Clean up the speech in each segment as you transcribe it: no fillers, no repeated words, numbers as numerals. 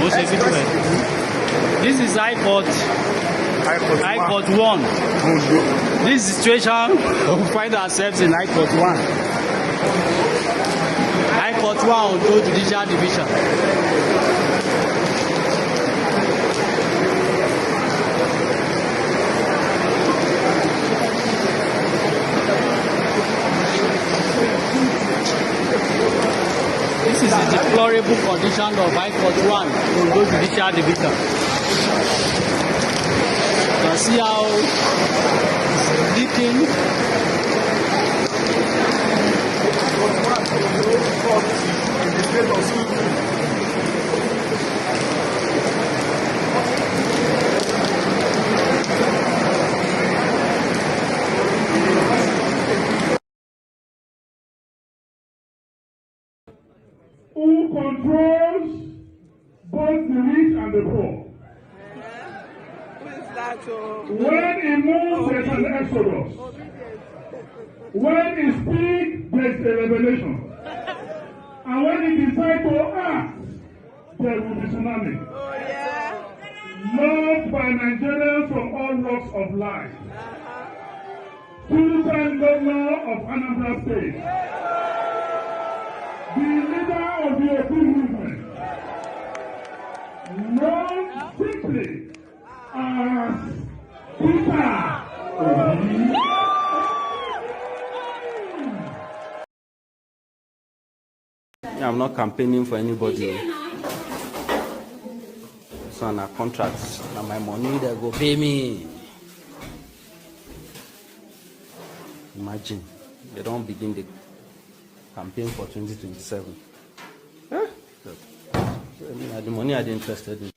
This is High Court 1. This situation we find ourselves in High Court 1. High Court 1 Ondo Judicial Division. This is the deplorable condition of High Court 1 Ondo Judicial Division. You can see how it's leaking. Who controls both the rich and the poor? When he moves, there's an exodus. When he speaks, there's a revelation. And when he decides to act, there will be tsunami. Loved by Nigerians from all walks of life. Two-time governor of Anambra State. The leader of the APC movement. Known simply as Peter Obi. I'm not campaigning for anybody. So on a contract, now my money they go pay me. Imagine they don't begin the campaign for 2027. The money I didn't interested in.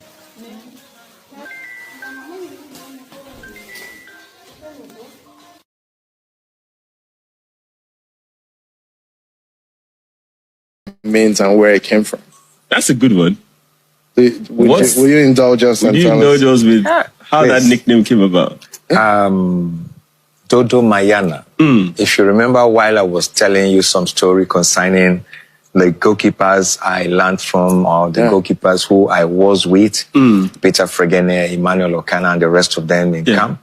Means and where it came from. That's a good one. Will you indulge us? Will you indulge us with how please. that nickname came about? Dodo Mayana. If you remember, while I was telling you some story concerning the goalkeepers I learned from, or the goalkeepers who I was with, Peter Fregene, Emmanuel Okana, and the rest of them in camp.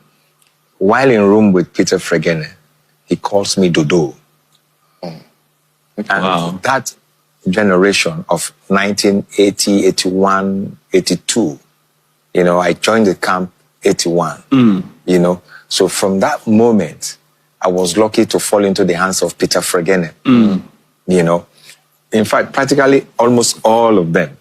While in room with Peter Fregene, he calls me Dodo. And that generation of 1980, 81, 82, you know, I joined the camp 81, you know. So from that moment, I was lucky to fall into the hands of Peter Fregene, you know. In fact, practically almost all of them.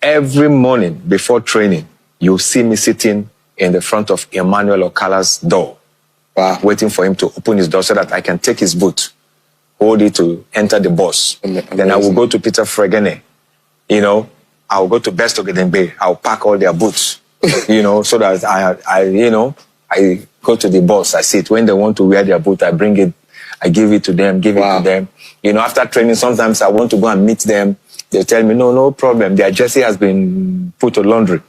Every morning before training, you see me sitting in the front of Emmanuel Okala's door, waiting for him to open his door so that I can take his boot, hold it to enter the bus. Then I will go to Peter Fregene, you know. I will go to Best Ogedengbe. I'll pack all their boots, you know, so that I go to the bus, I sit. When they want to wear their boot, I bring it, I give it to them, give it to them. You know, after training, sometimes I want to go and meet them. They tell me, no problem. Their jersey has been put to laundry.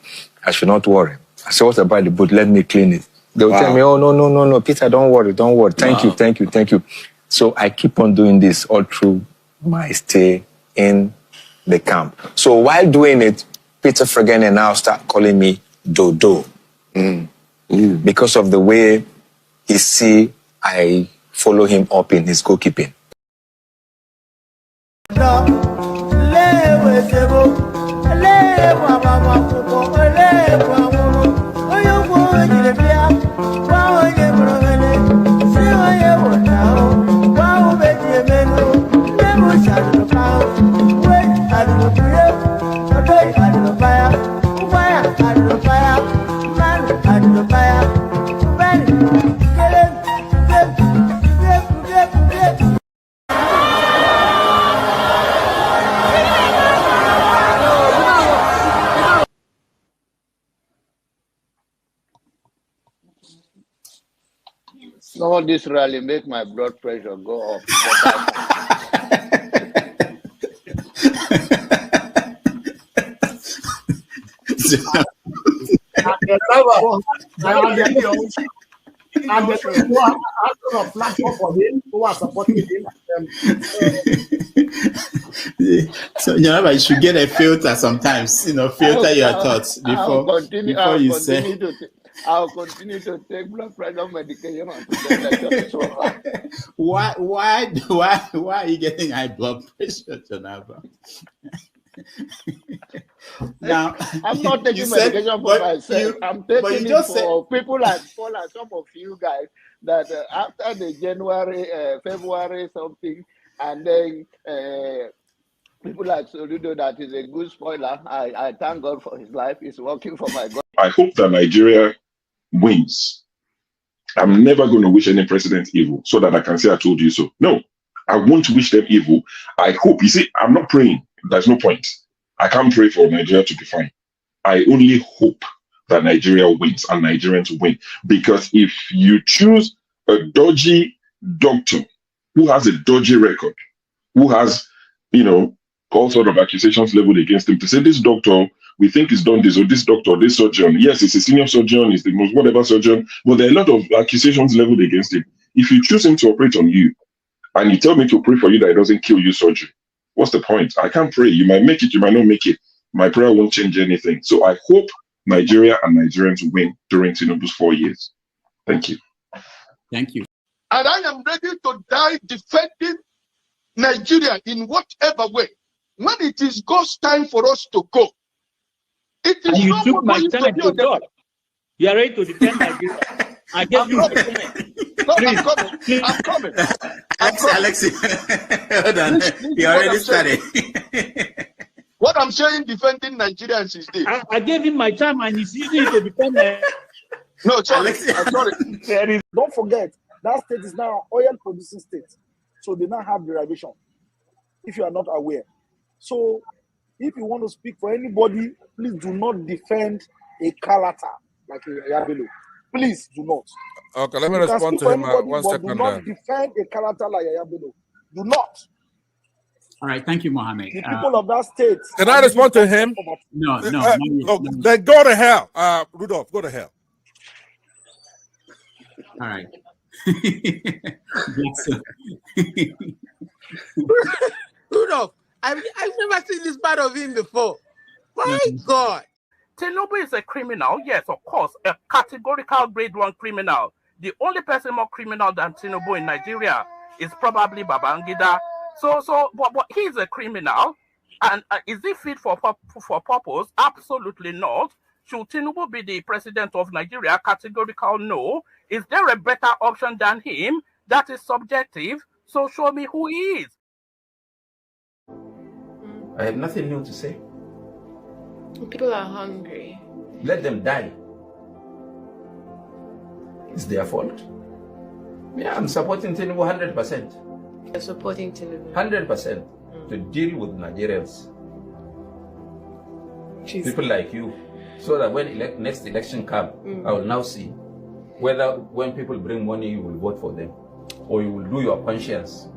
I should not worry. I say, what about the boot? Let me clean it. They'll tell me, oh, no, Peter, don't worry. Thank you. So I keep on doing this all through my stay in the camp. So while doing it, Peter Fregene now start calling me Dodo. Because of the way he see I follow him up in his goalkeeping. Some of this rally make my blood pressure go up. And the people who are asking a platform for him, who are supporting him. So you should get a filter sometimes. Filter your thoughts before you say. I'll continue to take blood pressure medication until Why are you getting high blood pressure, Jonava? Now, I'm not taking medication for myself. I'm taking it for people like Paul and some of you guys that after the January, February something, and then people like Soludo, that is a good spoiler. I thank God for his life. It's working for my God. I hope that Nigeria wins. I'm never going to wish any president evil so that I can say I told you so. No, I won't wish them evil. I hope. You see, I'm not praying. There's no point. I can't pray for Nigeria to be fine. I only hope that Nigeria wins and Nigerians win. Because if you choose a dodgy doctor who has a dodgy record, who has, all sort of accusations leveled against him, to say this doctor, we think he's done this, or this doctor, this surgeon, yes, he's a senior surgeon, he's the most whatever surgeon, but there are a lot of accusations leveled against him. If you choose him to operate on you, and you tell me to pray for you that it doesn't kill you surgery, what's the point? I can't pray. You might make it, you might not make it. My prayer won't change anything. So I hope Nigeria and Nigerians win during Tinubu's 4 years. Thank you. Thank you. And I am ready to die defending Nigeria in whatever way. When it is God's time for us to go, it is and you not took my time to God. You are ready to defend Nigeria. I gave you my time. No, I'm coming. Alexi, hold on. You already started. What I'm saying, defending Nigerians is this. I gave him my time and he's using it to defend me. No, sorry. I'm sorry. Don't forget, that state is now an oil producing state. So they now have derivation, if you are not aware. So if you want to speak for anybody, please do not defend a Kalata like a Yabelo. Please do not. Okay, let me respond to him. One second. Do not defend a Kalata like a Yabelo. Do not. All right, thank you, Mohammed. The people of that state. Can I respond to him? No. Then go to hell. Rudolph, go to hell. All right. Rudolph, I've never seen this part of him before. My God. Tinubu is a criminal, yes, of course, a categorical grade 1 criminal. The only person more criminal than Tinubu in Nigeria is probably Babangida. But he's a criminal, and is he fit for purpose? Absolutely not. Should Tinubu be the president of Nigeria? Categorical no. Is there a better option than him? That is subjective. So show me who he is. I have nothing new to say. People are hungry. Let them die. It's their fault. Yeah, I'm supporting Tinubu 100%. You're supporting Tinubu 100% to deal with Nigerians. Jeez. People like you. So that when next election comes, I will now see whether when people bring money, you will vote for them or you will do your conscience.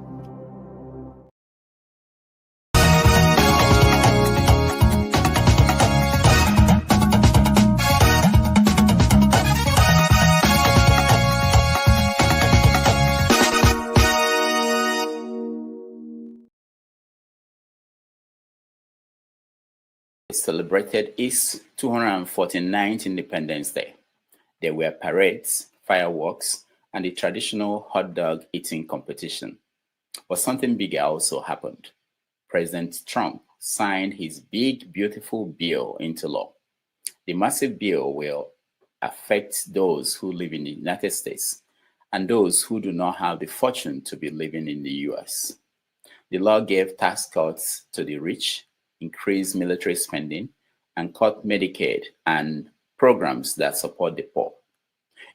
Celebrated its 249th Independence Day. There were parades, fireworks, and the traditional hot dog eating competition. But something bigger also happened. President Trump signed his big, beautiful bill into law. The massive bill will affect those who live in the United States and those who do not have the fortune to be living in the US. The law gave tax cuts to the rich, increased military spending, and cut Medicaid and programs that support the poor.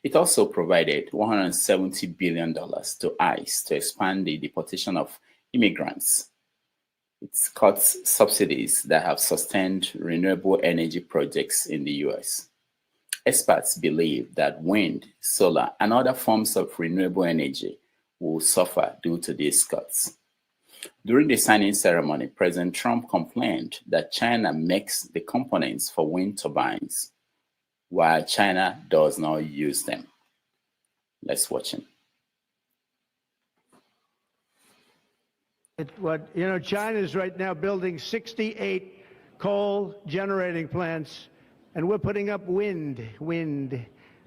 It also provided $170 billion to ICE to expand the deportation of immigrants. It cuts subsidies that have sustained renewable energy projects in the US. Experts believe that wind, solar, and other forms of renewable energy will suffer due to these cuts. During the signing ceremony, President Trump complained that China makes the components for wind turbines, while China does not use them. Let's watch him. China's right now building 68 coal generating plants, and we're putting up wind.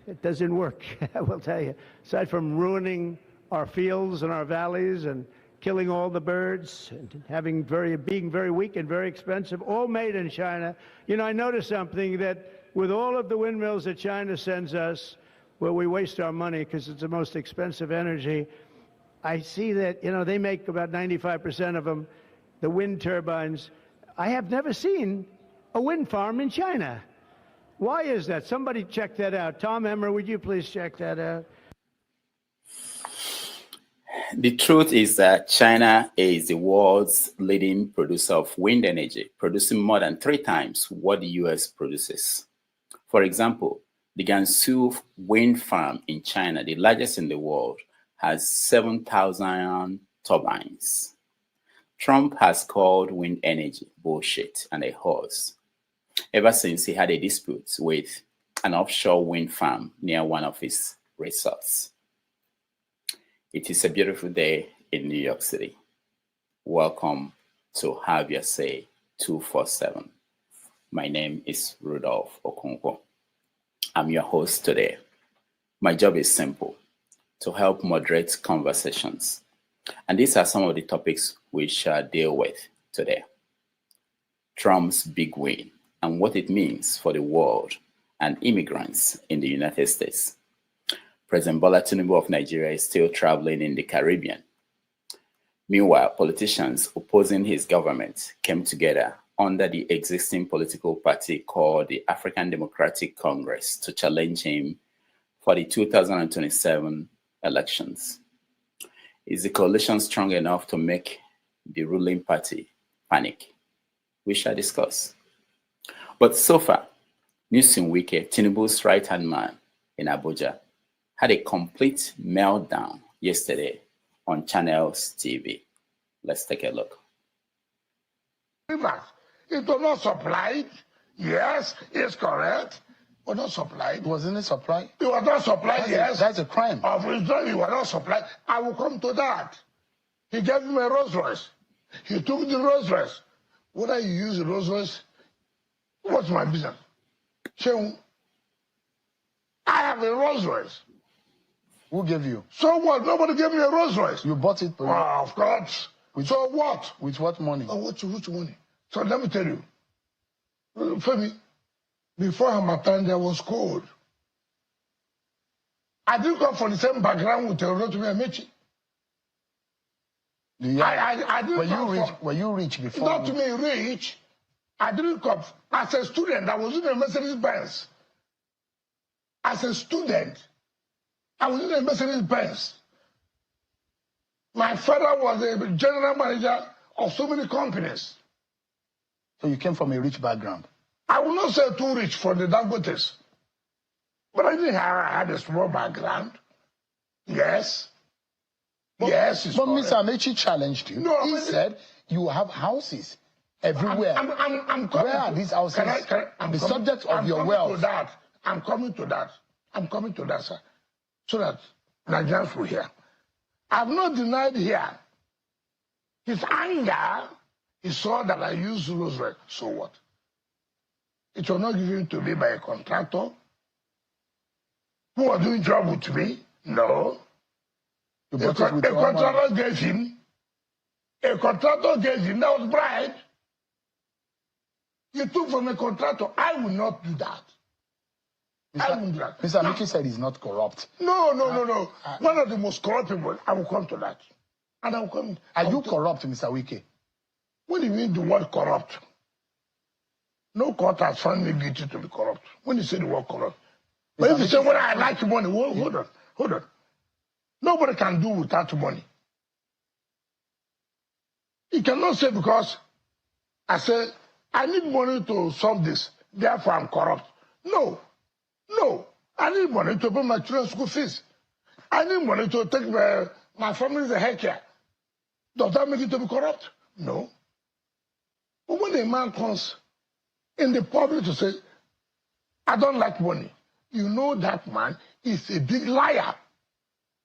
It doesn't work, I will tell you. Aside from ruining our fields and our valleys and killing all the birds and being very weak and very expensive, all made in China. I noticed something, that with all of the windmills that China sends us, where we waste our money because it's the most expensive energy, I see that, they make about 95% of them, the wind turbines. I have never seen a wind farm in China. Why is that? Somebody check that out. Tom Emmer, would you please check that out? The truth is that China is the world's leading producer of wind energy, producing more than 3 times what the US produces. For example, the Gansu wind farm in China, the largest in the world, has 7,000 turbines. Trump has called wind energy bullshit and a horse ever since he had a dispute with an offshore wind farm near one of his resorts. It is a beautiful day in New York City. Welcome to Have Your Say 247. My name is Rudolph Okonkwo. I'm your host today. My job is simple: to help moderate conversations. And these are some of the topics we shall deal with today. Trump's big win and what it means for the world and immigrants in the United States. President Bola Tinubu of Nigeria is still traveling in the Caribbean. Meanwhile, politicians opposing his government came together under the existing political party called the African Democratic Congress to challenge him for the 2027 elections. Is the coalition strong enough to make the ruling party panic? We shall discuss. But so far, Nyesom Wike, Tinubu's right-hand man in Abuja, had a complete meltdown yesterday on Channels TV. Let's take a look. It was not supplied. Yes, it's correct. It was not supplied. Wasn't it supplied? It was not supplied, yes. That's a crime. Of Israel, it was not supplied. I will come to that. He gave me a Rolls Royce. He took the Rolls Royce. Whether you use the Rolls Royce, what's my business? I have a Rolls Royce. Who gave you? So what? Nobody gave me a Rolls Royce. You bought it? Of course. So what? With what money? Which money? So let me tell you. Femi, before Hamatan, there was cold. I didn't come from the same background with Rotimi Amaechi. I didn't were you rich before? Not to me rich. I didn't come. As a student, I was in a Mercedes Benz. As a student, I was in a Mercedes Benz. My father was a general manager of so many companies. So you came from a rich background? I will not say too rich for the Dangotes. But I had a small background. Yes. But Mr. Amaechi challenged you. No, he said you have houses everywhere. I'm Where are these houses? The subject of your wealth. I'm coming to that, sir. So that Nigerians will hear. I've not denied here. His anger, he saw that I used Rolls Royce. So what? It was not given to me by a contractor who was doing job with me. No. A contractor gave him. A contractor gave him. That was bribe. You took from a contractor. I will not do that. Mr. Amaechi said he's not corrupt. No. One of the most corrupt people. I will come to that. And I will come. Are you corrupt, Mr. Wike? What do you mean the word corrupt? No court has found me guilty to be corrupt. When you say the word corrupt. But if you say, well, I like money, hold on. Nobody can do without money. You cannot say because I say, I need money to solve this, therefore I'm corrupt. No. I need money to pay my children's school fees. I need money to take my family's health care. Does that make it to be corrupt? No. But when a man comes in the public to say, I don't like money, you know that man is a big liar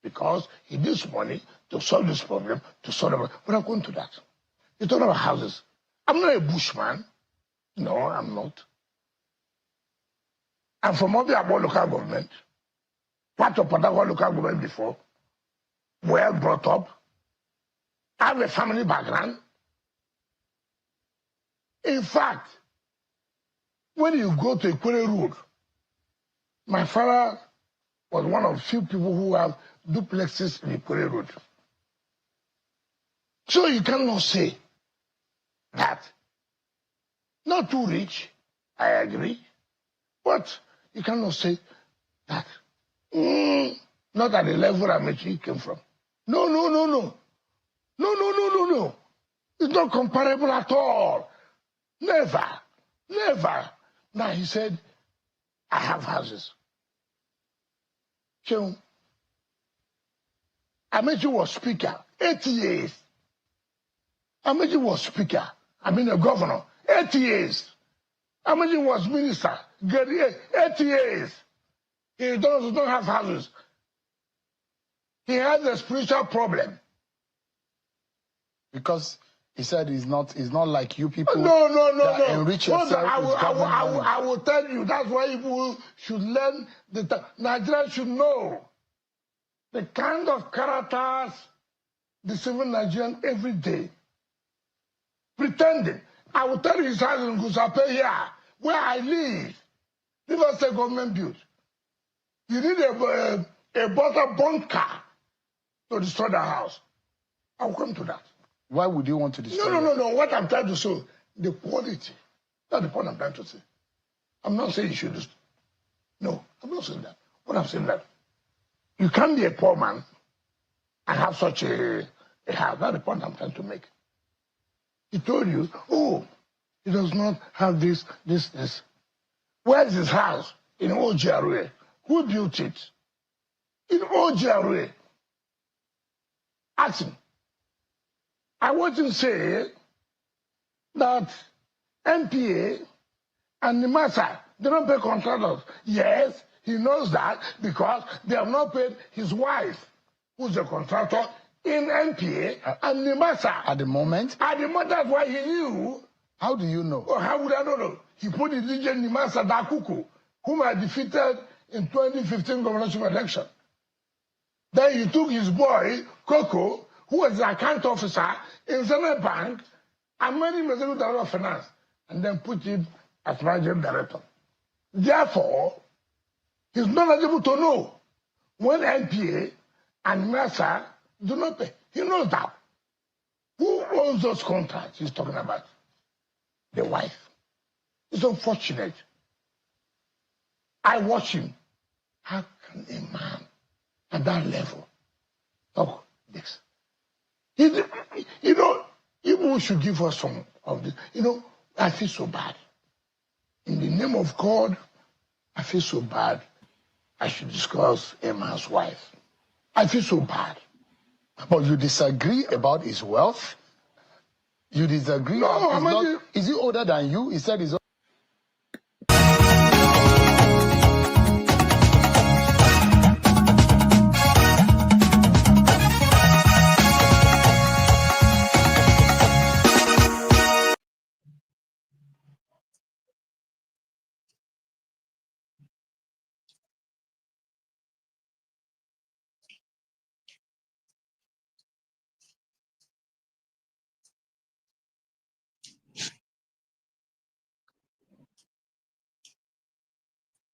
because he needs money to solve this problem, to solve it. We're not going to that. You're talking about houses. I'm not a bushman. No, I'm not. I'm from Obiabo local government. Part of Padawa local government before. Well brought up. I have a family background. In fact, when you go to Equere Road, my father was one of the few people who have duplexes in Equere Road. So you cannot say that. Not too rich, I agree, but you cannot say that. Not at the level Amaechi came from. No. No. It's not comparable at all. Never. Now he said, I have houses. So, Amaechi was speaker, 8 years. Amaechi was speaker, a governor, 8 years. Amaechi was minister, 8 years. He don't have houses. He has a spiritual problem. Because he said he's not like you people. No. Enrich yourself. I will tell you, that's why people should learn. Nigerians should know the kind of characters deceiving Nigerians every day. Pretending. I will tell you his house in Gusape here, where I live. River State government built. You need a butter bunker to destroy the house. I will come to that. Why would you want to destroy it? No. What I'm trying to show, the quality. That's the point I'm trying to say. I'm not saying you should just. No, I'm not saying that. What I'm saying that you can't be a poor man and have such a house. That's the point I'm trying to make. He told you, he does not have this. Where is his house? In OGRA. Who built it? In OGRA. Ask him. I want to say that NPA and NIMASA, they don't pay contractors. Yes, he knows that because they have not paid his wife, who's a contractor in NPA and NIMASA. At the moment? At the moment, that's why he knew. How do you know? Well, how would I know? He put the DJ NIMASA Dakuku, whom I defeated in 2015 governorship election. Then he took his boy, Coco, who was the account officer in Zenith Bank, and made him as a director of finance, and then put him as managing director. Therefore, he's not able to know when NPA and NASA do not pay. He knows that. Who owns those contracts he's talking about? The wife. It's unfortunate. I watch him. How can a man at that level talk this? People should give us some of this. I feel so bad. In the name of God, I feel so bad. I should discuss a man's wife. I feel so bad. But you disagree about his wealth? You disagree? No, is he older than you? He said he's older.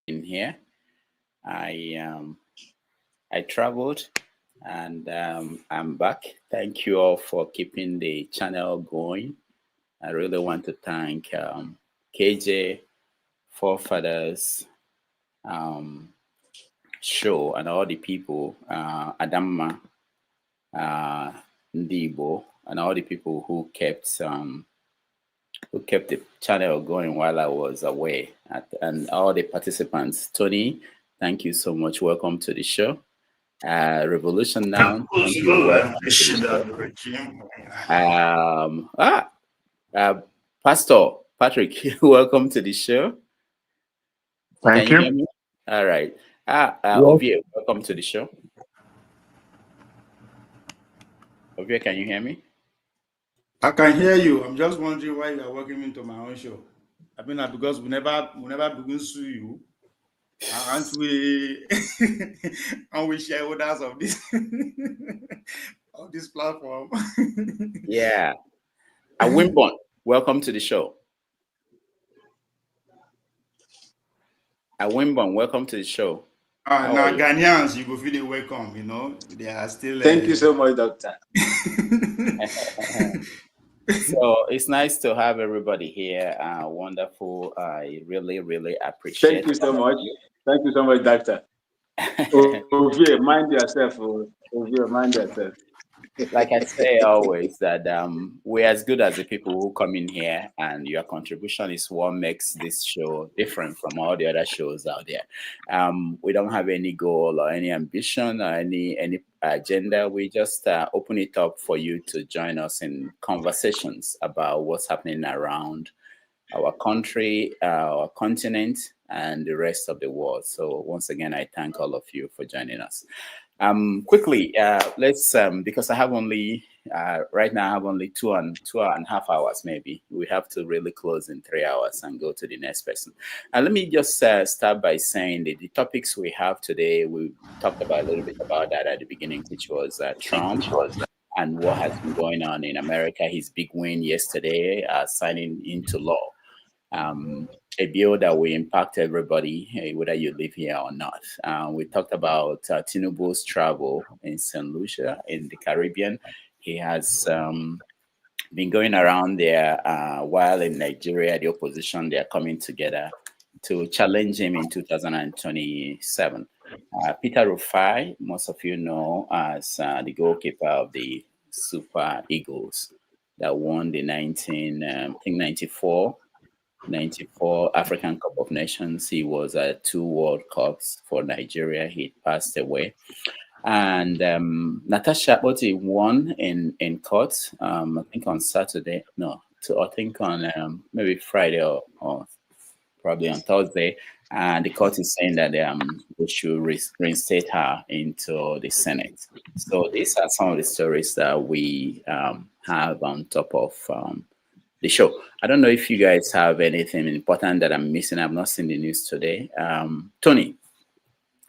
In here, I traveled and I'm back. Thank you all for keeping the channel going. I really want to thank KJ, Forefathers Show, and all the people, Adama, Ndibo, and all the people who kept the channel going while I was away, and all the participants. Tony, thank you so much. Welcome to the show. Revolution Now. Thank you. Pastor Patrick, welcome to the show. Thank you. Hear me? All right. Ovie, welcome to the show. Ovia, can you hear me? I can hear you. I'm just wondering why you are welcoming me to my own show. I mean, because we never begin to sue you. Aren't we? And we shareholders of this of this platform. Yeah. Awimbon, welcome to the show. Awimbon, welcome to the show. Now Ghanaians, you go feel the welcome. You know, they are still. Thank you so much, Doctor. So it's nice to have everybody here. Wonderful. I really, really appreciate it. Thank you so much. Thank you so much, Doctor. Ovia, mind yourself. Ovia, mind yourself. Like I say always, that we're as good as the people who come in here, and your contribution is what makes this show different from all the other shows out there. We don't have any goal or any ambition or any agenda. We just open it up for you to join us in conversations about what's happening around our country, our continent, and the rest of the world. So once again, I thank all of you for joining us. Quickly, let's because I have only right now I have only two and a half hours. Maybe we have to really close in 3 hours and go to the next person. Let me just start by saying that the topics we have today, we talked about a little bit about that at the beginning, which was Trump and what has been going on in America. His big win yesterday, signing into law. A bill that will impact everybody, whether you live here or not. We talked about Tinubu's travel in St. Lucia in the Caribbean. He has been going around there while in Nigeria, the opposition, they are coming together to challenge him in 2027. Peter Rufai, most of you know as the goalkeeper of the Super Eagles that won the 94 African Cup of Nations. He was at 2 World Cups for Nigeria. He passed away. And Natasha Oti won in court, I think on Saturday. No, I think on maybe Friday or probably on Thursday. And the court is saying that they should reinstate her into the Senate. So these are some of the stories that we have on top of the show. I don't know if you guys have anything important that I'm missing. I've not seen the news today. Tony,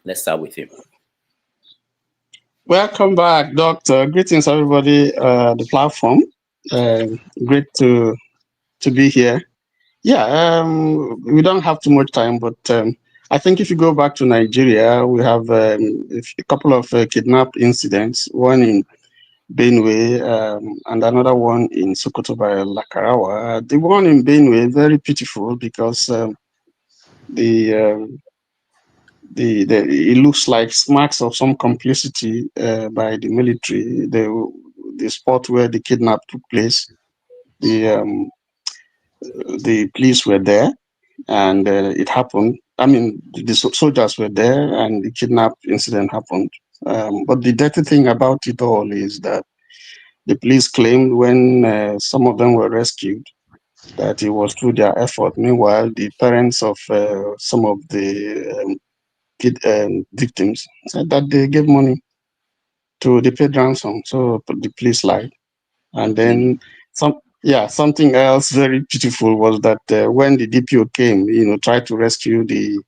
let's start with you. Welcome back, Doctor. Greetings, everybody. The platform. Great to be here. Yeah, we don't have too much time, but I think if you go back to Nigeria, we have a couple of kidnap incidents. One in Benue, and another one in Sokoto by Lakarawa. The one in Benue, very pitiful because it looks like marks of some complicity by the military. The spot where the kidnap took place, the police were there, and it happened. I mean, the soldiers were there, and the kidnap incident happened. But the dirty thing about it all is that the police claimed when some of them were rescued that it was through their effort. Meanwhile, the parents of some of the victims said that they gave money to the paid ransom. So the police lied. And then something else very pitiful was that when the DPO came, tried to rescue the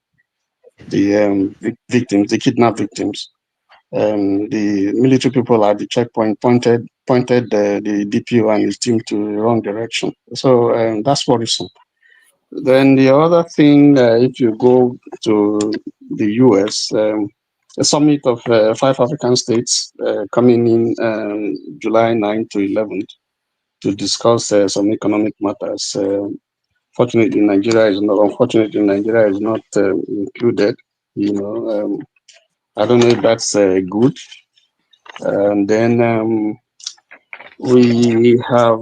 victims, the kidnapped victims, the military people at the checkpoint pointed the DPO and his team to the wrong direction. So that's worrisome. Then the other thing, if you go to the US, a summit of 5 African states coming in July 9 to 11 to discuss some economic matters. Unfortunately, Nigeria is not included. I don't know if that's good. And then we have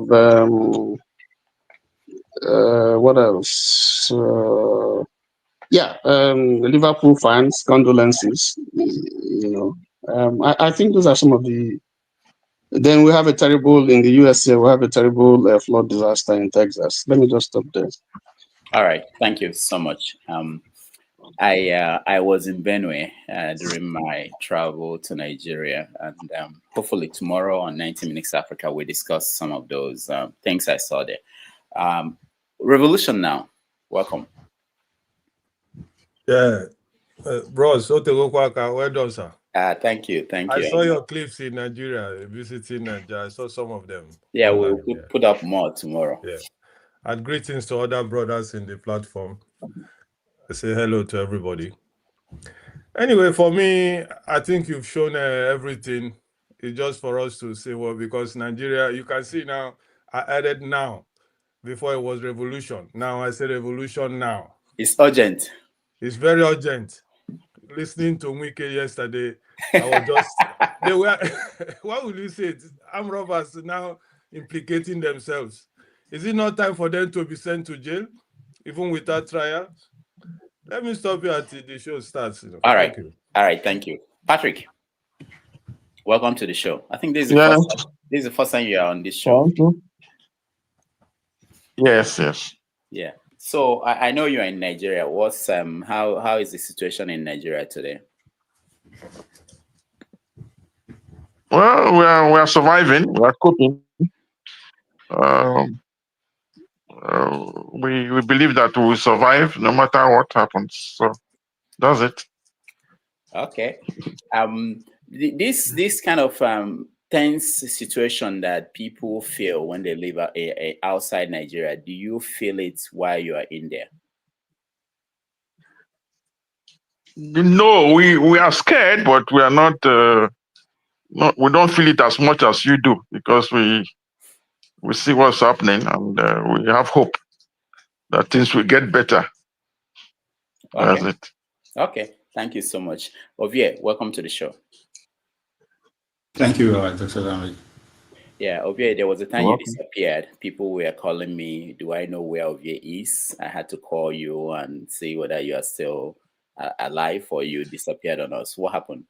what else? Liverpool fans, condolences. I think those are some of the. Then we have a terrible in the USA. We have a terrible flood disaster in Texas. Let me just stop there. All right, thank you so much. I was in Benue during my travel to Nigeria, and hopefully tomorrow on 90 Minutes Africa we discuss some of those things I saw there. Revolution now, welcome. Yeah, bros, well done, sir. Thank you. I saw your clips in Nigeria, visiting Nigeria. I saw some of them. Yeah, we'll put up more tomorrow. Yeah. And greetings to other brothers in the platform. I say hello to everybody. Anyway, for me, I think you've shown everything. It's just for us to say, well, because Nigeria, you can see now, I added now. Before it was revolution. Now I say revolution now. It's urgent. It's very urgent. Listening to Wike yesterday, I was just, they were, what would you say? Armed robbers now implicating themselves. Is it not time for them to be sent to jail, even without trial? Let me stop you until the show starts. All right. All right. Thank you. Patrick, welcome to the show. I think this is the first time you are on this show. Yes. Yeah. So I know you're in Nigeria. What's how is the situation in Nigeria today? Well, we are surviving. We are coping. We believe that we will survive no matter what happens. So that's it. Okay. This kind of tense situation that people feel when they live outside Nigeria, do you feel it while you are in there? No, we are scared, but we are not. We don't feel it as much as you do because we see what's happening and we have hope that things will get better. Okay. That's it. Okay. Thank you so much. Ovie, welcome to the show. Thank you, Dr. Lamid. Yeah, Ovie, there was a time you disappeared. People were calling me, do I know where Ovie is? I had to call you and see whether you are still alive or you disappeared on us. What happened?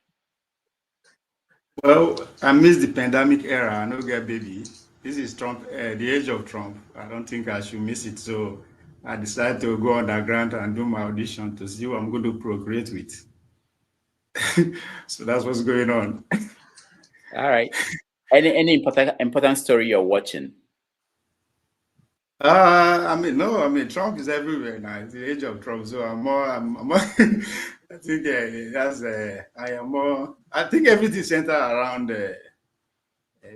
Well, I missed the pandemic era. I no get baby. This is Trump, the age of Trump. I don't think I should miss it. So I decided to go underground and do my audition to see who I'm going to procreate with. So that's what's going on. All right. Any important story you're watching? Trump is everywhere now. It's the age of Trump, so I'm more. I think I think everything centered around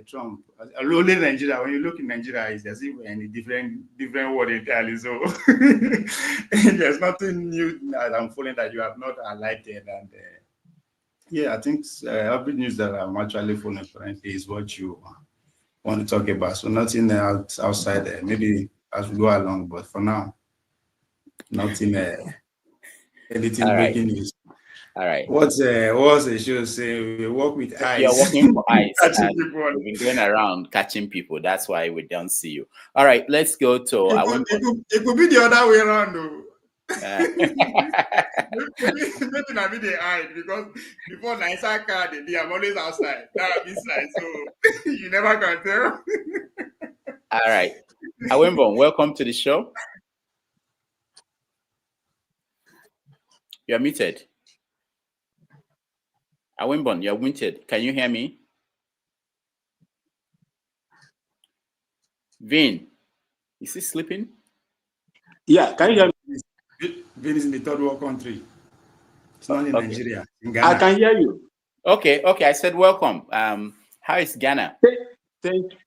Trump. Only Nigeria. When you look in Nigeria, it's as if we're in a different world entirely. So there's nothing new that I'm following that you have not highlighted. And yeah, I think every news that I'm actually following currently is what you want to talk about. So nothing outside there. Maybe as we go along, but for now, nothing. Anything breaking news. All right. What's the show saying? We work with eyes. You're working for eyes. We've been going around catching people. That's why we don't see you. All right, let's go to. It could be the other way around, though. Maybe not be the eye because before Nice car, I'm always outside. That inside, so you never can tell. All right, Awembon, welcome to the show. You're muted. Awembon, you're muted. Can you hear me? Vin, is he sleeping? Yeah, can you hear me? Vin is in the third world country. It's not in Nigeria. In Ghana. I can hear you. Okay. I said welcome. How is Ghana? Thank you.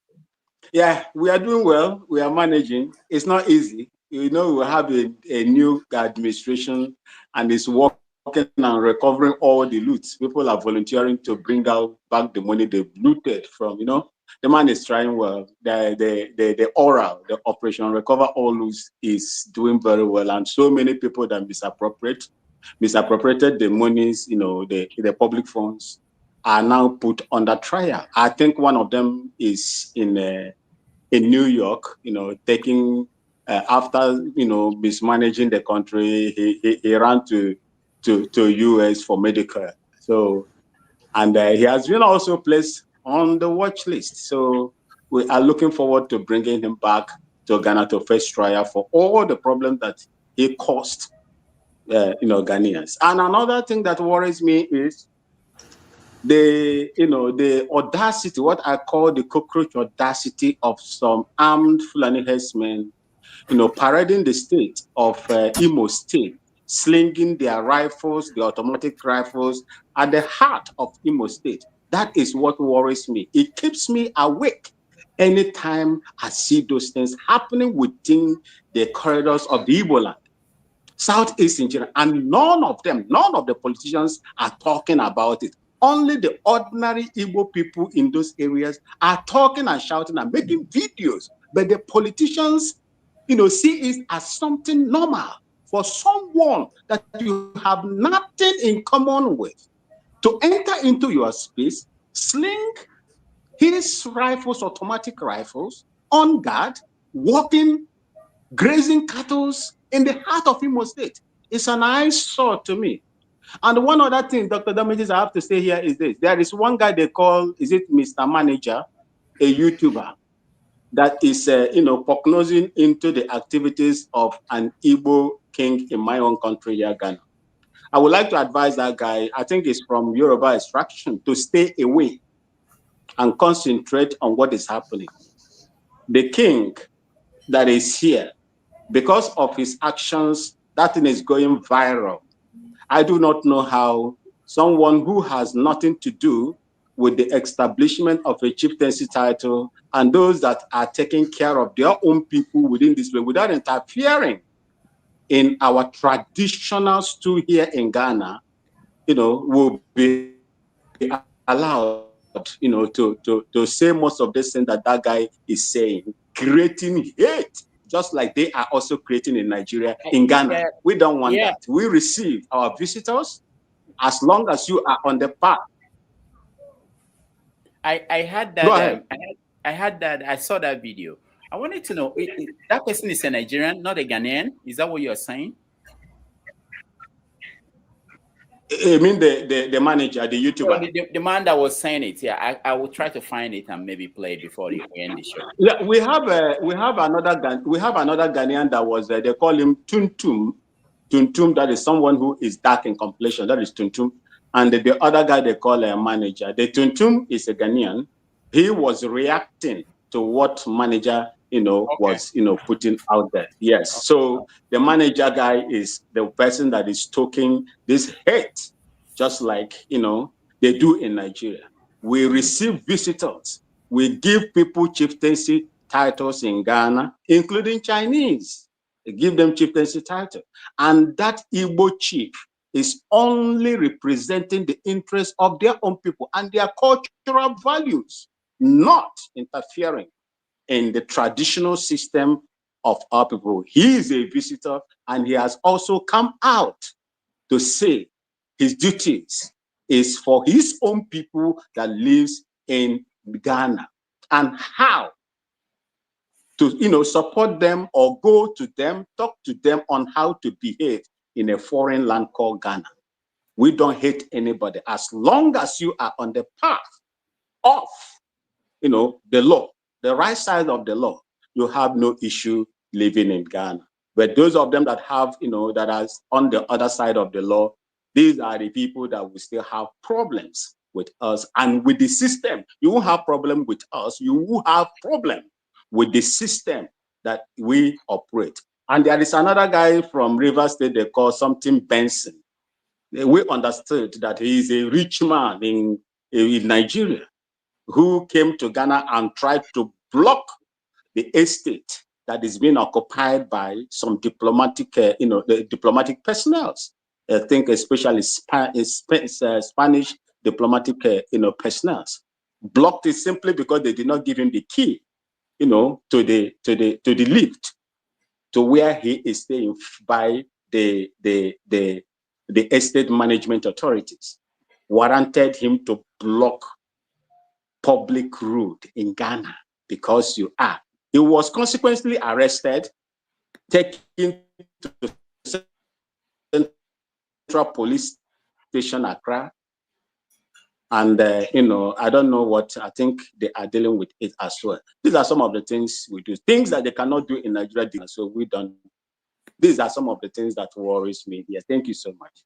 Yeah, we are doing well. We are managing. It's not easy. You know, we have a new administration and it's working on recovering all the loot. People are volunteering to bring back the money they've looted from, The man is trying well. The operation recover all loot is doing very well. And so many people that misappropriated the monies, the public funds are now put under trial. I think one of them is in New York, taking after mismanaging the country, he ran to US for medical. So, and he has been also placed on the watch list. So we are looking forward to bringing him back to Ghana to face trial for all the problems that he caused Ghanaians. And another thing that worries me is the audacity, what I call the cockroach audacity of some armed Fulani herdsmen, parading the state of Imo State, slinging their rifles, the automatic rifles, at the heart of Imo State. That is what worries me. It keeps me awake anytime I see those things happening within the corridors of the Igbo land, Southeast in general, and none of the politicians are talking about it. Only the ordinary Igbo people in those areas are talking and shouting and making videos, but the politicians, see it as something normal for someone that you have nothing in common with to enter into your space, sling his rifles, automatic rifles, on guard, walking, grazing cattle in the heart of Imo State. It's an eyesore to me. And one other thing, Dr. Damages, I have to say here is this. There is one guy they call, is it Mr. Manager, a YouTuber, that is, prognosing into the activities of an Igbo king in my own country, Ghana. I would like to advise that guy, I think it's from Yoruba extraction, to stay away and concentrate on what is happening. The king that is here, because of his actions, that thing is going viral. I do not know how someone who has nothing to do with the establishment of a chieftaincy title and those that are taking care of their own people within this way without interfering in our traditional stew here in Ghana, will be allowed, to say most of this thing that guy is saying, creating hate, just like they are also creating in Nigeria, in Ghana. Yeah. We don't want that. We receive our visitors as long as you are on the path. I had that. Go ahead. I had that. I saw that video. I wanted to know, that person is a Nigerian, not a Ghanaian. Is that what you're saying? I mean the manager, the YouTuber. No, the man that was saying it. Yeah, I will try to find it and maybe play it before we end the show. Yeah, we have another Ghanaian that was they call him Tuntum. Tuntum, that is someone who is dark in complexion. That is Tuntum. And the other guy they call a manager. The Tuntum is a Ghanaian. He was reacting to what manager was putting out there. Yes. Okay. So the manager guy is the person that is stoking this hate, just like they do in Nigeria. We receive visitors. We give people chieftaincy titles in Ghana, including Chinese. They give them chieftaincy title. And that Igbo chief is only representing the interests of their own people and their cultural values, not interfering in the traditional system of our people. He is a visitor, and he has also come out to say his duties is for his own people that lives in Ghana, and how to support them or go to them, talk to them on how to behave in a foreign land called Ghana. We don't hate anybody as long as you are on the path of the law, the right side of the law. You have no issue living in Ghana. But those of them that have that are on the other side of the law, these are the people that will still have problems with us and with the system. You won't have problem with us. You will have problem with the system that we operate. And there is another guy from Rivers State, they call something Benson. We understood that he is a rich man in Nigeria who came to Ghana and tried to block the estate that is being occupied by some diplomatic, the diplomatic personnel. I think especially Spanish diplomatic, personnel. Blocked it simply because they did not give him the key, to the lift to where he is staying by the estate management authorities. Warranted him to block public road in Ghana because you are. He was consequently arrested, taken to Central Police Station, Accra. And, I don't know what, I think they are dealing with it as well. These are some of the things we do. Things that they cannot do in Nigeria, so we don't these are some of the things that worries me here. Thank you so much.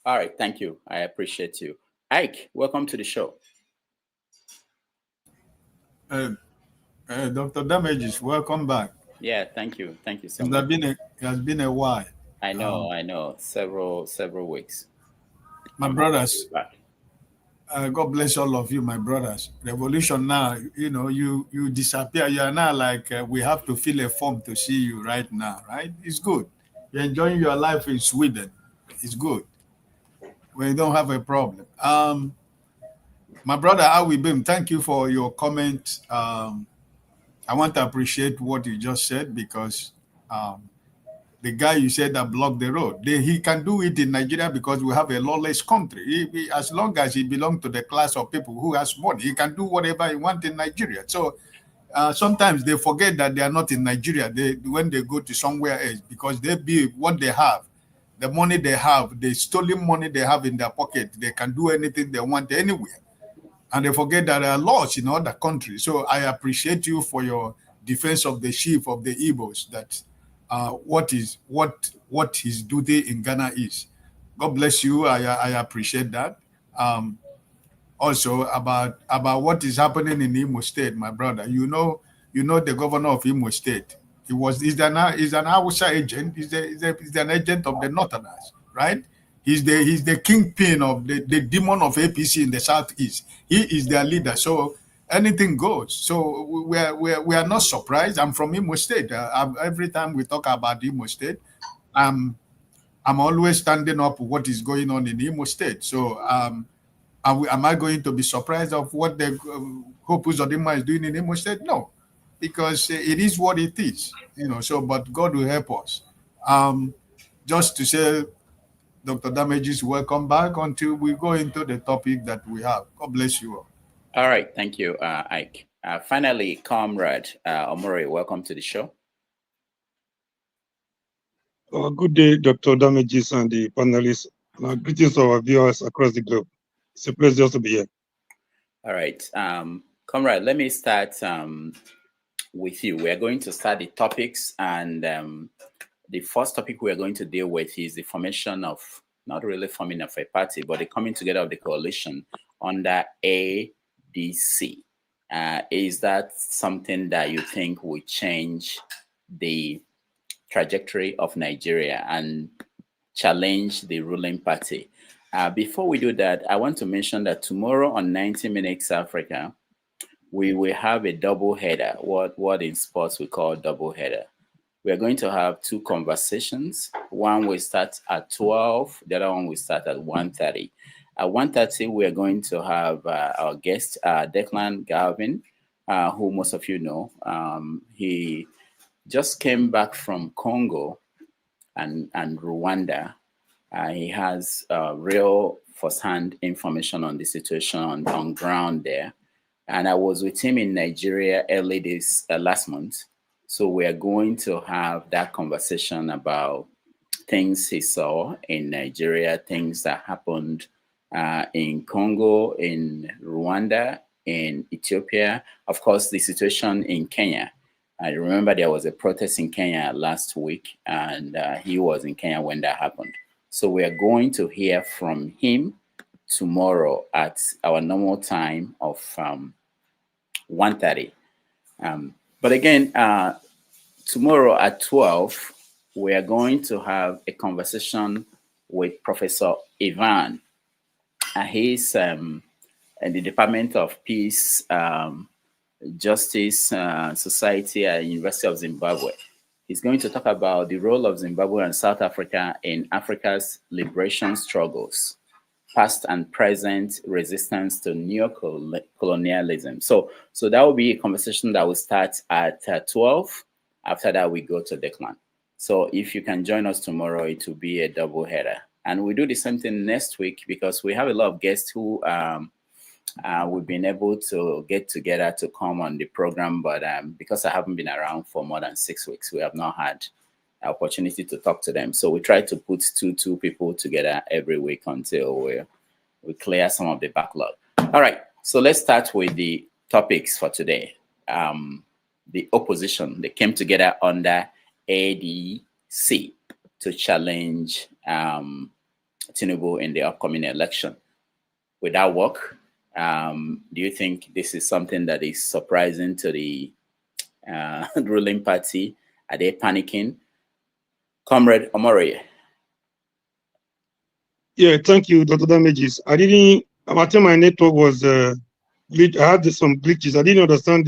All right, thank you. I appreciate you. Ike, welcome to the show. Dr. Damages, welcome back. Yeah, thank you. Thank you so much. It has been a while. I know. Several weeks. My brothers, God bless all of you, my brothers. Revolution now, you disappear. You are now like, we have to fill a form to see you right now, right? It's good. You're enjoying your life in Sweden. It's good. We don't have a problem. My brother, Awi Bim, thank you for your comment. I want to appreciate what you just said, because the guy you said that blocked the road, he can do it in Nigeria because we have a lawless country. As long as he belongs to the class of people who has money, he can do whatever he wants in Nigeria. So sometimes they forget that they are not in Nigeria when they go to somewhere else, because they be what they have, the money they have, the stolen money they have in their pocket. They can do anything they want anywhere. And they forget that there are laws in other countries. So I appreciate you for your defense of the chief of the Igbos, that what his duty in Ghana is. God bless you. I appreciate that. Also about what is happening in Imo State, my brother. You know the governor of Imo State. He's an Hausa agent. He's an agent of the Northerners, right? He's the kingpin of the demon of APC in the southeast. He is their leader. So anything goes. So we are not surprised. I'm from Imo State. Every time we talk about Imo State, I'm always standing up for what is going on in Imo State. So am I going to be surprised of what the Hope Uzodinma is doing in Imo State? No, because it is what it is. So but God will help us. Just to say, Dr. Damages, welcome back until we go into the topic that we have. God bless you all. All right. Thank you, Ike. Finally, Comrade Omori, welcome to the show. Good day, Dr. Damages and the panelists. Greetings to our viewers across the globe. It's a pleasure to be here. All right. Comrade, let me start with you. We are going to start the topics, and the first topic we are going to deal with is the formation of, not really forming of a party, but the coming together of the coalition under ADC. Is that something that you think will change the trajectory of Nigeria and challenge the ruling party? Before we do that, I want to mention that tomorrow on 90 Minutes Africa, we will have a double header, what in sports we call double header. We are going to have two conversations. One will start at 12, the other one will start at 1:30. At 1:30, we are going to have our guest, Declan Galvin, who most of you know. He just came back from Congo and Rwanda. He has real first-hand information on the situation on ground there. And I was with him in Nigeria early last month. So we are going to have that conversation about things he saw in Nigeria, things that happened in Congo, in Rwanda, in Ethiopia. Of course, the situation in Kenya. I remember there was a protest in Kenya last week, and he was in Kenya when that happened. So we are going to hear from him tomorrow at our normal time of 1:30. But again, tomorrow at 12, we are going to have a conversation with Professor Ivan. He's in the Department of Peace, Justice, Society at University of Zimbabwe. He's going to talk about the role of Zimbabwe and South Africa in Africa's liberation struggles, past and present resistance to neo-colonialism. So that will be a conversation that will start at 12. After that, we go to Declan. So if you can join us tomorrow, it will be a double header. And we do the same thing next week because we have a lot of guests who we've been able to get together to come on the program. But because I haven't been around for more than 6 weeks, we have not had the opportunity to talk to them. So we try to put two people together every week until we clear some of the backlog. All right, so let's start with the topics for today. The opposition, they came together under ADC. to challenge Tinubu in the upcoming election. Will that work? Do you think this is something that is surprising to the ruling party? Are they panicking? Comrade Omori. Yeah, thank you, Dr. Damages. I think my network was, I had some glitches. I didn't understand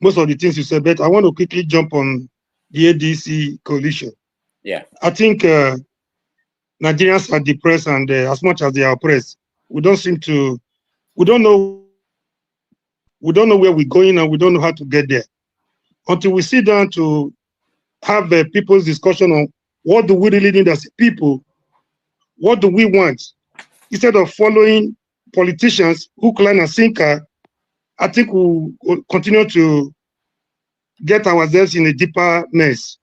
most of the things you said, but I want to quickly jump on the ADC coalition. Yeah. I think Nigerians are depressed, and as much as they are oppressed, we don't know where we're going, and we don't know how to get there. Until we sit down to have people's discussion on what do we really need as people, what do we want, instead of following politicians who climb a sinker, I think we'll continue to get ourselves in a deeper mess.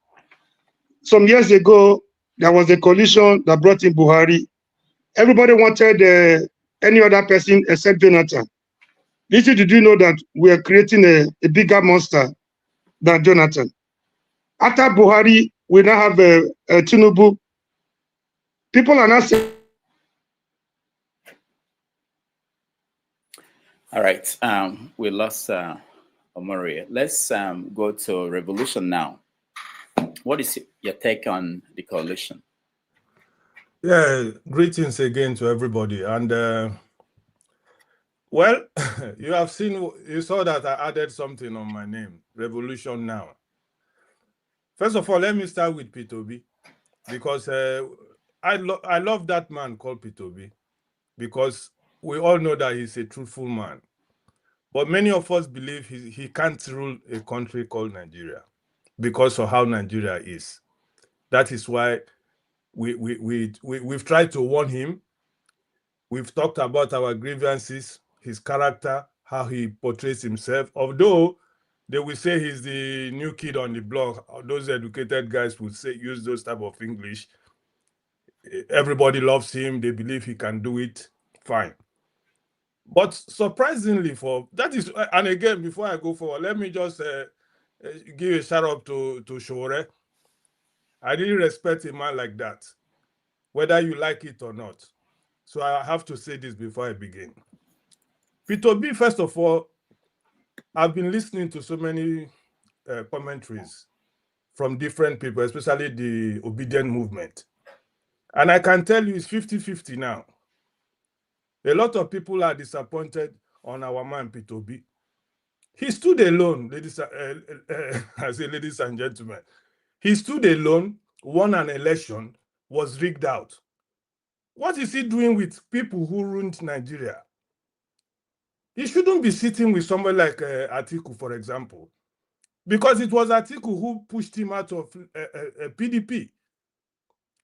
Some years ago, there was a coalition that brought in Buhari. Everybody wanted any other person except Jonathan. Little did you know that we are creating a bigger monster than Jonathan. After Buhari, we now have Tinubu. People are not saying. All right, we lost Omori. Let's go to Revolution now. What is your take on the coalition? Yeah, greetings again to everybody. And well, you saw that I added something on my name, Revolution Now. First of all, let me start with Peter Obi, because I love that man called Peter Obi, because we all know that he's a truthful man. But many of us believe he can't rule a country called Nigeria because of how Nigeria is. That is why we've tried to warn him. We've talked about our grievances, his character, how he portrays himself. Although they will say he's the new kid on the block, those educated guys would use those type of English. Everybody loves him. They believe he can do it. Fine. But surprisingly, and again, before I go forward, let me just give a shout out to Shore. I really respect a man like that, whether you like it or not. So I have to say this before I begin. Peter Obi, first of all, I've been listening to so many commentaries from different people, especially the obedient movement. And I can tell you it's 50-50 now. A lot of people are disappointed on our man, Peter Obi. He stood alone, I say ladies and gentlemen. He stood alone, won an election, was rigged out. What is he doing with people who ruined Nigeria? He shouldn't be sitting with somebody like Atiku, for example, because it was Atiku who pushed him out of PDP.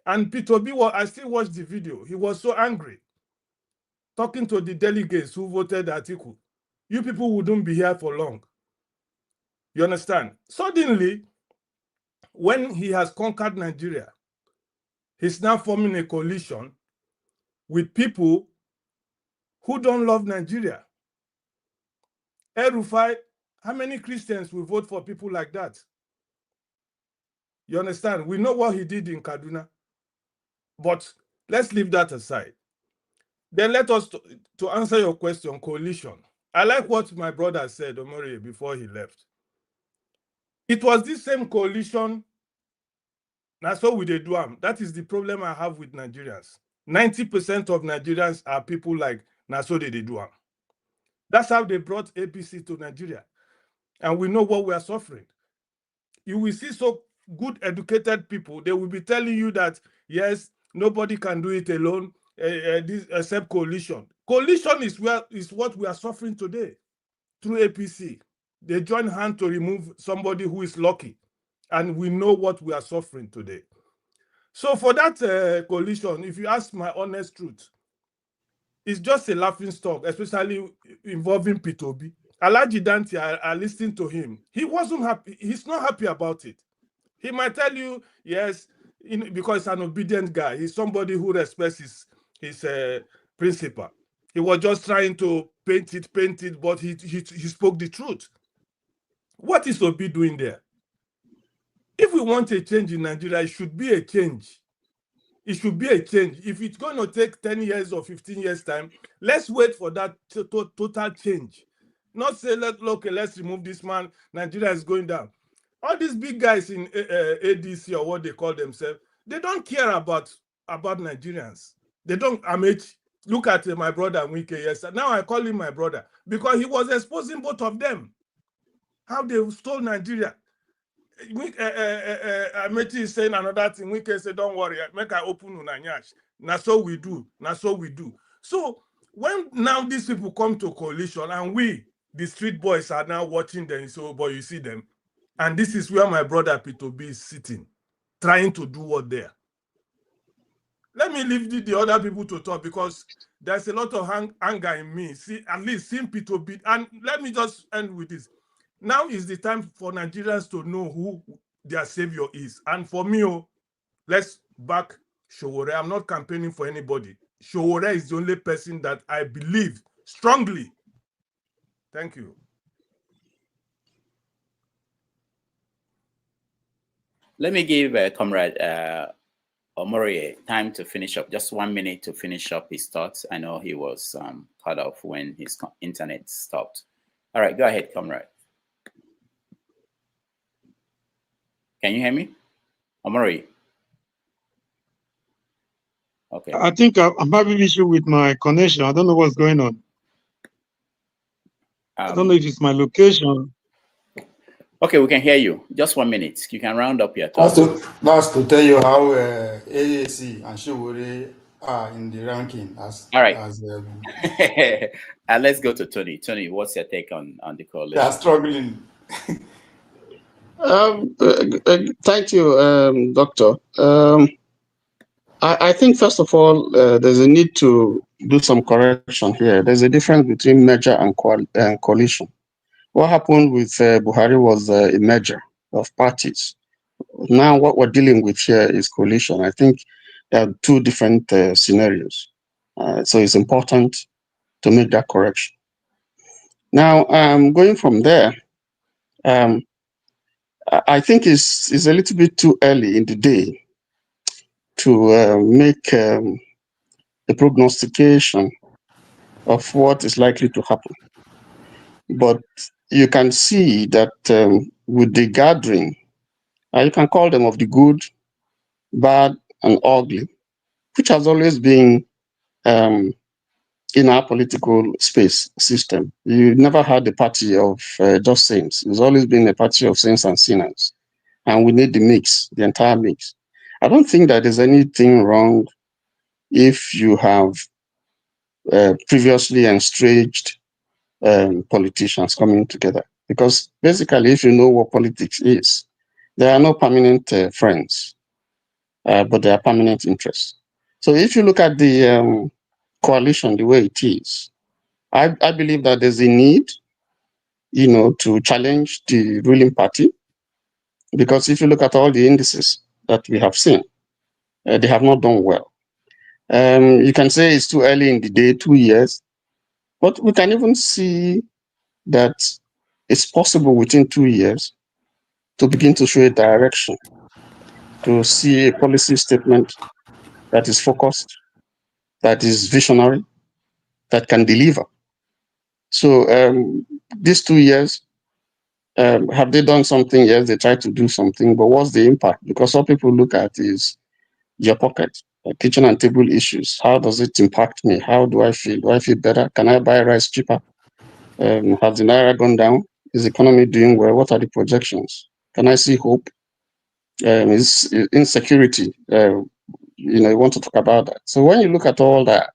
And Peter Obi, I still watched the video. He was so angry, talking to the delegates who voted Atiku. You people wouldn't be here for long. You understand? Suddenly, when he has conquered Nigeria, he's now forming a coalition with people who don't love Nigeria. Rufai, how many Christians will vote for people like that? You understand? We know what he did in Kaduna. But let's leave that aside. Then let us, to answer your question, coalition. I like what my brother said, Omori, before he left. It was this same coalition, that's what we did do. That is the problem I have with Nigerians. 90% of Nigerians are people like Naso de Duam. That's how they brought APC to Nigeria. And we know what we are suffering. You will see so good educated people, they will be telling you that, yes, nobody can do it alone, except coalition. Coalition is what we are suffering today through APC. They join hands to remove somebody who is lucky. And we know what we are suffering today. So for that coalition, if you ask my honest truth, it's just a laughing stock, especially involving Peter Obi. Alhaji Dante, I listened to him. He wasn't happy. He's not happy about it. He might tell you, yes, because he's an obedient guy. He's somebody who respects his principle. He was just trying to paint it, but he spoke the truth. What is Obi doing there? If we want a change in Nigeria, it should be a change It should be a change. If it's going to take 10 years or 15 years time, let's wait for that total change. Not say, okay, let's remove this man. Nigeria is going down. All these big guys in ADC or what they call themselves, they don't care about Nigerians. They don't. Amaechi, look at my brother Wike yesterday. Now I call him my brother because he was exposing both of them. How they stole Nigeria. Amaechi is saying another thing. Wike say, don't worry, make I open Unanyash. Now so we do. Now so we do. So when now these people come to coalition and we, the street boys, are now watching them, so but you see them. And this is where my brother Peter Obi is sitting, trying to do what there. Let me leave the other people to talk because there's a lot of anger in me. See, at least seeing Peter Obi. And let me just end with this. Now is the time for Nigerians to know who their savior is. And for me, let's back Sowore. I'm not campaigning for anybody. Sowore is the only person that I believe strongly. Thank you. Let me give Comrade Omori time to finish up. Just 1 minute to finish up his thoughts. I know he was cut off when his internet stopped. All right, go ahead, Comrade. Can you hear me? Omori? Okay. I think I'm having an issue with my connection. I don't know what's going on. I don't know if it's my location. Okay, we can hear you. Just 1 minute. You can round up your thoughts. That's to tell you how ADC and Sowore are in the ranking. All right. And let's go to Tony. Tony, what's your take on the coalition? They are struggling. Thank you, Doctor. I think, first of all, there's a need to do some correction here. There's a difference between merger and coalition. What happened with Buhari was a merger of parties. Now what we're dealing with here is coalition. I think there are two different scenarios. So it's important to make that correction. Now, going from there, I think it's a little bit too early in the day to make a prognostication of what is likely to happen. But you can see that with the gathering, you can call them of the good, bad, and ugly, which has always been in our political space system. You never had a party of just saints. It's always been a party of saints and sinners. And we need the mix, the entire mix. I don't think that there's anything wrong if you have previously estranged politicians coming together. Because basically, if you know what politics is, there are no permanent friends, but there are permanent interests. So if you look at the coalition the way it is, I believe that there's a need, to challenge the ruling party, because if you look at all the indices that we have seen, they have not done well. You can say it's too early in the day, 2 years, but we can even see that it's possible within 2 years to begin to show a direction, to see a policy statement that is focused, that is visionary, that can deliver. So these 2 years, have they done something? Yes, they tried to do something, but what's the impact? Because all people look at is your pocket, kitchen and table issues. How does it impact me? How do I feel? Do I feel better? Can I buy rice cheaper? Has the Naira gone down? Is the economy doing well? What are the projections? Can I see hope? Is insecurity? You want to talk about that. So when you look at all that,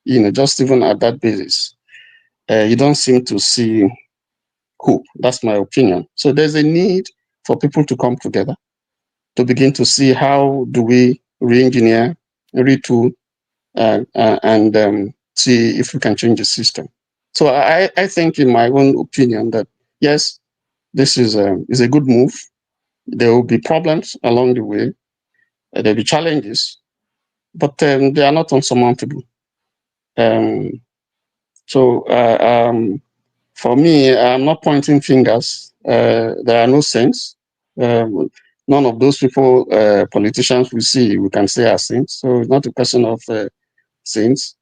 just even at that basis, you don't seem to see hope. That's my opinion. So there's a need for people to come together to begin to see how do we re-engineer, retool, and see if we can change the system. So I think, in my own opinion, that yes, this is a good move. There will be problems along the way. There will be challenges, but they are not unsurmountable. For me, I'm not pointing fingers. There are no saints. none of those people, politicians we can say are saints. So it's not a question of saints.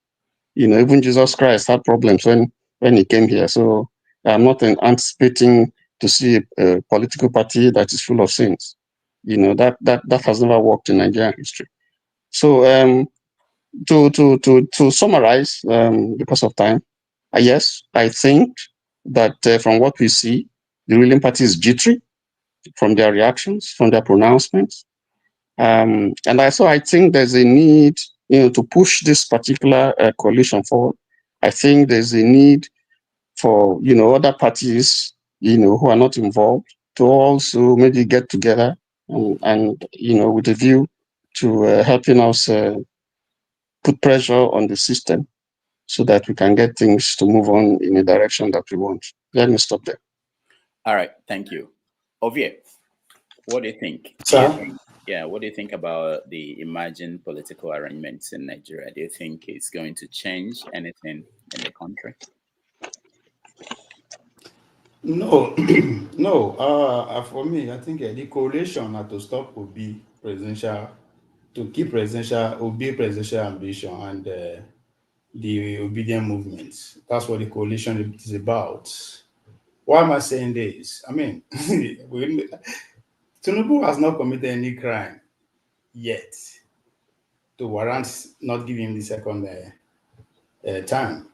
Even Jesus Christ had problems when he came here. So I'm not anticipating to see a political party that is full of saints. That has never worked in Nigerian history. So to summarize, because of time, yes, I think that from what we see, the ruling party is jittery from their reactions, from their pronouncements. And I think there's a need, to push this particular coalition forward. I think there's a need for, other parties, who are not involved to also maybe get together and with a view to helping us put pressure on the system so that we can get things to move on in a direction that we want. Let me stop there. All right, thank you. Ovie, what do you think? What do you think about the emerging political arrangements in Nigeria? Do you think it's going to change anything in the country? No, no. For me, I think the coalition had to stop Obi presidential, to keep Obi presidential ambition and the obedient movement. That's what the coalition is about. Why am I saying this? I mean, Tinubu has not committed any crime yet to warrant not giving him the second time.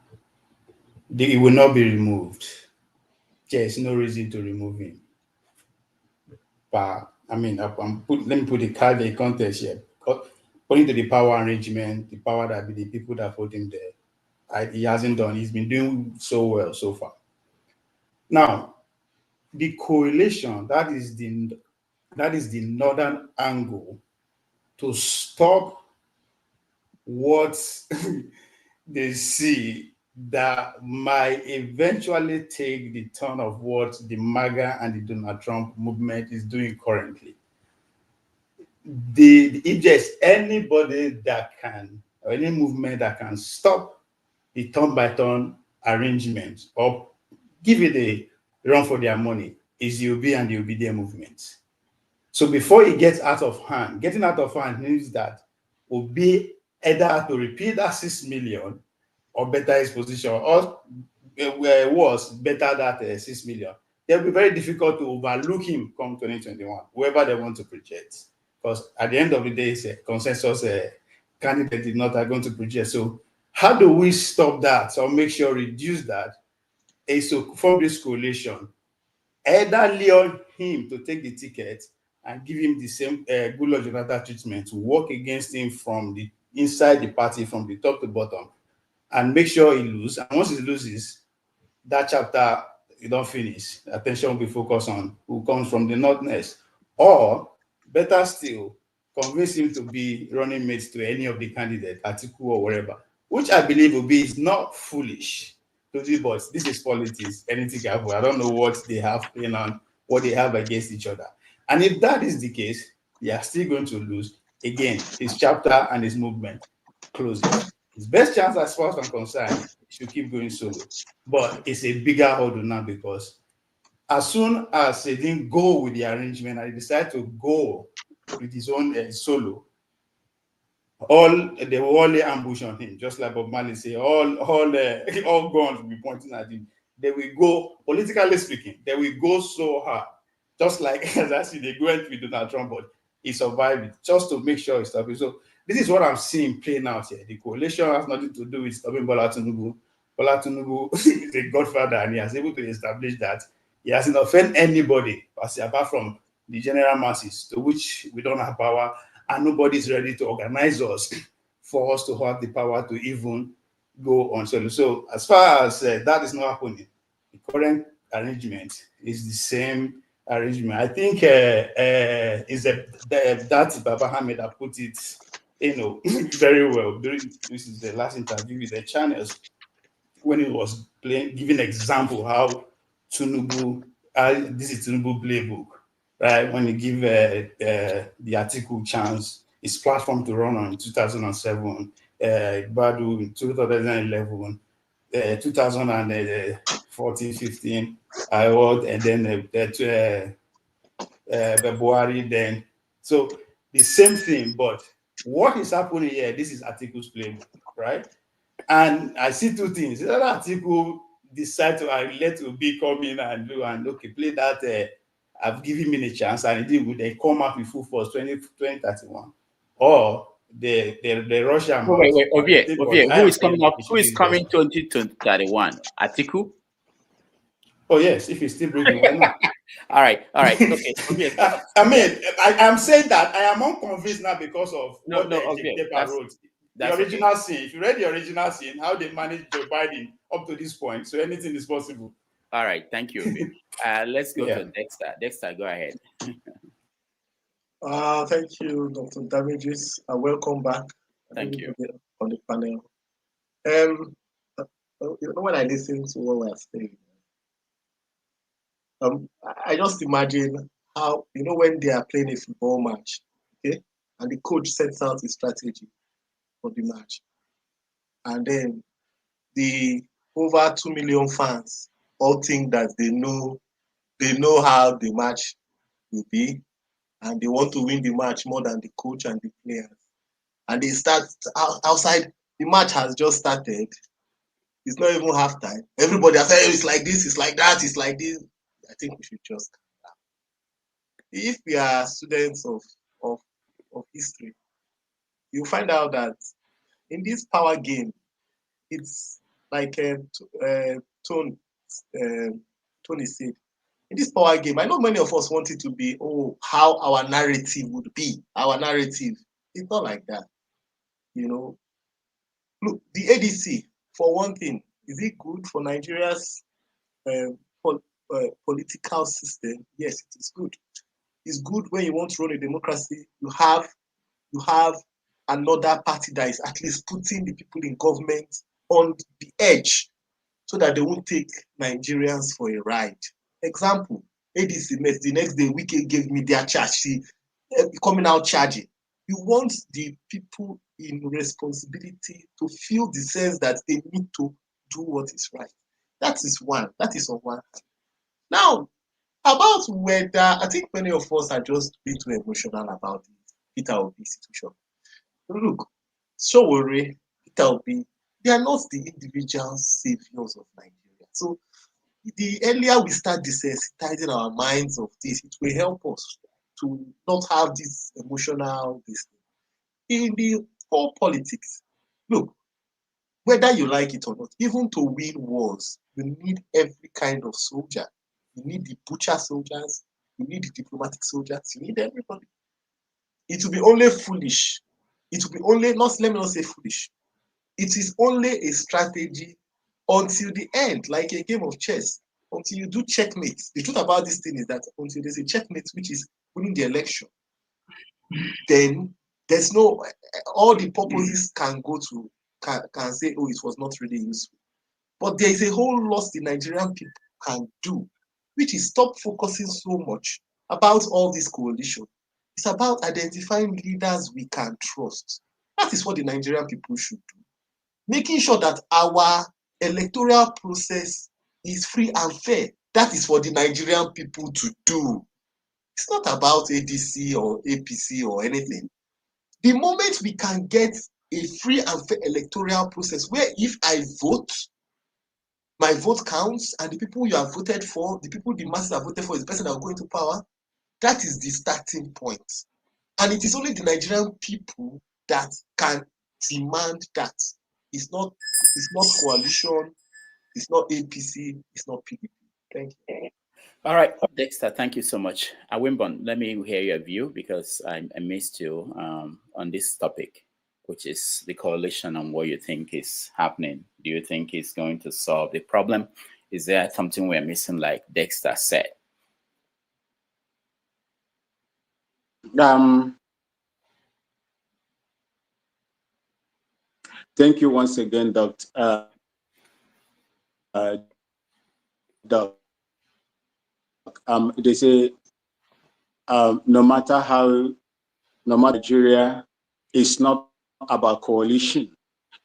He will not be removed. There's no reason to remove him. But I mean, let me put the card in context here. According to the power arrangement, the power that be the people that put him there, he hasn't done. He's been doing so well so far. Now, the coalition, that is the northern angle to stop what they see that might eventually take the turn of what the MAGA and the Donald Trump movement is doing currently. If there's anybody that can, or any movement that can stop the turn-by-turn arrangement or give it a run for their money, is the Obi and the obedient movement. So before it gets out of hand, getting out of hand means that Obi either have to repeat that 6 million or better his position, or was better that 6 million. It will be very difficult to overlook him come 2021, whoever they want to project. Because at the end of the day, it's a consensus candidate is not going to project. So how do we stop that or make sure reduce that? Is to form this coalition, either lure him to take the ticket and give him the same Goodluck Jonathan treatment, to work against him from the inside the party, from the top to bottom, and make sure he loses. And once he loses, that chapter, you don't finish. Attention will be focused on who comes from the northwest. Or, better still, convince him to be running mates to any of the candidates, Atiku or wherever, which I believe will be is not foolish to do, but this is politics. Anything can happen. I don't know what they have playing on, what they have against each other. And if that is the case, they are still going to lose. Again, his chapter and his movement closes. His best chance, as far as I'm concerned, he should keep going solo. But it's a bigger hurdle now, because as soon as he didn't go with the arrangement and he decided to go with his own solo, they will only ambush on him, just like Bob Marley say, all guns will be pointing at him. They will go, politically speaking, they will go so hard, just like as I see they went with Donald Trump, but he survived it, just to make sure he stopped it. So this is what I'm seeing playing out here. The coalition has nothing to do with stopping Bola Tinubu. Bola Tinubu is a godfather, and he has able to establish that he hasn't offended anybody, apart from the general masses, to which we don't have power, and nobody is ready to organize us for us to have the power to even go on solo. So as far as that is not happening, the current arrangement is the same arrangement. I think is that Baba Hamid that put it, very well during this is the last interview with the channels, when he was giving example how Tinubu, this is Tinubu playbook, right? When he give the Atiku chance, his platform to run on in 2007, Badu in 2011, 2014, 15, and then February then. So the same thing, but what is happening here, this is Atiku's playbook, right? And I see two things. Either Atiku decide to let Obi come in and do and okay, play that I've given him a chance and they come up with full force 2031. Or the Russian Oh, wait, Obi, who is coming up? Who is coming 2031? Atiku? Oh yes, if he's still breathing, why not? all right. Okay. I mean, I'm saying that I am unconvinced now because of what okay. Paper wrote. The original scene. If you read the original scene, how they managed Joe Biden up to this point, so anything is possible. All right, thank you, Obi. Let's go to Dexter. Dexter, go ahead. Thank you, Dr. Damages. Welcome back. Thank you. On the panel. When I listen to what we're saying, I just imagine how, when they are playing a football match, okay, and the coach sets out his strategy for the match, and then the over 2 million fans all think that they know how the match will be, and they want to win the match more than the coach and the players. And they start outside, the match has just started. It's not even half time. Everybody has said, it's like this, it's like that, it's like this. I think we should just calm down. If we are students of history, you'll find out that in this power game, it's like Tony said, in this power game, I know many of us want it to be, how our narrative would be. Our narrative. It's not like that. Look, the ADC, for one thing, is it good for Nigeria's political system? Yes, it is good. It's good when you want to run a democracy. You have another party that is at least putting the people in government on the edge so that they won't take Nigerians for a ride. Example, ADC, the next day, Wike gave me their charge, coming out charging. You want the people in responsibility to feel the sense that they need to do what is right. That is one. That is on one hand. Now, about whether, I think many of us are just being too emotional about the Peter Obi situation. Look, Sowore, Peter Obi, they are not the individual saviors of Nigeria. So the earlier we start desensitizing our minds of this, it will help us to not have this emotional this. In the whole politics, look, whether you like it or not, even to win wars, you need every kind of soldier. You need the butcher soldiers, you need the diplomatic soldiers, you need everybody. It will be only foolish. It will be only, let me not say foolish. It is only a strategy until the end, like a game of chess, until you do checkmate. The truth about this thing is that until there's a checkmate, which is winning the election, then there's no, all the purposes can go to, can say, it was not really useful. But there is a whole lot the Nigerian people can do, which is stop focusing so much about all this coalition. It's about identifying leaders we can trust. That is what the Nigerian people should do. Making sure that our electoral process is free and fair. That is for the Nigerian people to do. It's not about ADC or APC or anything. The moment we can get a free and fair electoral process where if I vote, my vote counts, and the people you have voted for, the people the masses have voted for is the person that will go into power, that is the starting point. And it is only the Nigerian people that can demand that. It's not coalition, it's not APC, it's not PDP. Thank you. All right, Dexter, thank you so much. Wimbon, let me hear your view because I missed you on this topic, which is the coalition and what you think is happening. Do you think it's going to solve the problem? Is there something we're missing, like Dexter said? Thank you once again, Dr. They say no matter Nigeria, it's not about coalition,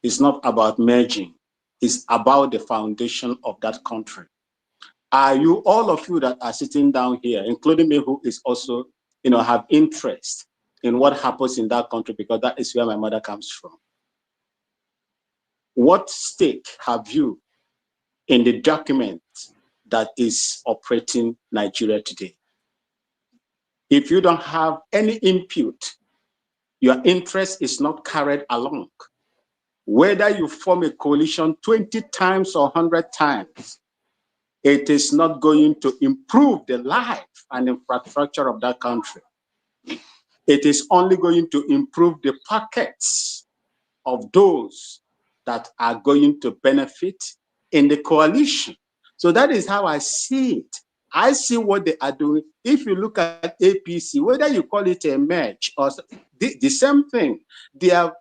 it's not about merging, it's about the foundation of that country. Are you, all of you that are sitting down here, including me, who is also, have interest in what happens in that country, because that is where my mother comes from? What stake have you in the document that is operating Nigeria today? If you don't have any input, your interest is not carried along. Whether you form a coalition 20 times or 100 times, it is not going to improve the life and infrastructure of that country. It is only going to improve the pockets of those that are going to benefit in the coalition. So that is how I see it. I see what they are doing. If you look at APC, whether you call it a merge or the same thing, their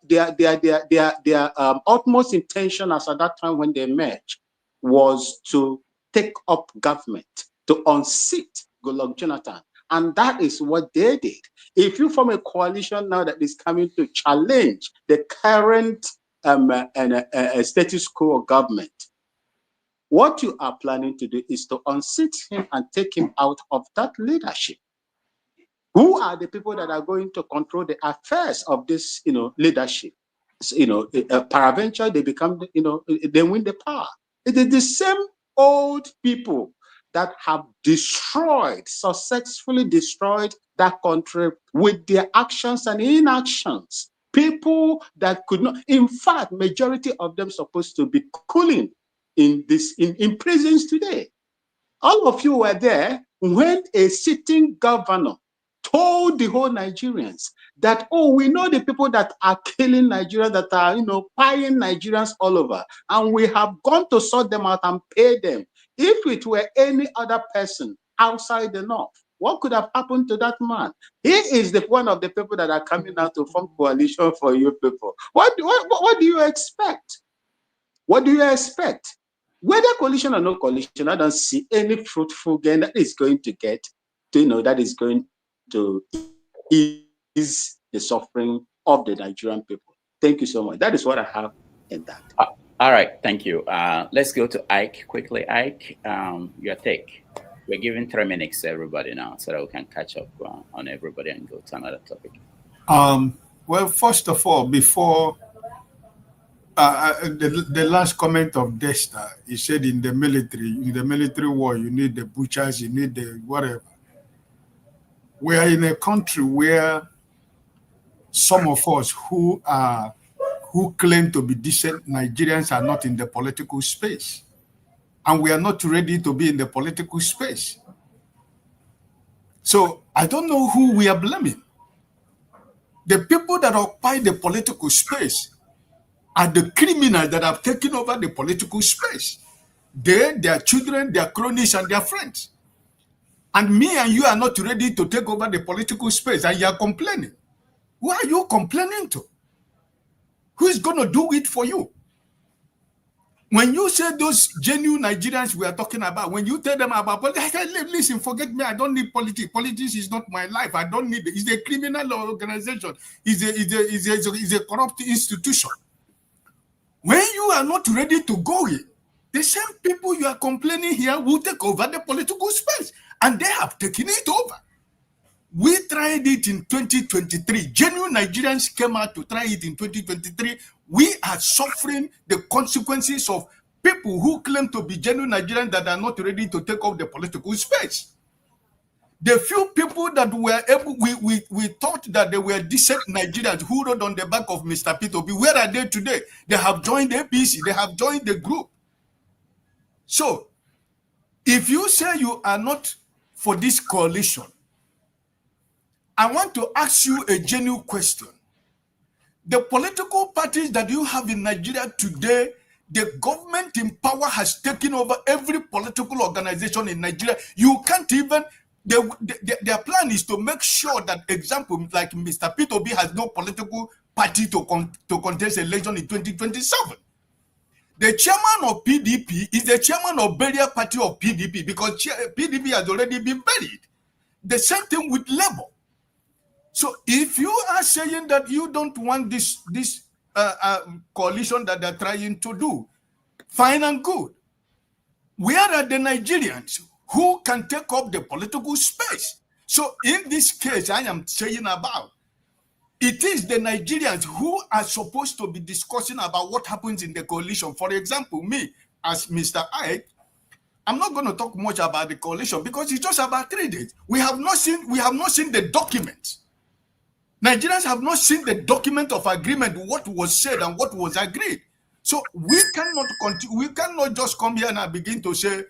utmost intention as at that time when they merged was to take up government, to unseat Goodluck Jonathan. And that is what they did. If you form a coalition now that is coming to challenge the current status quo of government, what you are planning to do is to unseat him and take him out of that leadership. Who are the people that are going to control the affairs of this, leadership? Peradventure, they become, they win the power. It is the same old people that have successfully destroyed that country with their actions and inactions. People that could not, in fact, majority of them supposed to be cooling in prisons today. All of you were there when a sitting governor told the whole Nigerians that, oh, we know the people that are killing Nigerians, that are, paying Nigerians all over, and we have gone to sort them out and pay them. If it were any other person outside the North, what could have happened to that man? He is one of the people that are coming out to form coalition for you people. What do you expect? What do you expect? Whether coalition or no coalition, I don't see any fruitful gain that is going to get to, that is going to ease the suffering of the Nigerian people. Thank you so much. That is what I have in that. All right, thank you. Let's go to Ike quickly. Ike, your take. We're giving 3 minutes to everybody now so that we can catch up on everybody and go to another topic. Well, first of all, before the last comment of Desta, he said in the military war, you need the butchers, you need the whatever. We are in a country where some of us who claim to be decent Nigerians are not in the political space. And we are not ready to be in the political space. So I don't know who we are blaming. The people that occupy the political space are the criminals that have taken over the political space. They, their children, their cronies, and their friends. And me and you are not ready to take over the political space, and you are complaining. Who are you complaining to? Who is going to do it for you? When you say those genuine Nigerians we are talking about, when you tell them about politics, I say, listen, forget me, I don't need politics. Politics is not my life. I don't need it. It's a criminal organization. It's a corrupt institution. When you are not ready to go in, the same people you are complaining here will take over the political space. And they have taken it over. We tried it in 2023. Genuine Nigerians came out to try it in 2023. We are suffering the consequences of people who claim to be genuine Nigerians that are not ready to take over the political space. The few people that were able, we thought that they were decent Nigerians who rode on the back of Mr. Peter Obi. Where are they today? They have joined the APC. They have joined the group. So, if you say you are not for this coalition, I want to ask you a genuine question. The political parties that you have in Nigeria today, the government in power has taken over every political organization in Nigeria. You can't even, their plan is to make sure that, example, like Mr. Peter Obi has no political party to contest election in 2027. The chairman of PDP is the chairman of burial party of PDP because PDP has already been buried. The same thing with Labour. So if you are saying that you don't want this coalition that they're trying to do, fine and good. Where are the Nigerians who can take up the political space? So in this case I am saying about, it is the Nigerians who are supposed to be discussing about what happens in the coalition. For example, me as Mr. Ike, I'm not going to talk much about the coalition because it's just about 3 days. We have not seen the documents. Nigerians have not seen the document of agreement, what was said and what was agreed. So we cannot continue. We cannot just come here and begin to say,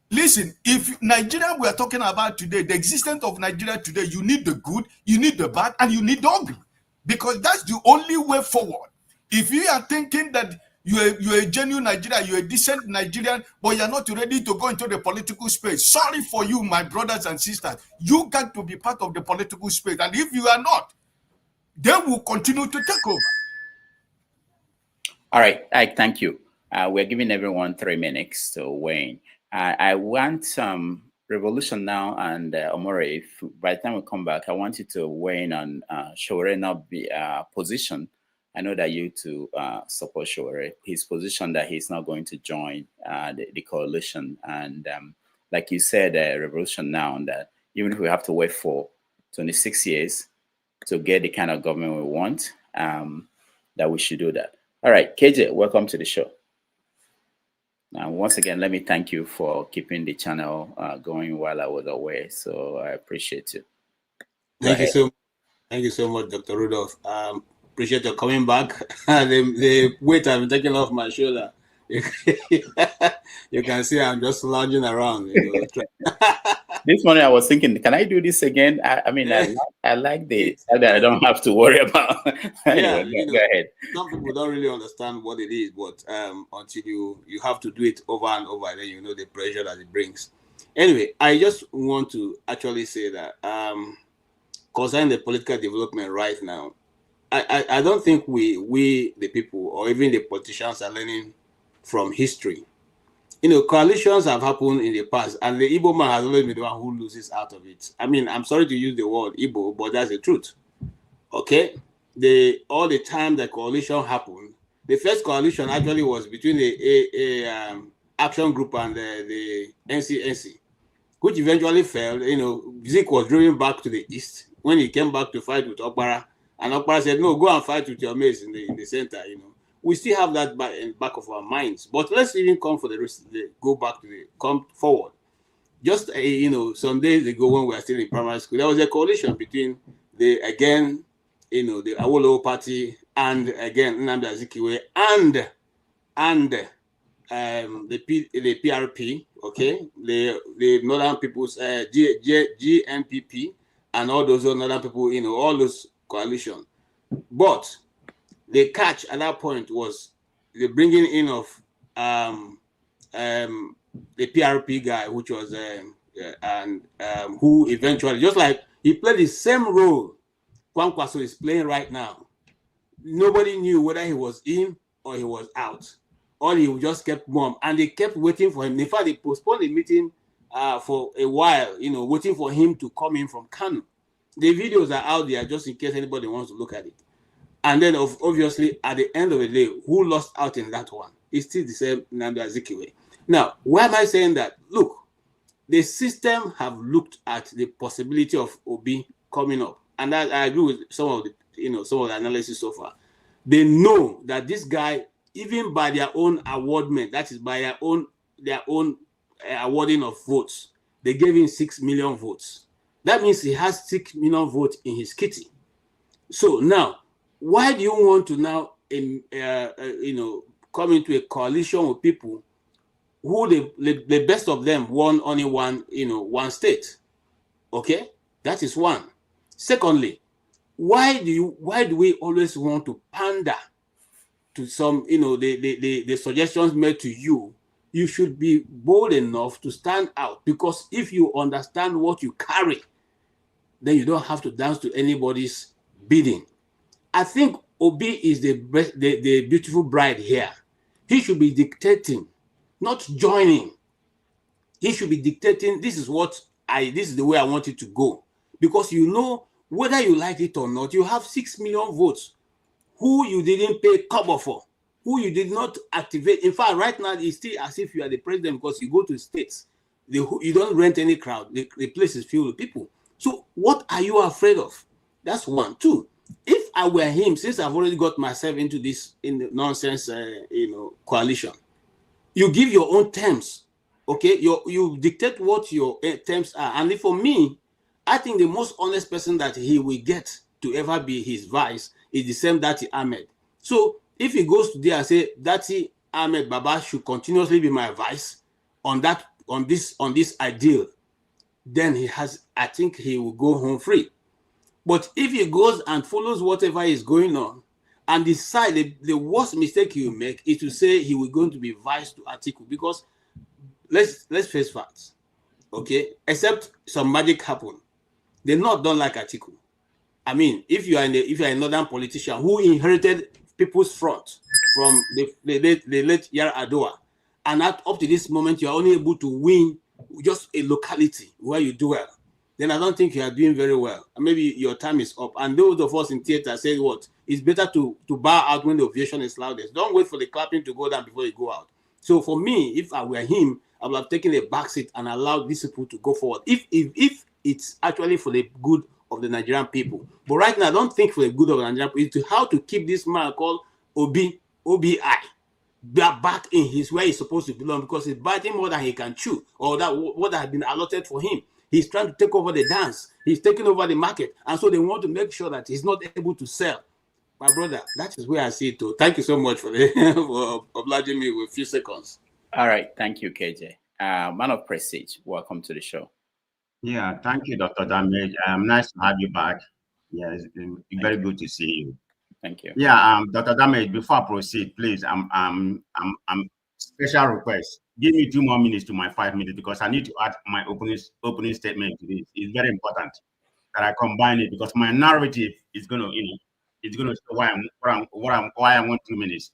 listen, if Nigeria we are talking about today, the existence of Nigeria today, you need the good, you need the bad, and you need the ugly, because that's the only way forward. If you are thinking that you're a genuine Nigerian, you're a decent Nigerian, but you're not ready to go into the political space, sorry for you, my brothers and sisters. You got to be part of the political space, and if you are not, they will continue to take over. All right, Ike, thank you. We're giving everyone 3 minutes to weigh in. I want Revolution now and Omore, if by the time we come back, I want you to weigh in on Showere's position. I know that you two support Showere, his position that he's not going to join the coalition. And like you said, Revolution now, that even if we have to wait for 26 years to get the kind of government we want, that we should do that. All right, KJ, welcome to the show. Now, once again, let me thank you for keeping the channel going while I was away. So I appreciate you. Thank you so much, Dr. Rudolph. Appreciate your coming back. the weight I've been taking off my shoulder. You can see I'm just lounging around. This morning I was thinking, can I do this again? I mean, I like this that I don't have to worry about. Anyway, go ahead. Some people don't really understand what it is, but until you have to do it over and over, then you know the pressure that it brings. Anyway, I just want to actually say that concerning the political development right now, I don't think we the people or even the politicians are learning from history. Coalitions have happened in the past, and the Igbo man has always been the one who loses out of it. I mean, I'm sorry to use the word Igbo, but that's the truth. Okay? All the time the coalition happened, the first coalition actually was between the Action Group and the NCNC, which eventually failed. Zik was driven back to the east when he came back to fight with Okpara, and Okpara said, no, go and fight with your mates in the center, We still have that in back of our minds, but let's even come for the rest. Go back to come forward. Just some days ago when we were still in primary school, there was a coalition between the Awolowo party and again Nnamdi Azikiwe and the PRP, okay, the Northern People's GNPP and all those Northern people, all those coalition, but the catch at that point was the bringing in of the PRP guy, which was who eventually, just like he played the same role Kwankwaso is playing right now. Nobody knew whether he was in or he was out. Or he just kept mum, and they kept waiting for him. In fact, they postponed the meeting for a while, waiting for him to come in from Kano. The videos are out there just in case anybody wants to look at it. And then, obviously, at the end of the day, who lost out in that one? It's still the same Nnamdi Azikiwe. Now, why am I saying that? Look, the system have looked at the possibility of Obi coming up, and I agree with some of the analysis so far. They know that this guy, even by their own awardment, that is by their own awarding of votes, they gave him 6 million votes. That means he has 6 million votes in his kitty. So now, why do you want to now, come into a coalition with people who the best of them won only one state? Okay, that is one. Secondly, why do we always want to pander to some, the suggestions made to you? You should be bold enough to stand out, because if you understand what you carry, then you don't have to dance to anybody's bidding. I think Obi is the beautiful bride here. He should be dictating, not joining. He should be dictating, this is the way I want it to go. Because whether you like it or not, you have 6 million votes who you didn't pay cover for. who you did not activate. In fact, right now, it's still as if you are the president because you go to states. You don't rent any crowd. The place is filled with people. So what are you afraid of? That's one. Two, if I were him, since I've already got myself into this nonsense, coalition, you give your own terms, okay? You dictate what your terms are. And for me, I think the most honest person that he will get to ever be his vice is the same Dati Ahmed. So if he goes to there and say Dati Ahmed Baba should continuously be my vice on this ideal, then I think he will go home free. But if he goes and follows whatever is going on and decide the worst mistake he will make is to say he will going to be vice to Atiku, because let's face facts, okay? Except some magic happen, they don't like Atiku. I mean, if you are a northern politician who inherited People's Front from the late Yar Adua, and up to this moment you are only able to win just a locality where you do well, then I don't think you are doing very well. Maybe your time is up. And those of us in theater say what? It's better to bow out when the ovation is loudest. Don't wait for the clapping to go down before you go out. So for me, if I were him, I would have taken a back seat and allowed these people to go forward. If it's actually for the good of the Nigerian people. But right now, I don't think for the good of the Nigerian people. It's how to keep this man called Obi, OBI, back in where he's supposed to belong, because he's biting more than he can chew, or that what has been allotted for him. He's trying to take over the dance. He's taking over the market. And so they want to make sure that he's not able to sell. My brother, that is where I see it too. Thank you so much for obliging me with a few seconds. All right. Thank you, KJ. Man of Prestige, welcome to the show. Yeah, thank you, Dr. Damage. Nice to have you back. Yeah, it's been very good to see you. Thank you. Yeah, Dr. Damage, before I proceed, please, I'm special request. Give me 2 more minutes to my 5 minutes, because I need to add my opening statement to this. It's very important that I combine it, because my narrative is going to, it's going to show why I want 2 minutes.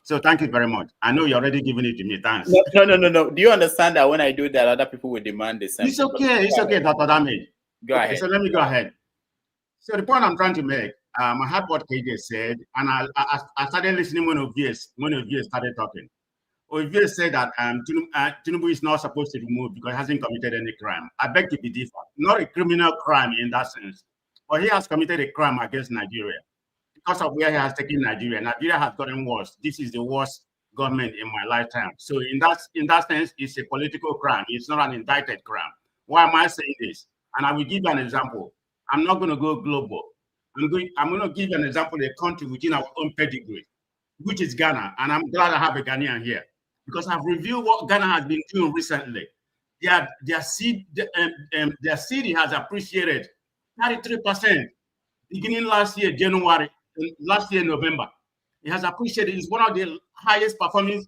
So thank you very much. I know you're already giving it to me. Thanks. No. Do you understand that when I do that, other people will demand the same? It's okay. It's okay, Dr. Damage. Go ahead. So let me go ahead. So the point I'm trying to make, I heard what KJ said, and I started listening when Ovie started talking. Ovie said that Tinubu is not supposed to be moved because he hasn't committed any crime. I beg to be different. Not a criminal crime in that sense, but he has committed a crime against Nigeria because of where he has taken Nigeria. Nigeria has gotten worse. This is the worst government in my lifetime. So in that sense, it's a political crime. It's not an indicted crime. Why am I saying this? And I will give you an example. I'm not going to go global. I'm going to give you an example of a country within our own pedigree, which is Ghana. And I'm glad I have a Ghanaian here, because I've reviewed what Ghana has been doing recently. Their city has appreciated 33% beginning last year, November. It has appreciated. It's one of the highest performing,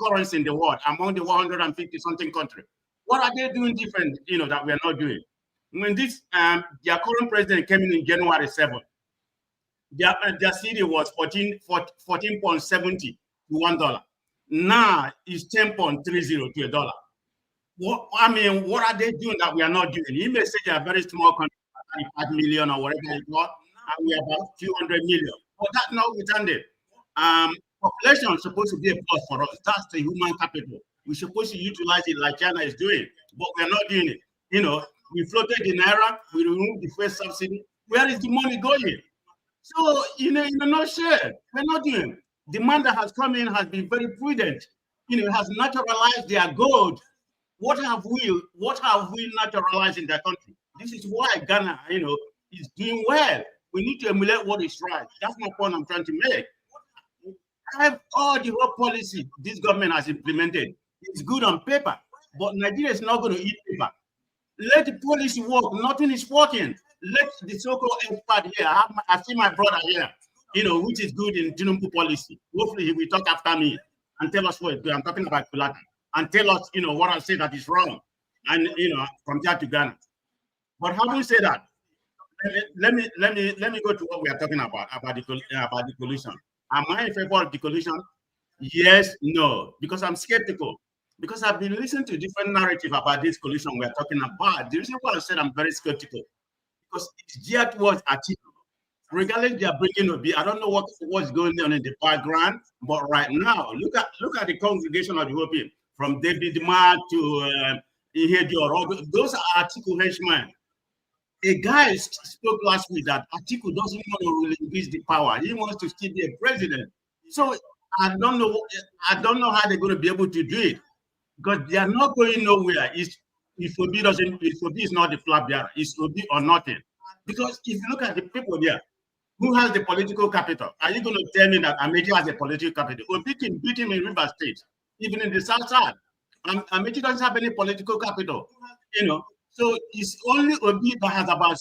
currency in the world among the 150 something countries. What are they doing different, that we are not doing? When this their current president came in January 7th, their city was 14.70 to $1. Now it's 10.30 to $1. What are they doing that we are not doing? You may say they are very small country, 35 million or whatever it's called, and we are about a few hundred million. But that notwithstanding, population is supposed to be a plus for us. That's the human capital. We're supposed to utilize it like China is doing, but we're not doing it. We floated the naira, we removed the first subsidy. Where is the money going? So, in a nutshell, we're not doing it. The man that has come in has been very prudent. Has naturalized their gold. What have we naturalized in their country? This is why Ghana, is doing well. We need to emulate what is right. That's my point I'm trying to make. All the whole policy this government has implemented is good on paper, but Nigeria is not going to eat paper. Let the policy work. Nothing is working. Let the so-called expert here. I see my brother here, which is good in Tinubu policy. Hopefully he will talk after me and tell us what is good. I'm talking about Kulata. And tell us, what I say that is wrong. And from there to Ghana. But having said that, let me go to what we are talking about the coalition. Am I in favor of the coalition? Yes, no, because I'm skeptical. Because I've been listening to different narrative about this coalition we're talking about. The reason why I said I'm very skeptical, because it's geared towards Atiku. regardless, they are bringing Obi. I don't know what's going on in the background, but right now, look at the congregation of the Obi, from David Ma to Ihedior. Those are Atiku henchmen. A guy spoke last week that Atiku doesn't want to relinquish the power. He wants to still be a president. So I don't know how they're going to be able to do it, because they are not going nowhere. If Obi is not the flag bearer, it's Obi or nothing. Because if you look at the people there, who has the political capital? Are you going to tell me that Amaechi has a political capital? Obi can beat him in River State, even in the South side. Amaechi doesn't have any political capital, So it's only Obi that has about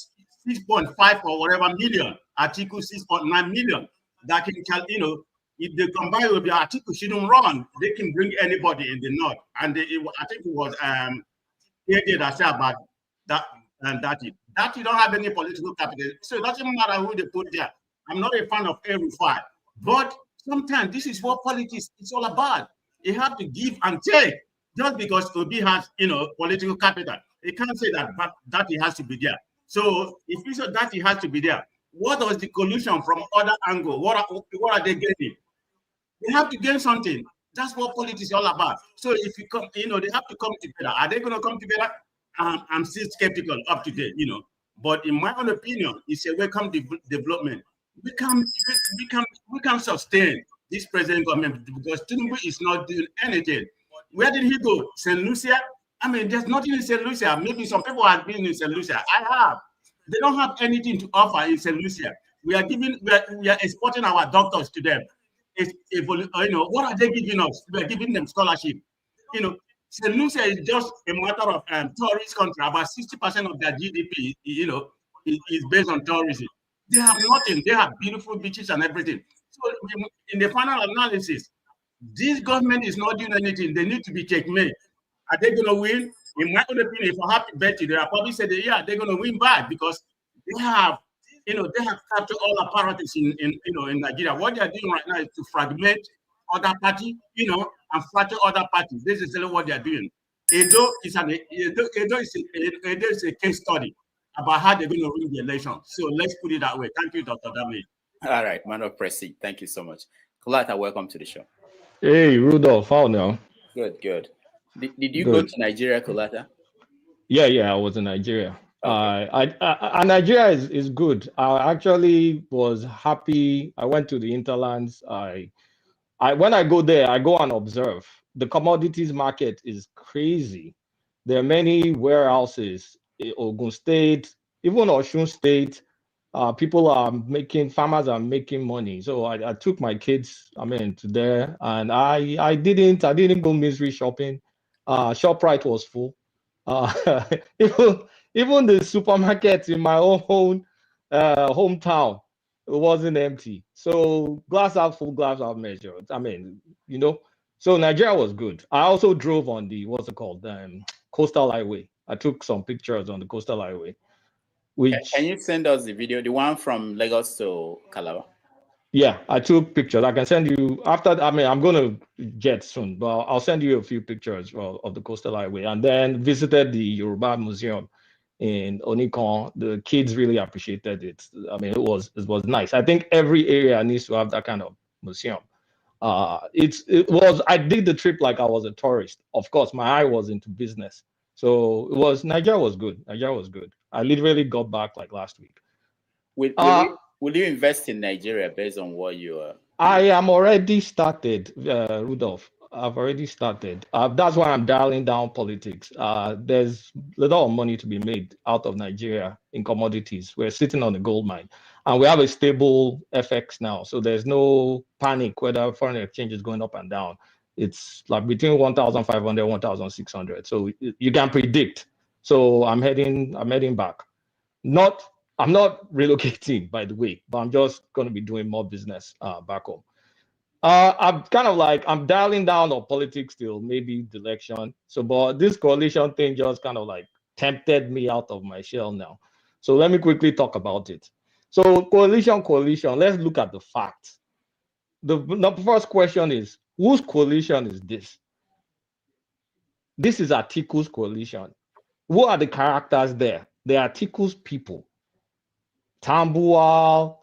6.5 or whatever million. Atiku 6.9 million. That can, if they combine with the Atiku shouldn't run, they can bring anybody in the north. And I think it was that said about that and that you don't have any political capital. So it doesn't matter who they put there. I'm not a fan of Rufai, but sometimes this is what politics is all about. You have to give and take. Just because Obi has political capital, you can't say that he has to be there. So if you say that he has to be there, what was the collusion from other angle? What are they getting? They have to gain something. That's what politics is all about. So if you come, they have to come together. Are they going to come together? I'm still skeptical up to date, But in my own opinion, it's a welcome development. We can sustain this present government because Tinubu is not doing anything. Where did he go? St Lucia? I mean, there's nothing in St Lucia. Maybe some people have been in St Lucia. I have. They don't have anything to offer in St Lucia. We are exporting our doctors to them. What are they giving us? We are giving them scholarship. St. Lucia is just a matter of tourist country. About 60% of their GDP, is based on tourism. They have nothing. They have beautiful beaches and everything. So in the final analysis, this government is not doing anything. They need to be checkmate. Are they going to win? In my own opinion, if I have to bet you, they are probably say that, yeah, they're going to win back because they have captured all apparatus in Nigeria. What they are doing right now is to fragment other party, and fracture other parties. This is what they are doing. Edo is a case study about how they're going to win the election. So let's put it that way. Thank you, Dr. Dami. All right, man of Presi. Thank you so much. Kolata, welcome to the show. Hey, Rudolph, how now? Good. Did you go to Nigeria, Kolata? Yeah, I was in Nigeria. Okay. Nigeria is good. I actually was happy. I went to the Interlands. When I go there, I go and observe. The commodities market is crazy. There are many warehouses in Ogun State, even Osun State. Farmers are making money. So I took my kids, to there, and I didn't go misery shopping. ShopRite was full. Even the supermarket in my own hometown, it wasn't empty. So glass half full, glass half measured. So Nigeria was good. I also drove on the coastal highway. I took some pictures on the coastal highway. Can you send us the video, the one from Lagos to Calabar? Yeah, I took pictures. I can send you after. I'm going to jet soon, but I'll send you a few pictures of the coastal highway. And then visited the Yoruba Museum in Onikon. The kids really appreciated it. It was nice. I think every area needs to have that kind of museum. I did the trip like I was a tourist. Of course, my eye was into business. So Nigeria was good. I literally got back like last week. Will you invest in Nigeria based on what you are? I am already started, Rudolph. I've already started. That's why I'm dialing down politics. There's a lot of money to be made out of Nigeria in commodities. We're sitting on a gold mine, and we have a stable FX now. So there's no panic whether foreign exchange is going up and down. It's like between 1,500 and 1,600. So you can predict. So I'm heading back. I'm not relocating, by the way, but I'm just going to be doing more business back home. I'm dialing down on politics till maybe the election. So, but this coalition thing just kind of like tempted me out of my shell now. So let me quickly talk about it. So coalition, let's look at the facts. The first question is, whose coalition is this? This is Atiku's coalition. Who are the characters there? They are Atiku's people. Tambuwal,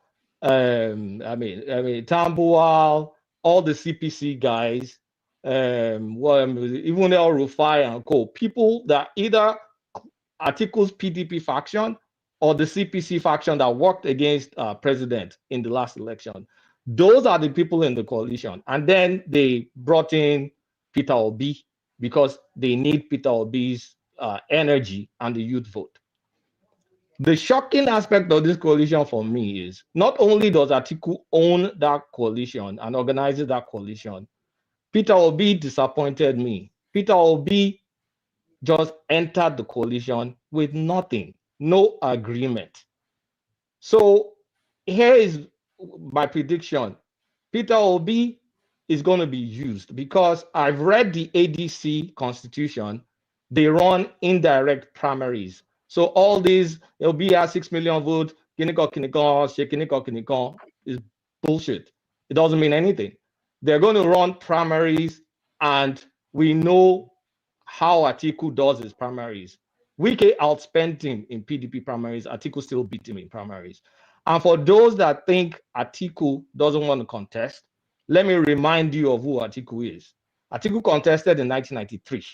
Tambuwal, all the CPC guys, even El Rufai and co, people that either Atiku's PDP faction or the CPC faction that worked against president in the last election. Those are the people in the coalition. And then they brought in Peter Obi because they need Peter Obi's energy and the youth vote. The shocking aspect of this coalition for me is not only does Atiku own that coalition and organizes that coalition, Peter Obi disappointed me. Peter Obi just entered the coalition with nothing, no agreement. So here is my prediction. Peter Obi is going to be used because I've read the ADC constitution. They run indirect primaries. So all these, it'll be at 6 million votes, Kiniko is bullshit. It doesn't mean anything. They're going to run primaries, and we know how Atiku does his primaries. Wike outspent him in PDP primaries. Atiku still beat him in primaries. And for those that think Atiku doesn't want to contest, let me remind you of who Atiku is. Atiku contested in 1993.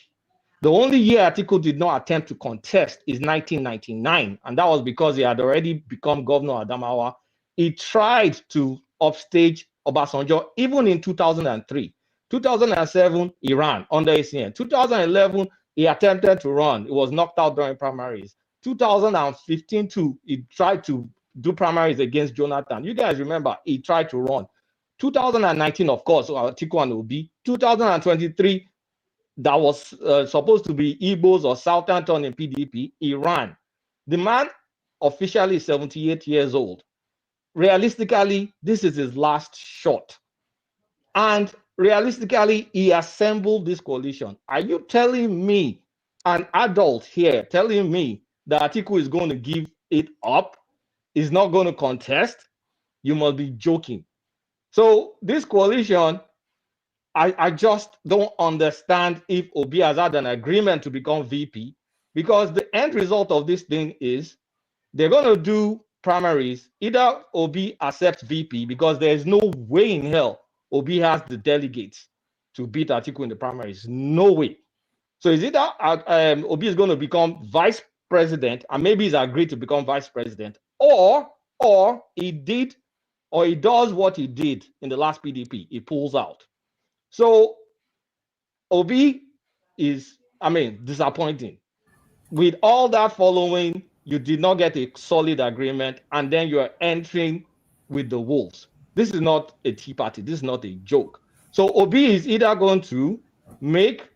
The only year Atiku did not attempt to contest is 1999, and that was because he had already become governor of Adamawa. He tried to upstage Obasanjo even in 2003. 2007, he ran under ACN. 2011, he attempted to run. He was knocked out during primaries. 2015 too, he tried to do primaries against Jonathan. You guys remember, he tried to run. 2019, of course, Atiku and Obi. 2023, that was supposed to be Igbos or Southern turn in PDP, he ran. The man officially is 78 years old. Realistically, this is his last shot. And realistically, he assembled this coalition. Are you telling me, an adult here, telling me that Atiku is going to give it up, is not going to contest? You must be joking. So this coalition, I just don't understand if Obi has had an agreement to become VP, because the end result of this thing is they're going to do primaries. Either Obi accepts VP, because there's no way in hell Obi has the delegates to beat Atiku in the primaries. No way. So is either Obi is going to become vice president, and maybe he's agreed to become vice president, or he does what he did in the last PDP. He pulls out. So Obi is, disappointing. With all that following, you did not get a solid agreement, and then you are entering with the wolves. This is not a tea party. This is not a joke. So Obi is either going to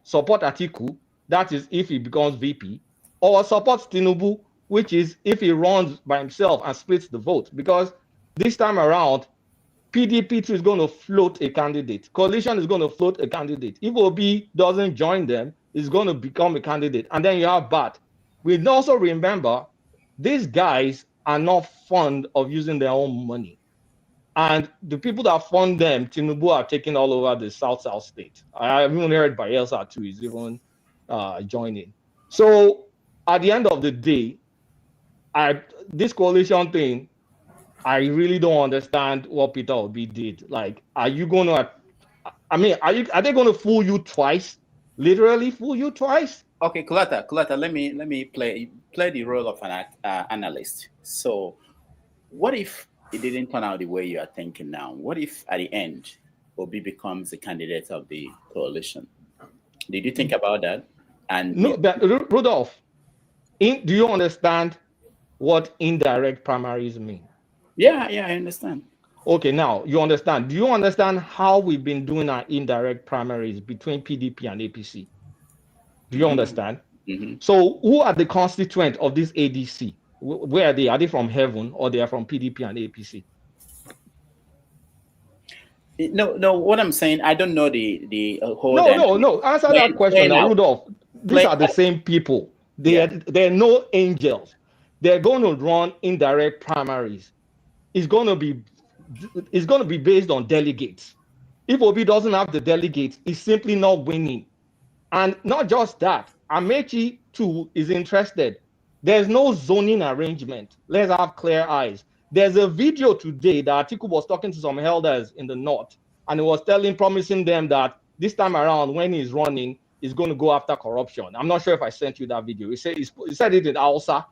support Atiku, that is if he becomes VP, or support Tinubu, which is if he runs by himself and splits the vote. Because this time around, PDP is going to float a candidate. Coalition is going to float a candidate. If Obi doesn't join them, it's going to become a candidate. And then you have BAT. We also remember, these guys are not fond of using their own money. And the people that fund them, Tinubu, are taking all over the South state. I even heard Bayelsa too is even joining. So at the end of the day, this coalition thing, I really don't understand what Peter Obi did. Like, are you going to? Are they going to fool you twice? Literally fool you twice? Okay, Kulata, let me play the role of an analyst. So, what if it didn't turn out the way you are thinking now? What if at the end Obi becomes the candidate of the coalition? Did you think about that? And no, but Rudolph, do you understand what indirect primaries mean? Yeah, I understand. Okay, now you understand. Do you understand how we've been doing our indirect primaries between PDP and APC? Do you understand? Mm-hmm. So who are the constituent of this ADC? Where are they? Are they from heaven, or they are from PDP and APC? No. What I'm saying, I don't know the whole. No. Answer that question now, Rudolph. These are the same people. They're no angels. They're going to run indirect primaries. It's going to be based on delegates. If Obi doesn't have the delegates, he's simply not winning. And not just that, Amaechi too is interested. There's no zoning arrangement. Let's have clear eyes. There's a video today that Atiku was talking to some elders in the north, and he was promising them that this time around, when he's running, he's going to go after corruption. I'm not sure if I sent you that video. He said it in Hausa.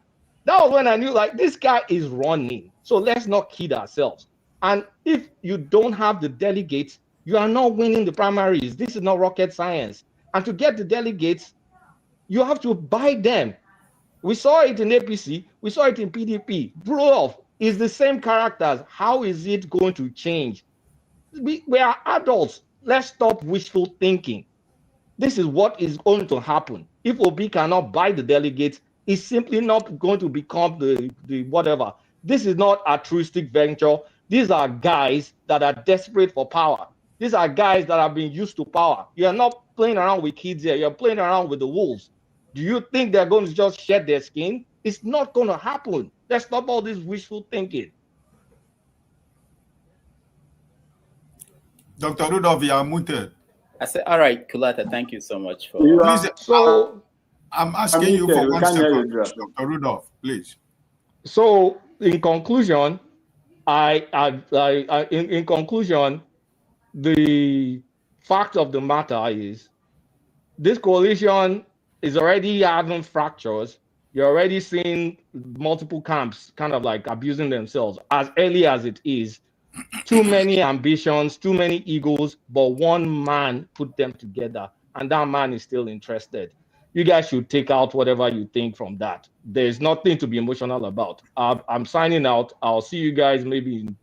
That was when I knew, like, this guy is running. So let's not kid ourselves. And if you don't have the delegates, you are not winning the primaries. This is not rocket science. And to get the delegates, you have to buy them. We saw it in APC. We saw it in PDP. Rudolph is the same characters. How is it going to change? We are adults. Let's stop wishful thinking. This is what is going to happen. If Obi cannot buy the delegates, it's simply not going to become the whatever. This is not altruistic venture. These are guys that are desperate for power. These are guys that have been used to power. You're not playing around with kids here. You're playing around with the wolves. Do you think they're going to just shed their skin? It's not going to happen. Let's stop all this wishful thinking. Dr. Rudolph, you are muted. I said, all right, Kulata, thank you so much for. Please, so I'm asking you for 1 second, Dr. Rudolph, please. So, in conclusion, in conclusion, the fact of the matter is, this coalition is already having fractures. You're already seeing multiple camps kind of like abusing themselves as early as it is. Too many ambitions, too many egos, but one man put them together, and that man is still interested. You guys should take out whatever you think from that. There's nothing to be emotional about. I'm signing out. I'll see you guys maybe in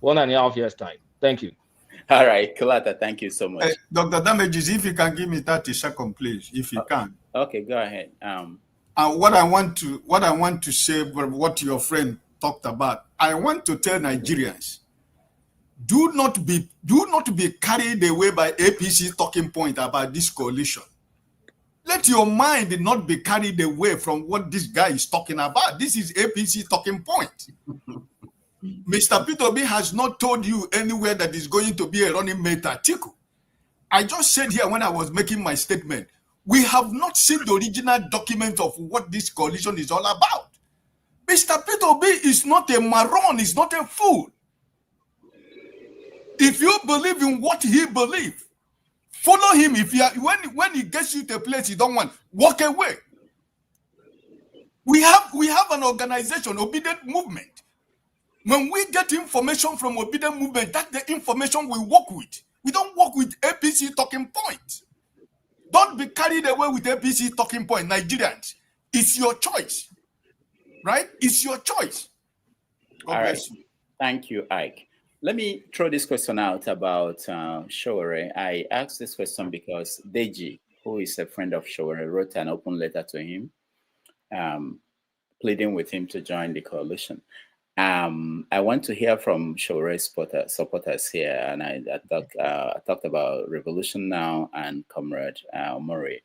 1.5 years' time. Thank you. All right, Kulata, thank you so much. Dr. Damages, if you can give me 30 seconds, please, if you can. Okay, go ahead. And what I want to say, what your friend talked about, I want to tell Nigerians, do not be carried away by APC talking point about this coalition. Let your mind not be carried away from what this guy is talking about. This is APC talking point. Mr. Peter Obi has not told you anywhere that is going to be a running mate Atiku. I just said here when I was making my statement, we have not seen the original document of what this coalition is all about. Mr. Peter Obi is not a moron, he's not a fool. If you believe in what he believes, follow him. If you are, when he gets you to a place you don't want, walk away. We have an organization, Obedient Movement. When we get information from Obedient Movement, that's the information we work with. We don't work with APC talking points. Don't be carried away with APC talking point, Nigerians. It's your choice, right? It's your choice. God bless you. Thank you, Ike. Let me throw this question out about Showore. I asked this question because Deji, who is a friend of Showore, wrote an open letter to him, pleading with him to join the coalition. I want to hear from Showore's supporters here, and I talked about Revolution Now and Comrade Murray.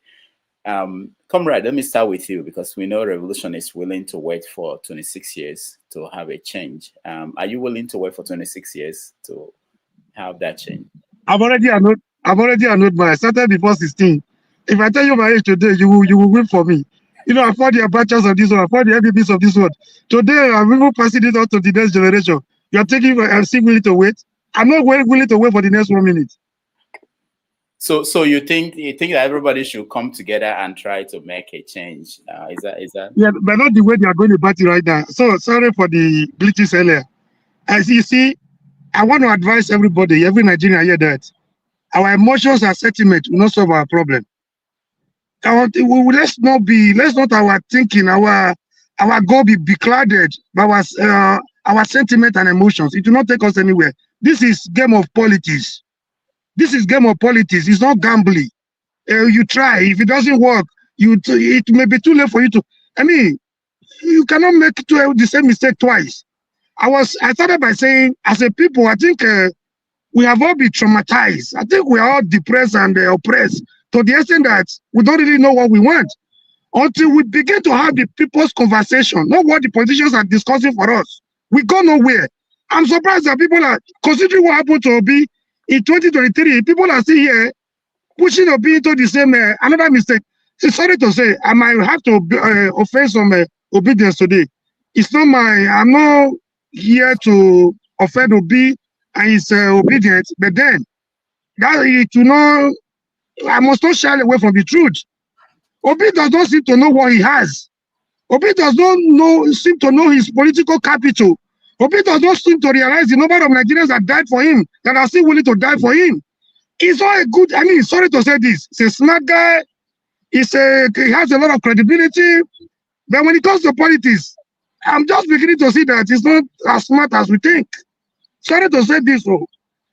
Comrade, let me start with you because we know Revolution is willing to wait for 26 years to have a change. Are you willing to wait for 26 years to have that change? I've already annoyed my. I started before 16. If I tell you my age today, you will wait for me. You know, I fought the Abachas of this one, I fought the MPPs of this one. Today, I'm even passing it on to the next generation. You are taking, I'm still willing to wait. I'm not willing to wait for the next 1 minute. So you think that everybody should come together and try to make a change? Is that? Yeah, but not the way they are going to party right now. So sorry for the glitches earlier. As you see, I want to advise everybody, every Nigerian here, that our emotions and sentiment will not solve our problem. Let's not our thinking, our goal be clouded by our sentiment and emotions. It will not take us anywhere. This is game of politics. This is game of politics. It's not gambling. You try. If it doesn't work, it may be too late for you to. I mean, you cannot make the same mistake twice. I started by saying, as a people, I think we have all been traumatized. I think we are all depressed and oppressed to the extent that we don't really know what we want until we begin to have the people's conversation, not what the politicians are discussing for us. We go nowhere. I'm surprised that people are considering what happened to Obi in 2023. People are still here pushing Obi into the same another mistake. So sorry to say, I might have to offend some obedience today. It's not here to offend Obi and his obedience, but then that I must not shy away from the truth. Obi does not seem to know what he has. Obi does not seem to know his political capital. Obi does not seem to realize the number of Nigerians that died for him, that are still willing to die for him. He's not a good, sorry to say this, he's a smart guy, he has a lot of credibility, but when it comes to politics, I'm just beginning to see that he's not as smart as we think. Sorry to say this,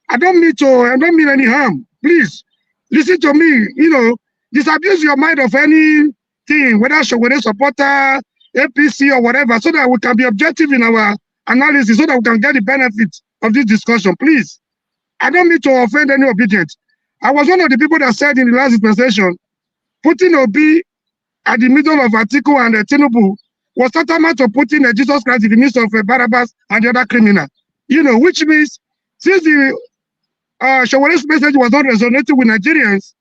I don't mean any harm. Please, listen to me, disabuse your mind of anything, whether Shogore supporter, APC or whatever, so that we can be objective in our analysis, so that we can get the benefit of this discussion. Please. I don't mean to offend any obedient. I was one of the people that said in the last dispensation, putting Obi at the middle of Atiku and Tinubu was tantamount to putting Jesus Christ in the midst of Barabbas and the other criminal. Which means since the Showore's message was not resonating with Nigerians,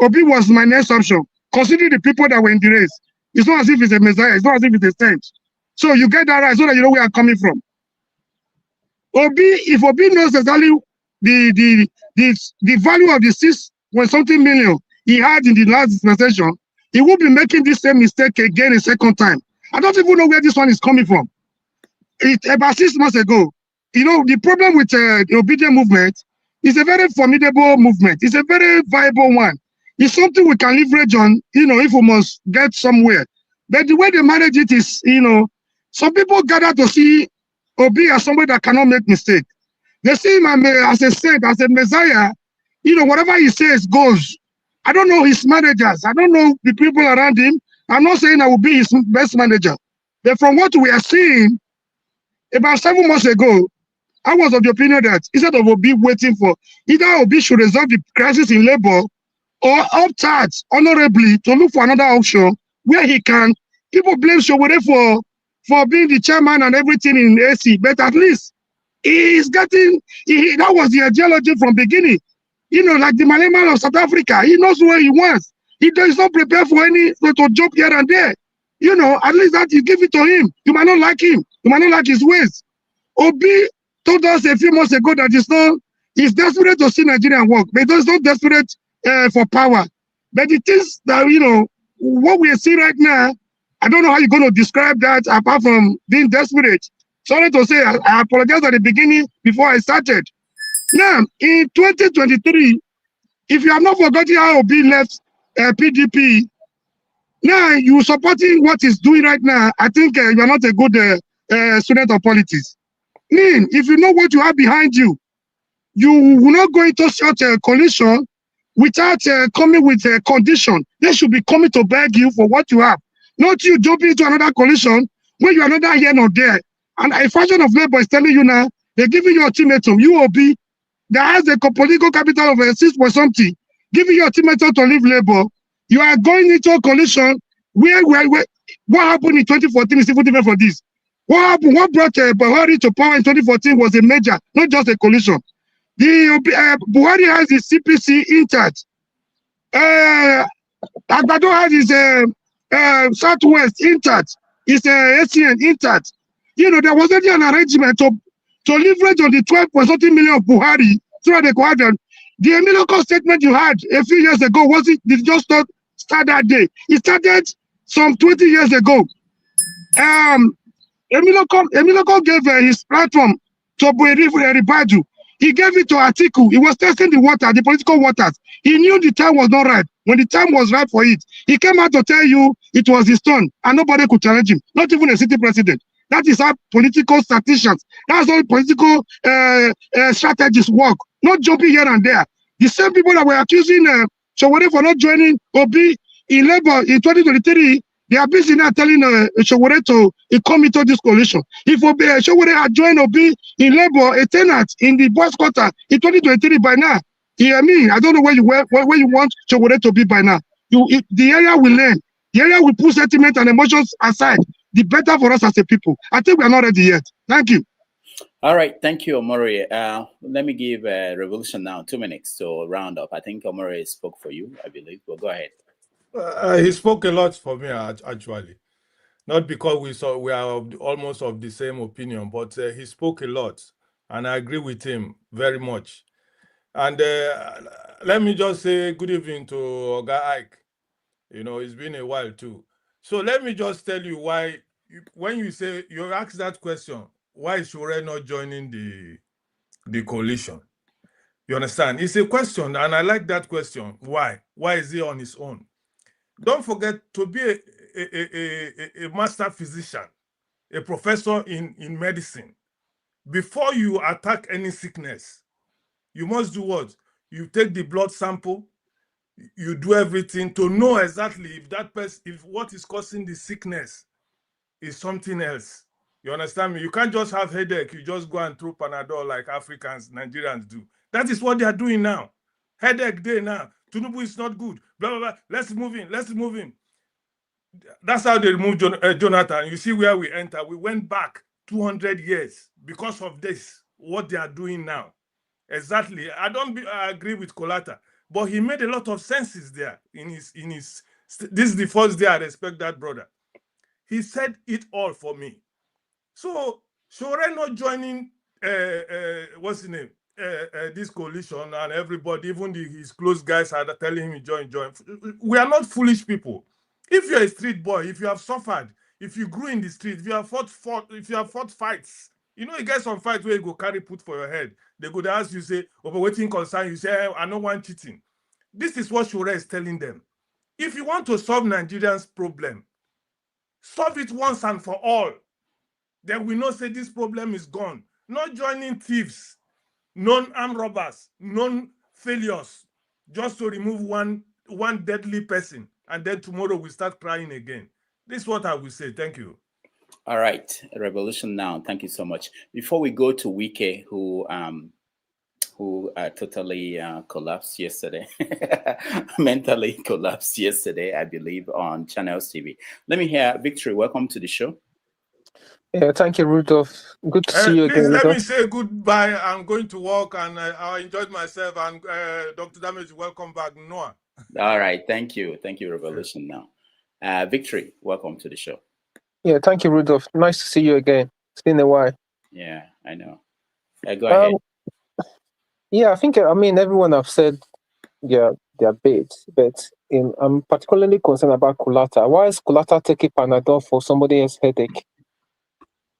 Obi was my next option, considering the people that were in the race. It's not as if it's a messiah, it's not as if it's a saint. So you get that right so that you know where I'm coming from. If Obi knows exactly the value of the 6-something million he had in the last dispensation, he will be making this same mistake again a second time. I don't even know where this one is coming from. About 6 months ago, the problem with the obedient movement is a very formidable movement. It's a very viable one. It's something we can leverage on, if we must get somewhere. But the way they manage it is, some people gather to see Obi as somebody that cannot make mistake. They see him as a saint, as a messiah. Whatever he says goes. I don't know his managers. I don't know the people around him. I'm not saying I will be his best manager. But from what we are seeing, about 7 months ago, I was of the opinion that instead of Obi waiting for, either Obi should resolve the crisis in labor or opt out honorably to look for another option where he can. People blame Showore for being the chairman and everything in AC, but at least that was the ideology from beginning. Like the Malema of South Africa, he knows where he wants. He does not prepare for to jump here and there. At least that you give it to him. You might not like him. You might not like his ways. Obi told us a few months ago that he's desperate to see Nigeria work, but he's not desperate for power. But it is that, what we see right now, I don't know how you're going to describe that apart from being desperate. Sorry to say, I apologize at the beginning before I started. Now, in 2023, if you have not forgotten how Obi left PDP, now you supporting what he's doing right now, I think you are not a good student of politics. If you know what you have behind you, you will not go into such a coalition without coming with a condition. They should be coming to beg you for what you have. Not you jumping into another coalition when you are not here nor there. And a faction of labor is telling you now, they're giving you ultimatum. You will be that has a political capital of 6-something, giving you ultimatum to leave labor. You are going into a coalition where what happened in 2014 is even different for this. What happened? What brought Buhari to power in 2014 was a major, not just a coalition. Buhari has his CPC intact. Agbado has his Southwest intact. His ACN intact. There was already an arrangement to leverage on the 12-something million of Buhari so that they could have them. The Emiloko statement you had a few years ago, did it just start that day? It started some 20 years ago. Emiloko gave his platform to Ribadu. He gave it to Atiku. He was testing the political waters. He knew the time was not right. When the time was right for it, he came out to tell you it was his turn and nobody could challenge him, not even a city president. That is how political statisticians, that's how political strategists work, not jumping here and there. The same people that were accusing Showore for not joining Obi in labor in 2023, they are busy now telling Showore to come into this coalition. If Showore had joined Obi in labor, a tenant in the boys' quarter in 2023 by now, I don't know where you want Showore to be by now. The area will learn. The area will put sentiment and emotions aside. The better for us as a people. I think we are not ready yet. Thank you. All right. Thank you, Omori. Let me give Revolution now 2 minutes to round up. I think Omori spoke for you, I believe. Well, go ahead. He spoke a lot for me, actually. Not because we are almost of the same opinion, but he spoke a lot, and I agree with him very much. And let me just say good evening to Oga Ike. You know, it's been a while too. So let me just tell you why, when you say, you ask that question, why is Shure not joining the coalition? You understand? It's a question, and I like that question. Why? Why is he on his own? Don't forget, to be a master physician, a professor in medicine, before you attack any sickness, you must do what? You take the blood sample, you do everything to know exactly if that person, if what is causing the sickness is something else. You understand me? You can't just have headache, you just go and throw Panadol like Africans, Nigerians do. That is what they are doing now. Headache day now. Tinubu is not good. Blah, blah, blah. Let's move in. Let's move in. That's how they removed Jonathan. You see where we enter. We went back 200 years because of this, what they are doing now. Exactly. I agree with Kolata, but he made a lot of senses there in his. This is the first day I respect that brother. He said it all for me. So Shure not joining what's his name? This coalition, and everybody, even his close guys are telling him join. We are not foolish people. If you're a street boy, if you have suffered, if you grew in the street, if you have fought fights, you know, you get some fight where you go carry put for your head. They go to ask you, say, "Oh, waiting concern." You say, "I don't want cheating." This is what Shure is telling them. If you want to solve Nigerians' problem, solve it once and for all. Then we know say this problem is gone. Not joining thieves, non-armed robbers, non-failures, just to remove one deadly person, and then tomorrow we start crying again. This is what I will say. Thank you. All right, Revolution Now. Thank you so much. Before we go to Wike, who totally collapsed yesterday, mentally collapsed yesterday, I believe, on Channels TV. Let me hear Victory. Welcome to the show. Yeah, thank you, Rudolph. Good to see you Please again. let me say goodbye. I'm going to work, and I enjoyed myself. And Dr. Damage, welcome back, Noah. All right, thank you, Revolution Now. Victory, welcome to the show. Yeah, thank you, Rudolph. Nice to see you again. It's been a while. Yeah, I know. Go ahead. Yeah, I think everyone have said their bit, but I'm particularly concerned about Kulata. Why is Kulata taking Panadol for somebody else's headache?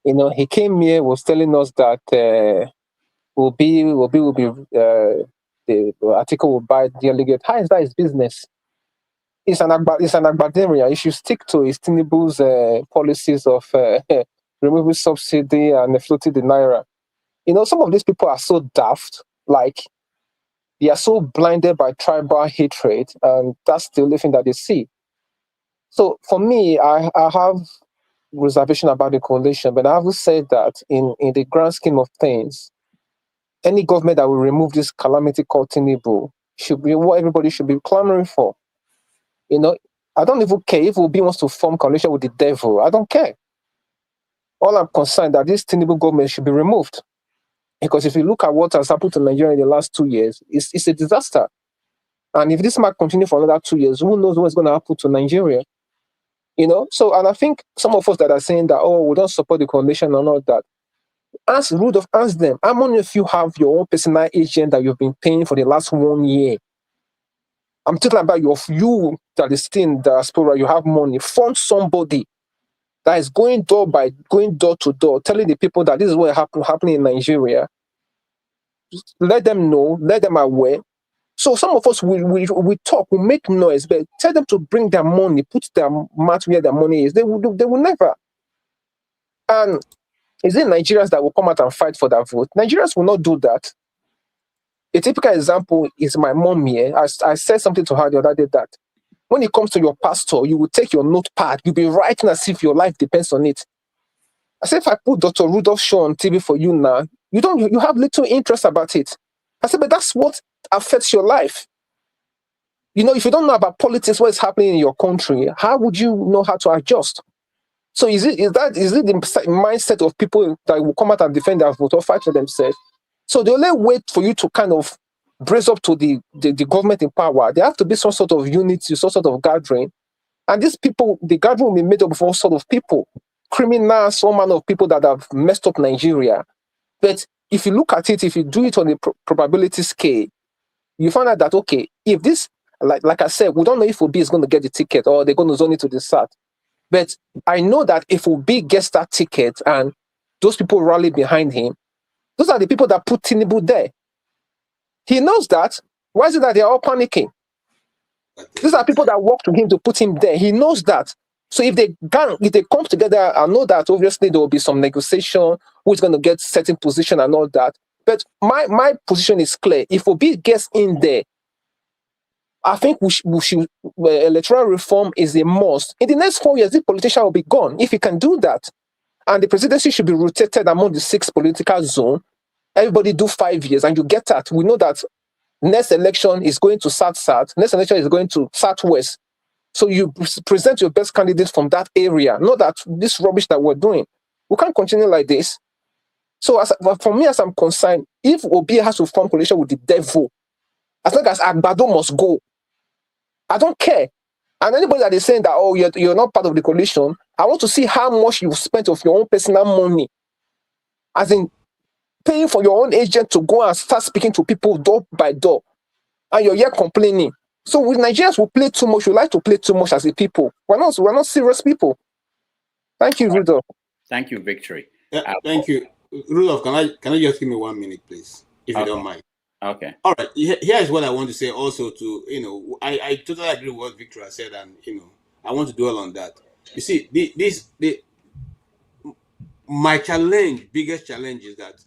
You know, he came here, was telling us that the article will buy the delegate. How is that his business? It's an Agbademia. He should stick to his Tinubu's policies of removing subsidy and floating the naira. You know, some of these people are so daft, like they are so blinded by tribal hatred, and that's the only thing that they see. So for me, I have reservation about the coalition, but I have said that in the grand scheme of things, any government that will remove this calamity called Tinubu should be what everybody should be clamoring for. You know, I don't even care if Obi wants to form coalition with the devil. I don't care. All I'm concerned that this Tinubu government should be removed. Because if you look at what has happened to Nigeria in the last 2 years, it's a disaster. And if this might continue for another 2 years, who knows what's going to happen to Nigeria? You know, so, and I think some of us that are saying that, oh, we don't support the coalition and all that, ask Rudolph, ask them, how many of you have your own personal agent that you've been paying for the last 1 year? I'm talking about you that is still in diaspora, you have money. Fund somebody that is going door to door, telling the people that this is what happening in Nigeria. Let them know, let them aware. So some of us, we talk, we make noise, but tell them to bring their money, put their mouth where their money is. They will never. And is it Nigerians that will come out and fight for that vote? Nigerians will not do that. A typical example is my mom here. I said something to her the other day that when it comes to your pastor, you will take your notepad, you'll be writing as if your life depends on it. I said, if I put Dr. Rudolph show on TV for you now, you have little interest about it. I said, but that's what affects your life. You know, if you don't know about politics, what is happening in your country, how would you know how to adjust? So is it the mindset of people that will come out and defend their vote or fight for themselves? So the only way for you to kind of brace up to the government in power, there have to be some sort of unity, some sort of gathering, And these people, the gathering will be made up of all sort of people, criminals, all manner of people that have messed up Nigeria. But if you look at it, if you do it on a probability scale, you find out that, okay, if this, like I said, we don't know if Obi is going to get the ticket or they're going to zone it to the SAT. But I know that if Obi gets that ticket and those people rally behind him, those are the people that put Tinubu there. He knows that. Why is it that they're all panicking? These are people that work to him to put him there. He knows that. So if they come together, I know that obviously there will be some negotiation, who's going to get certain position and all that. But my position is clear. If Obi gets in there, I think we should electoral reform is a must. In the next 4 years, the politician will be gone. If he can do that, and the presidency should be rotated among the 6 political zones, everybody do 5 years, and you get that. We know that next election is going to South, next election is going to Southwest. So you present your best candidates from that area, not that this rubbish that we're doing. We can't continue like this. So for me, as I'm concerned, if Obi has to form coalition with the devil, as long as Agbado must go, I don't care. And anybody that is saying that, oh, you're not part of the coalition, I want to see how much you've spent of your own personal money, as in paying for your own agent to go and start speaking to people door by door, and you're here complaining. So with Nigerians, we play too much. We like to play too much as a people. We're not serious people. Thank you, Rudolph. Thank you, Victory. Thank you, Rudolph. Can I just give me 1 minute, please, if you don't mind? Okay. All right. Here's what I want to say. Also, to I totally agree with what Victor has said, and I want to dwell on that. You see, my biggest challenge is that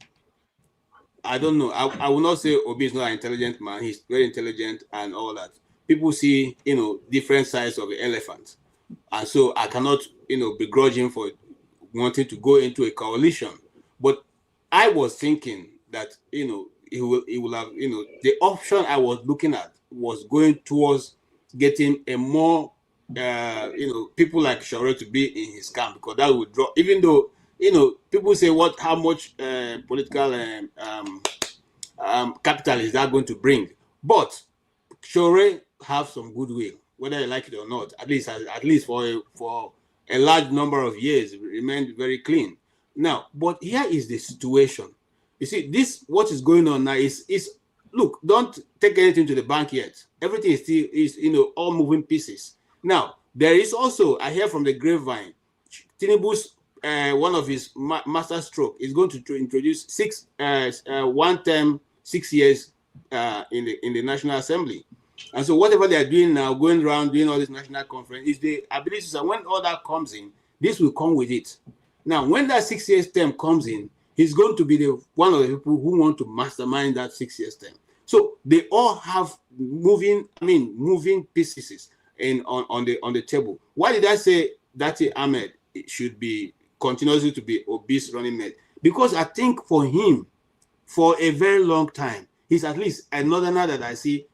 I don't know. I will not say Obi is not an intelligent man. He's very intelligent and all that. People see, different sides of the elephant. And so I cannot, begrudge him for wanting to go into a coalition. But I was thinking that, he will have, the option I was looking at was going towards getting a more, people like Shore to be in his camp, because that would draw, even though, people say how much political capital is that going to bring? But Shore have some goodwill, whether you like it or not. At least for a large number of years, remained very clean. Now, but here is the situation. You see, what is going on now is look, don't take anything to the bank yet. Everything is all moving pieces. Now, there is also, I hear from the grapevine, Tinubu's one of his master stroke is going to introduce 1 term, 6 years in the National Assembly. And so whatever they are doing now, going around doing all this national conference, is the ability to, when all that comes in, this will come with it. Now, when that 6 years term comes in, he's going to be one of the people who want to mastermind that 6 years term. So they all have moving pieces on the table. Why did I say that Ahmed should be continuously to be Obi's running mate? Because I think for him, for a very long time, he's at least a northerner that I see,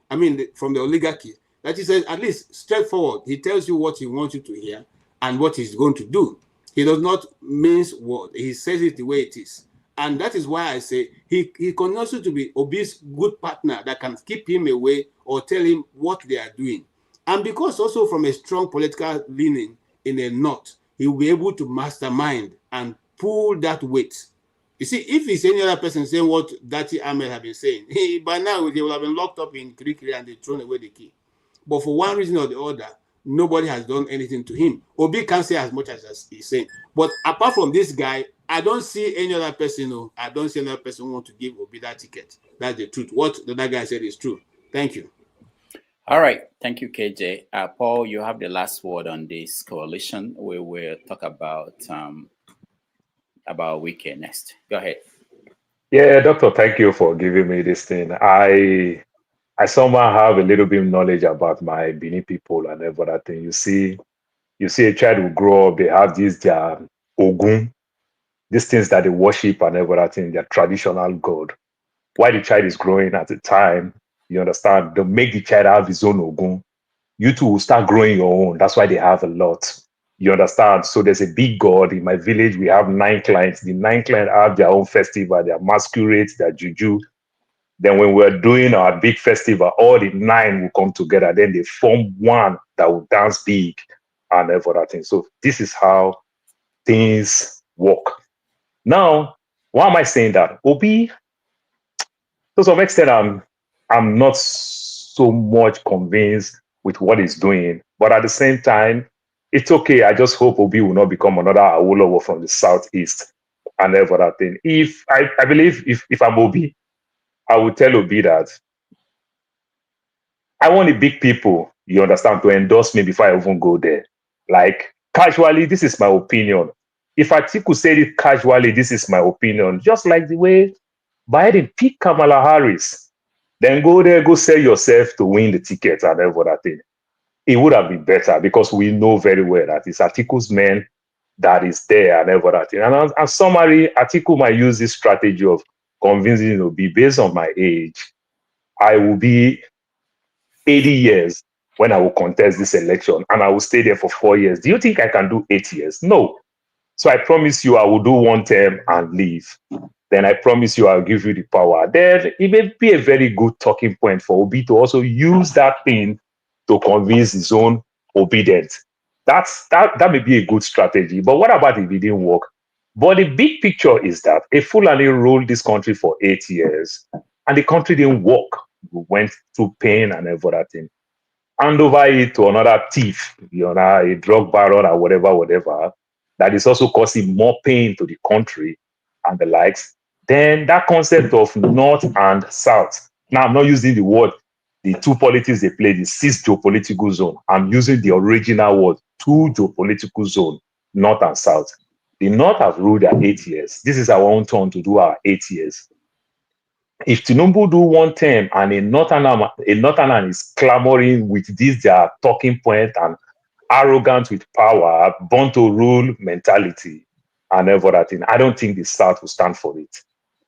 from the oligarchy, that he says at least straightforward. He tells you what he wants you to hear and what he's going to do. He does not mince words. He says it the way it is. And that is why I say he continues to be Obi's good partner that can keep him away or tell him what they are doing. And because also from a strong political leaning in the north, he will be able to mastermind and pull that weight. You see, if it's any other person saying what Dati Ahmed have been saying, by now they will have been locked up in Kirikiri and they thrown away the key. But for one reason or the other, nobody has done anything to him. Obi can't say as much as he's saying. But apart from this guy, I don't see any other person. I don't see another person who want to give Obi that ticket. That's the truth. What the other guy said is true. Thank you. All right. Thank you, KJ. Paul, you have the last word on this coalition. We will talk about Wike next. Go ahead. Yeah, Doctor, thank you for giving me this thing. I somehow have a little bit of knowledge about my Benin people and every other thing. You see a child will grow up, they have their Ogun, these things that they worship and every other thing, their traditional god. While the child is growing at the time, you understand, they make the child have his own Ogun. You too will start growing your own. That's why they have a lot. You understand? So there's a big god. In my village, we have 9 clients. The 9 clients have their own festival, their masquerades, their juju. Then when we're doing our big festival, all the 9 will come together. Then they form one that will dance big. and every other thing. So this is how things work. Now, why am I saying that? Obi, to some extent, I'm not so much convinced with what he's doing, but at the same time, it's okay. I just hope Obi will not become another Awolowo from the southeast and every other thing. If I believe if I'm Obi, I would tell Obi that I want the big people, you understand, to endorse me before I even go there. Like casually, this is my opinion. If Atiku said it casually, this is my opinion. Just like the way Biden picked Kamala Harris, then go there, go sell yourself to win the ticket and every other thing. It would have been better because we know very well that it's Atiku's men that is there and every other thing. And summary, Atiku might use this strategy of convincing Obi based on my age. I will be 80 years when I will contest this election and I will stay there for 4 years. Do you think I can do 8 years? No. So I promise you I will do one term and leave. Then I promise you I'll give you the power. Then it may be a very good talking point for Obi to also use that thing to convince his own obedience. That may be a good strategy. But what about if it didn't work? But the big picture is that a Fulani ruled this country for 8 years and the country didn't work. We went through pain and everything. Hand over it to another thief, a drug baron or whatever, that is also causing more pain to the country and the likes. Then that concept of North and South. Now, I'm not using the word, the two politics they play, the 6th geopolitical zone. I'm using the original word, 2 geopolitical zone, North and South. The North have ruled their 8 years. This is our own turn to do our 8 years. If Tinubu do one term and a Northerner is clamoring with this their talking point and arrogant with power, born to rule mentality and everything, I don't think the South will stand for it.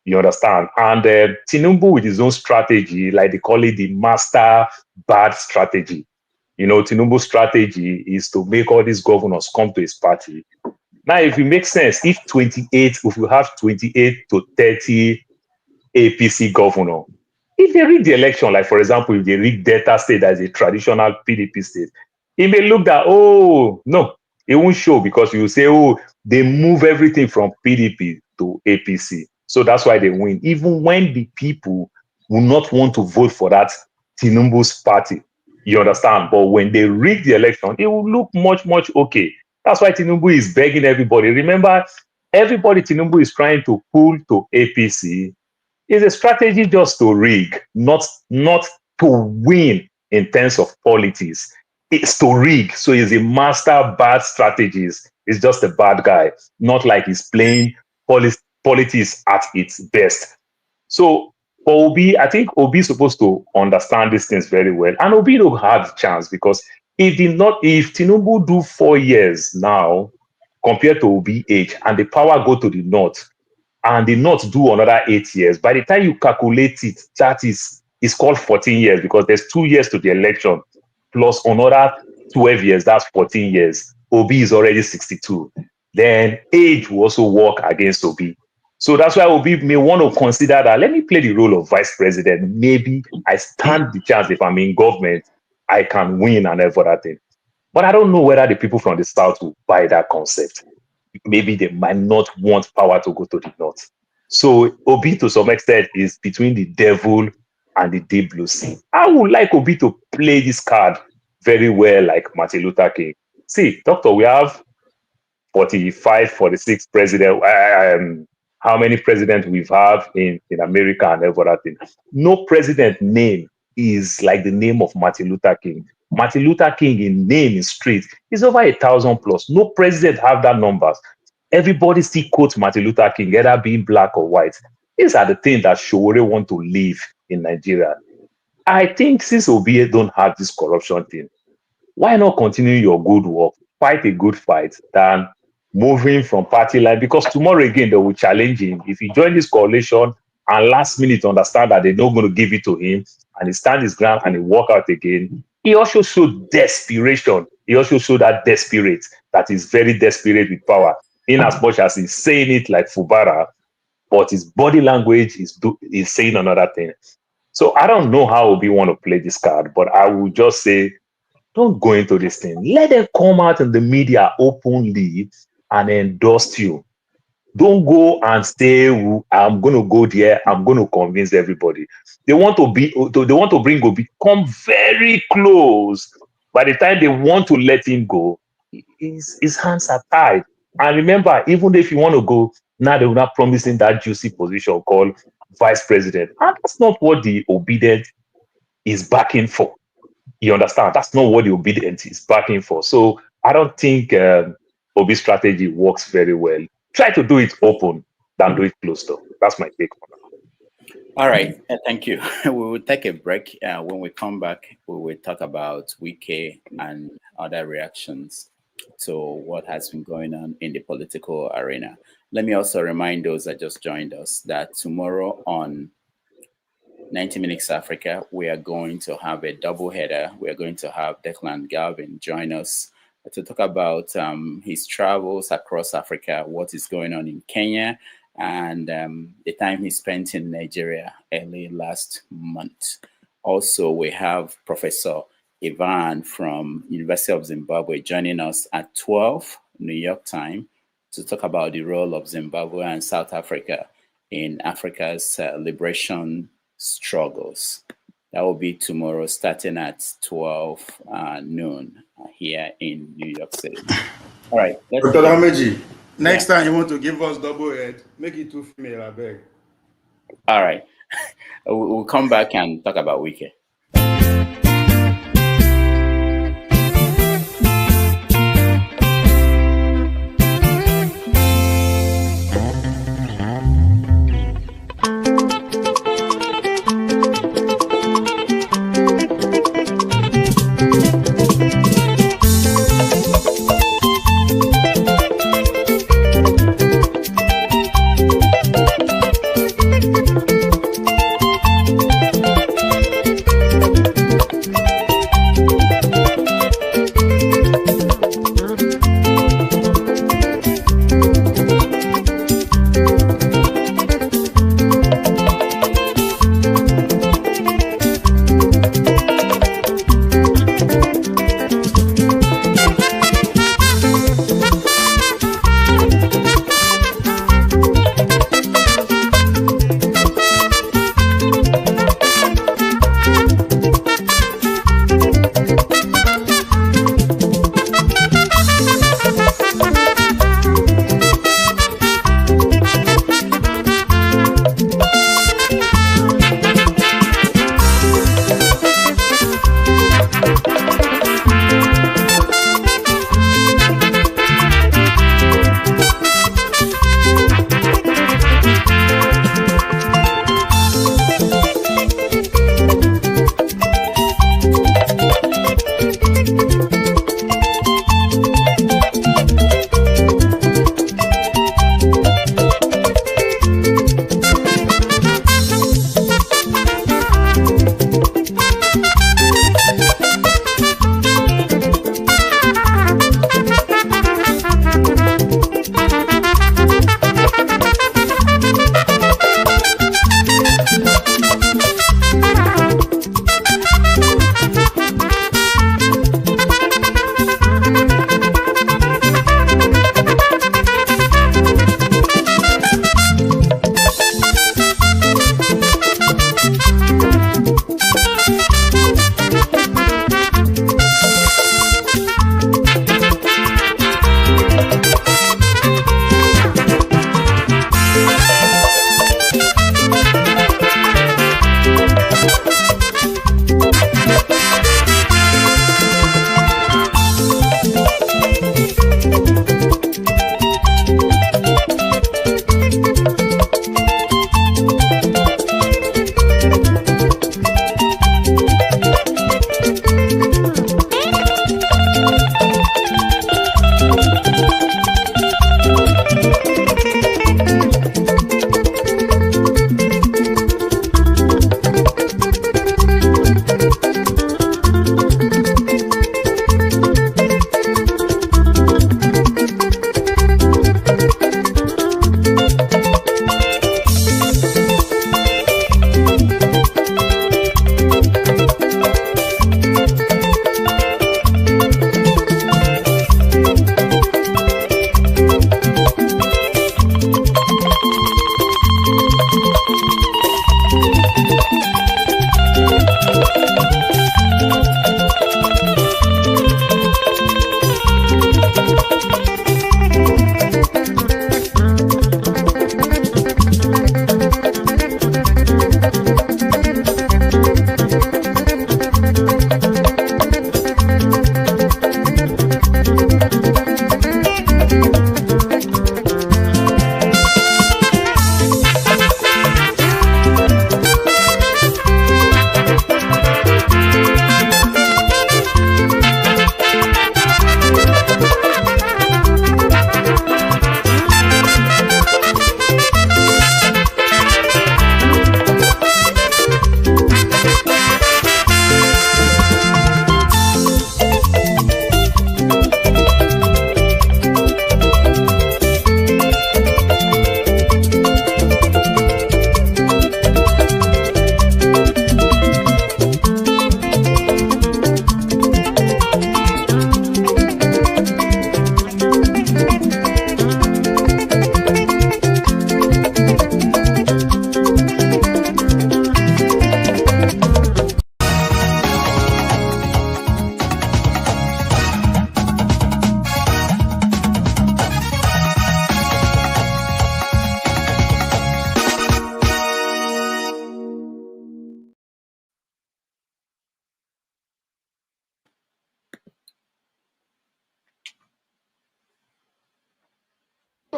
You understand? And Tinubu with his own strategy, like they call it the master bad strategy. Tinubu's strategy is to make all these governors come to his party. Now, if it makes sense, if we have 28 to 30 APC governor, if they rig the election, like for example, if they rig Delta State as a traditional PDP state, it may look that, oh, no, it won't show because you say, oh, they move everything from PDP to APC. So that's why they win. Even when the people will not want to vote for that Tinubu's party, you understand? But when they rig the election, it will look much, much okay. That's why Tinubu is begging everybody. Remember, everybody Tinubu is trying to pull to APC is a strategy just to rig, not to win in terms of politics. It's to rig. So he's a master bad strategist. He's just a bad guy, not like he's playing politics at its best. So for Obi, I think Obi is supposed to understand these things very well. And Obi don't have the chance because if Tinubu do 4 years now compared to Obi age and the power go to the North, and the North do another 8 years, by the time you calculate it, that is called 14 years because there's 2 years to the election plus another 12 years, that's 14 years. Obi is already 62. Then age will also work against Obi. So that's why Obi may want to consider that, let me play the role of vice president. Maybe I stand the chance if I'm in government, I can win and everything. But I don't know whether the people from the South will buy that concept. Maybe they might not want power to go to the North. So Obi, to some extent, is between the devil and the deep blue sea. I would like Obi to play this card very well, like Martin Luther King. See, doctor, we have 45, 46 president. How many presidents we've have in America and everything. No president name is like the name of Martin Luther King. Martin Luther King in name in street is over 1,000 plus. No president have that numbers. Everybody still quotes Martin Luther King, either being black or white. These are the things that Showore want to live in Nigeria. I think since Obi don't have this corruption thing, why not continue your good work, fight a good fight, than moving from party line? Because tomorrow again, they will challenge him. If he join this coalition and last minute understand that they're not going to give it to him and he stand his ground and he walk out again, he also showed desperation. He also showed that desperate, that is very desperate with power, in as much as he's saying it like Fubara, but his body language is saying another thing. So I don't know how Obi want to play this card, but I will just say, don't go into this thing. Let them come out in the media openly and endorse you. Don't go and say, I'm going to go there. I'm going to convince everybody. They want to bring Obi, come very close. By the time they want to let him go, his hands are tied. And remember, even if you want to go, now they're not promising that juicy position called vice president. And that's not what the obedient is backing for. You understand? That's not what the obedient is backing for. So I don't think Obi's strategy works very well. Try to do it open than do it closed door. That's my take on that. All right. Thank you. We will take a break. When we come back, we will talk about Wike and other reactions to what has been going on in the political arena. Let me also remind those that just joined us that tomorrow on 90 Minutes Africa, we are going to have a double header. We are going to have Declan Galvin join us to talk about his travels across Africa, what is going on in Kenya, and the time he spent in Nigeria early last month. Also, we have Professor Ivan from University of Zimbabwe joining us at 12 New York time to talk about the role of Zimbabwe and South Africa in Africa's liberation struggles. That will be tomorrow starting at 12 noon here in New York City. All right. Dr. Amaechi, next time you want to give us double head, make it 2 female, I beg. All right. We'll come back and talk about Wike.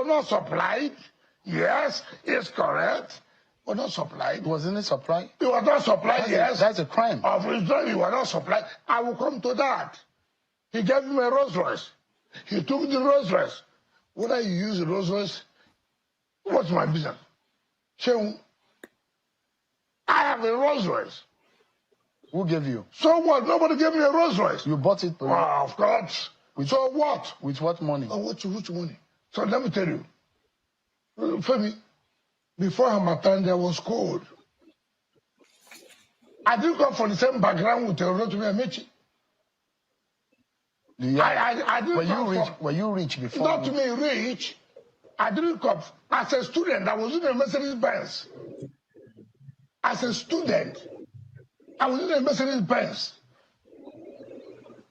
was not supplied. Yes, it's correct. Was not supplied. Wasn't it supplied? It was not supplied, yes. That's a crime. Of Israel, it was not supplied. I will come to that. He gave him a Rolls Royce. He took the Rolls Royce. Whether you use the Rolls Royce, what's my business? So, I have a Rolls Royce. Who gave you? So what? Nobody gave me a Rolls Royce. You bought it? Of course. So what? With what money? Which money? So let me tell you. Femi, before Hamatan, there was cold. I didn't come from the same background with Rotimi Amaechi. I didn't were you rich before? Not to me rich. I didn't come. As a student, I was in a Mercedes Benz. As a student, I was in a Mercedes Benz.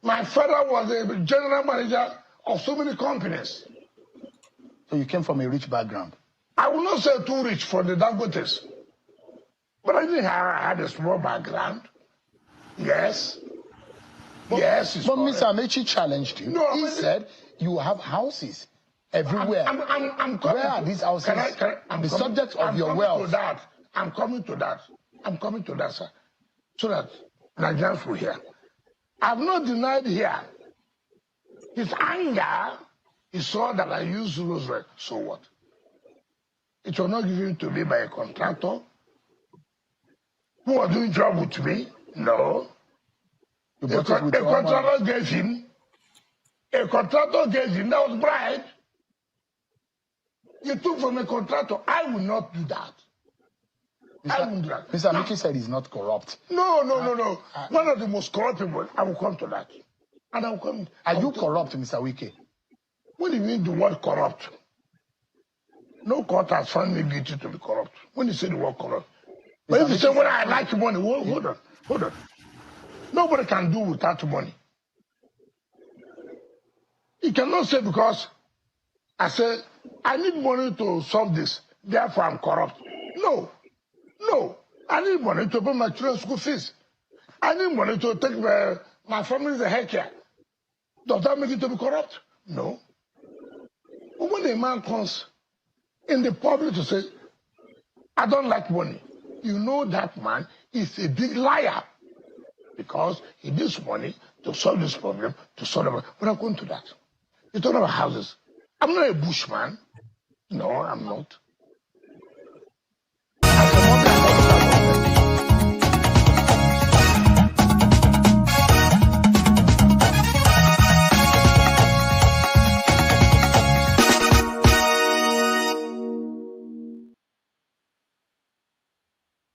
My father was a general manager of so many companies. So you came from a rich background? I will not say too rich for the Dangotes. But I think I had a small background. Yes. Yes. But Mr. Amaechi challenged you. No, he said you have houses everywhere. Where are these houses? The subject of your wealth. I'm coming to that. I'm coming to that, sir. So that Nigerians will hear. I've not denied here. His anger, he saw that I used Rolls Royce. So what? It was not given to me by a contractor who was doing job with me. No. A contractor gave him. A contractor gave him. That was bribe. You took from a contractor. I will not do that. I won't do that. Mr. Amaechi said he's not corrupt. No. One of the most corrupt people. I will come to that. And I will come. Are you corrupt, Mr. Wike? What do you mean the word corrupt? No court has found me guilty to be corrupt. When you say the word corrupt. But if you say, well, I like money, hold on. Nobody can do without money. You cannot say because I say, I need money to solve this, therefore I'm corrupt. No. I need money to pay my children's school fees. I need money to take my family's healthcare. Does that make it to be corrupt? No. But when a man comes in the public to say, I don't like money, you know that man is a big liar. Because he needs money to solve this problem, But I'm going to that. You're talking about houses. I'm not a bushman. No, I'm not.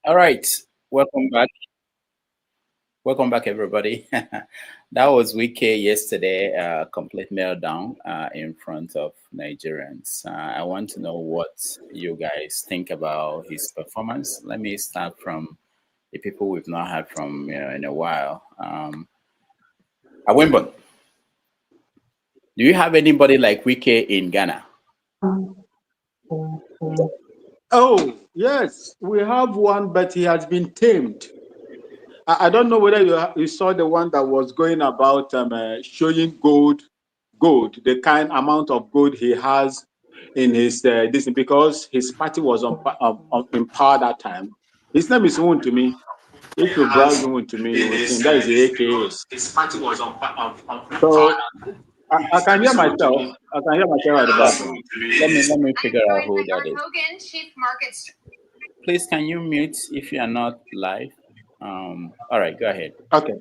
All right, welcome back. Welcome back, everybody. That was Wike yesterday, complete meltdown in front of Nigerians. I want to know what you guys think about his performance. Let me start from the people we've not heard from in a while. Awembo, do you have anybody like Wike in Ghana? Oh, yes, we have one, but he has been tamed. I don't know whether you saw the one that was going about showing gold, the kind amount of gold he has in his this, because his party was in power that time. His name is Wontumi. If you browse Wontumi, you will see that is the AKA. His party was on So I can hear myself. I can hear myself at the background. Let me figure out who that is. Hogan, Chief Markets. Please, can you mute if you are not live? All right, go ahead. Okay.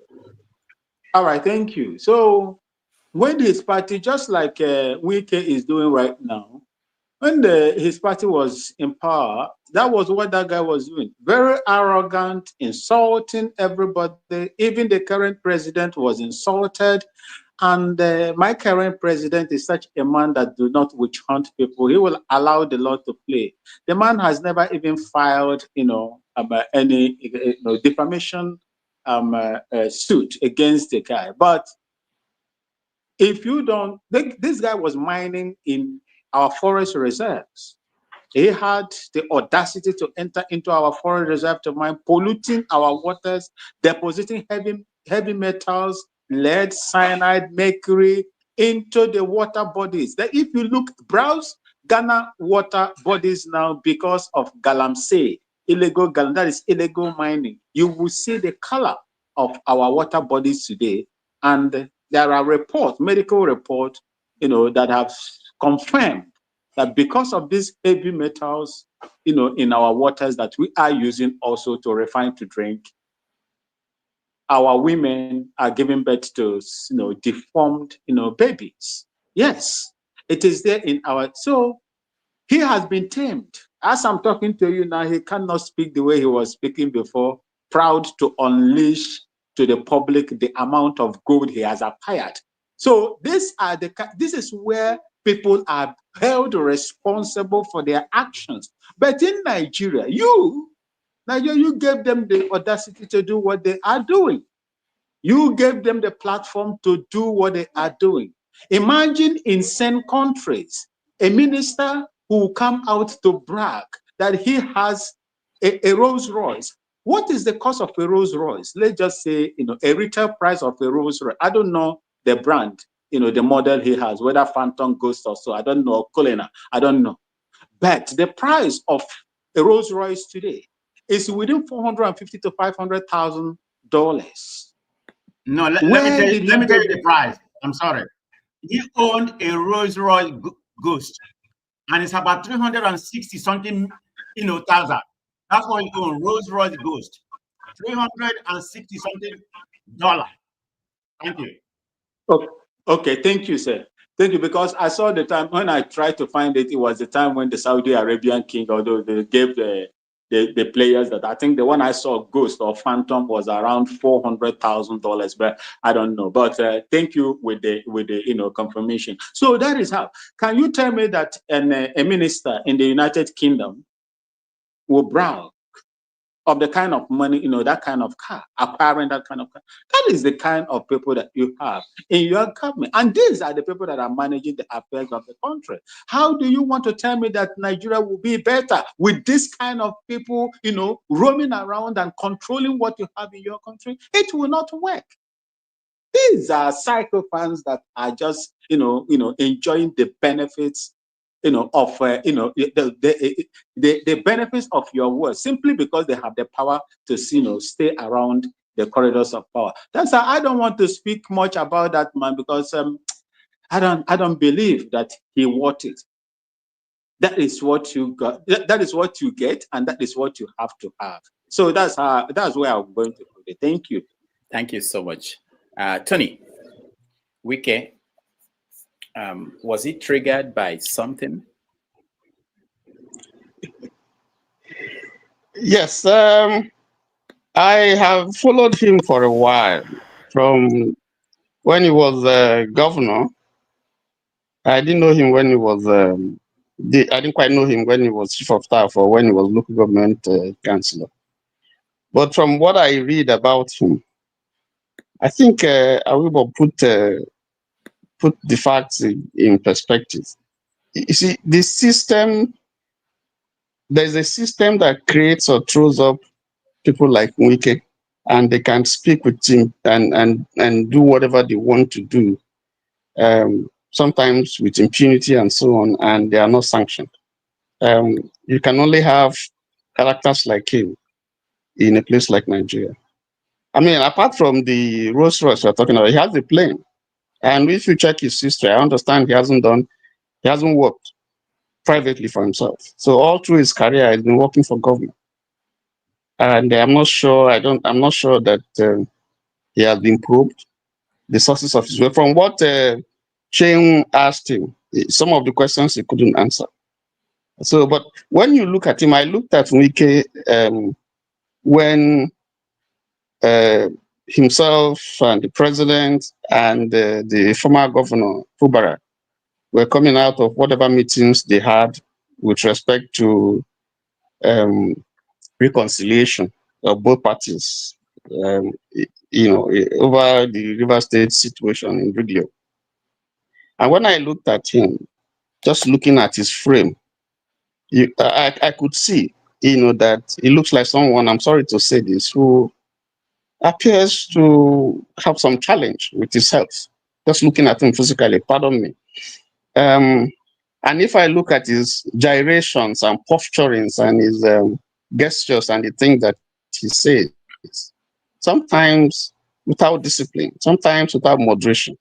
All right, thank you. So when his party, just like Wike is doing right now, when his party was in power, that was what that guy was doing. Very arrogant, insulting everybody. Even the current president was insulted. And my current president is such a man that do not witch hunt people. He will allow the law to play. The man has never even filed, any defamation suit against the guy. But if you don't, this guy was mining in our forest reserves. He had the audacity to enter into our forest reserve to mine, polluting our waters, depositing heavy metals, lead, cyanide, mercury into the water bodies. That if you browse Ghana water bodies now, because of galamsey, that is illegal mining, you will see the color of our water bodies today. And there are reports, medical reports, that have confirmed that because of these heavy metals, in our waters that we are using also to refine to drink, our women are giving birth to, deformed, babies. Yes, it is there in our, so he has been tamed. As I'm talking to you now, he cannot speak the way he was speaking before, proud to unleash to the public the amount of gold he has acquired. So this is where people are held responsible for their actions. But in Nigeria, you gave them the audacity to do what they are doing. You gave them the platform to do what they are doing. Imagine in some countries, a minister who will come out to brag that he has a Rolls Royce. What is the cost of a Rolls Royce? Let's just say, a retail price of a Rolls Royce. I don't know the brand, the model he has, whether Phantom, Ghost or so. I don't know, Colina. I don't know. But the price of a Rolls Royce today is within $450,000 to $500,000. No, let me tell you the price. I'm sorry. He owned a Rolls Royce Ghost, and it's about 360 something, thousand. That's what he owned, Rolls Royce Ghost, 360 something dollar. Thank you. Okay, thank you, sir. Thank you, because I saw the time when I tried to find it. It was the time when the Saudi Arabian king, although they gave the players that, I think the one I saw, Ghost or Phantom, was around $400,000, but I don't know. But thank you with the confirmation. So that is how. Can you tell me that a minister in the United Kingdom will browse of the kind of money, that kind of car, acquiring that kind of car? That is the kind of people that you have in your government. And these are the people that are managing the affairs of the country. How do you want to tell me that Nigeria will be better with this kind of people, roaming around and controlling what you have in your country? It will not work. These are psychopaths that are just, enjoying the benefits of the benefits of your words, simply because they have the power to stay around the corridors of power. That's why I don't want to speak much about that man, because I don't believe that he worth it. That is what you got. That is what you get, and that is what you have to have. So that's where I'm going to put it. Thank you. Thank you so much, Tony. Wike. Was it triggered by something? Yes, I have followed him for a while. From when he was governor, I didn't know him when he was. I didn't quite know him when he was chief of staff or when he was local government councillor. But from what I read about him, I think Awibo put the facts in perspective. You see, there's a system that creates or throws up people like Wike, and they can speak with him and do whatever they want to do, sometimes with impunity and so on, and they are not sanctioned. You can only have characters like him in a place like Nigeria. I mean, apart from the Rolls Royce we're talking about, he has a plane. And if you check his history, I understand he hasn't worked privately for himself. So all through his career, he's been working for government. And I'm not sure that he has been probed the sources of his wealth. From what Chen asked him, some of the questions he couldn't answer. So, but when you look at him, I looked at Wike when himself and the president and the former governor, Fubarak, were coming out of whatever meetings they had with respect to reconciliation of both parties, over the River State situation in video. And when I looked at him, just looking at his frame, I could see, that he looks like someone, I'm sorry to say this, who appears to have some challenge with his health. Just looking at him physically, pardon me. And if I look at his gyrations and posturings and his gestures and the things that he says, sometimes without discipline, sometimes without moderation,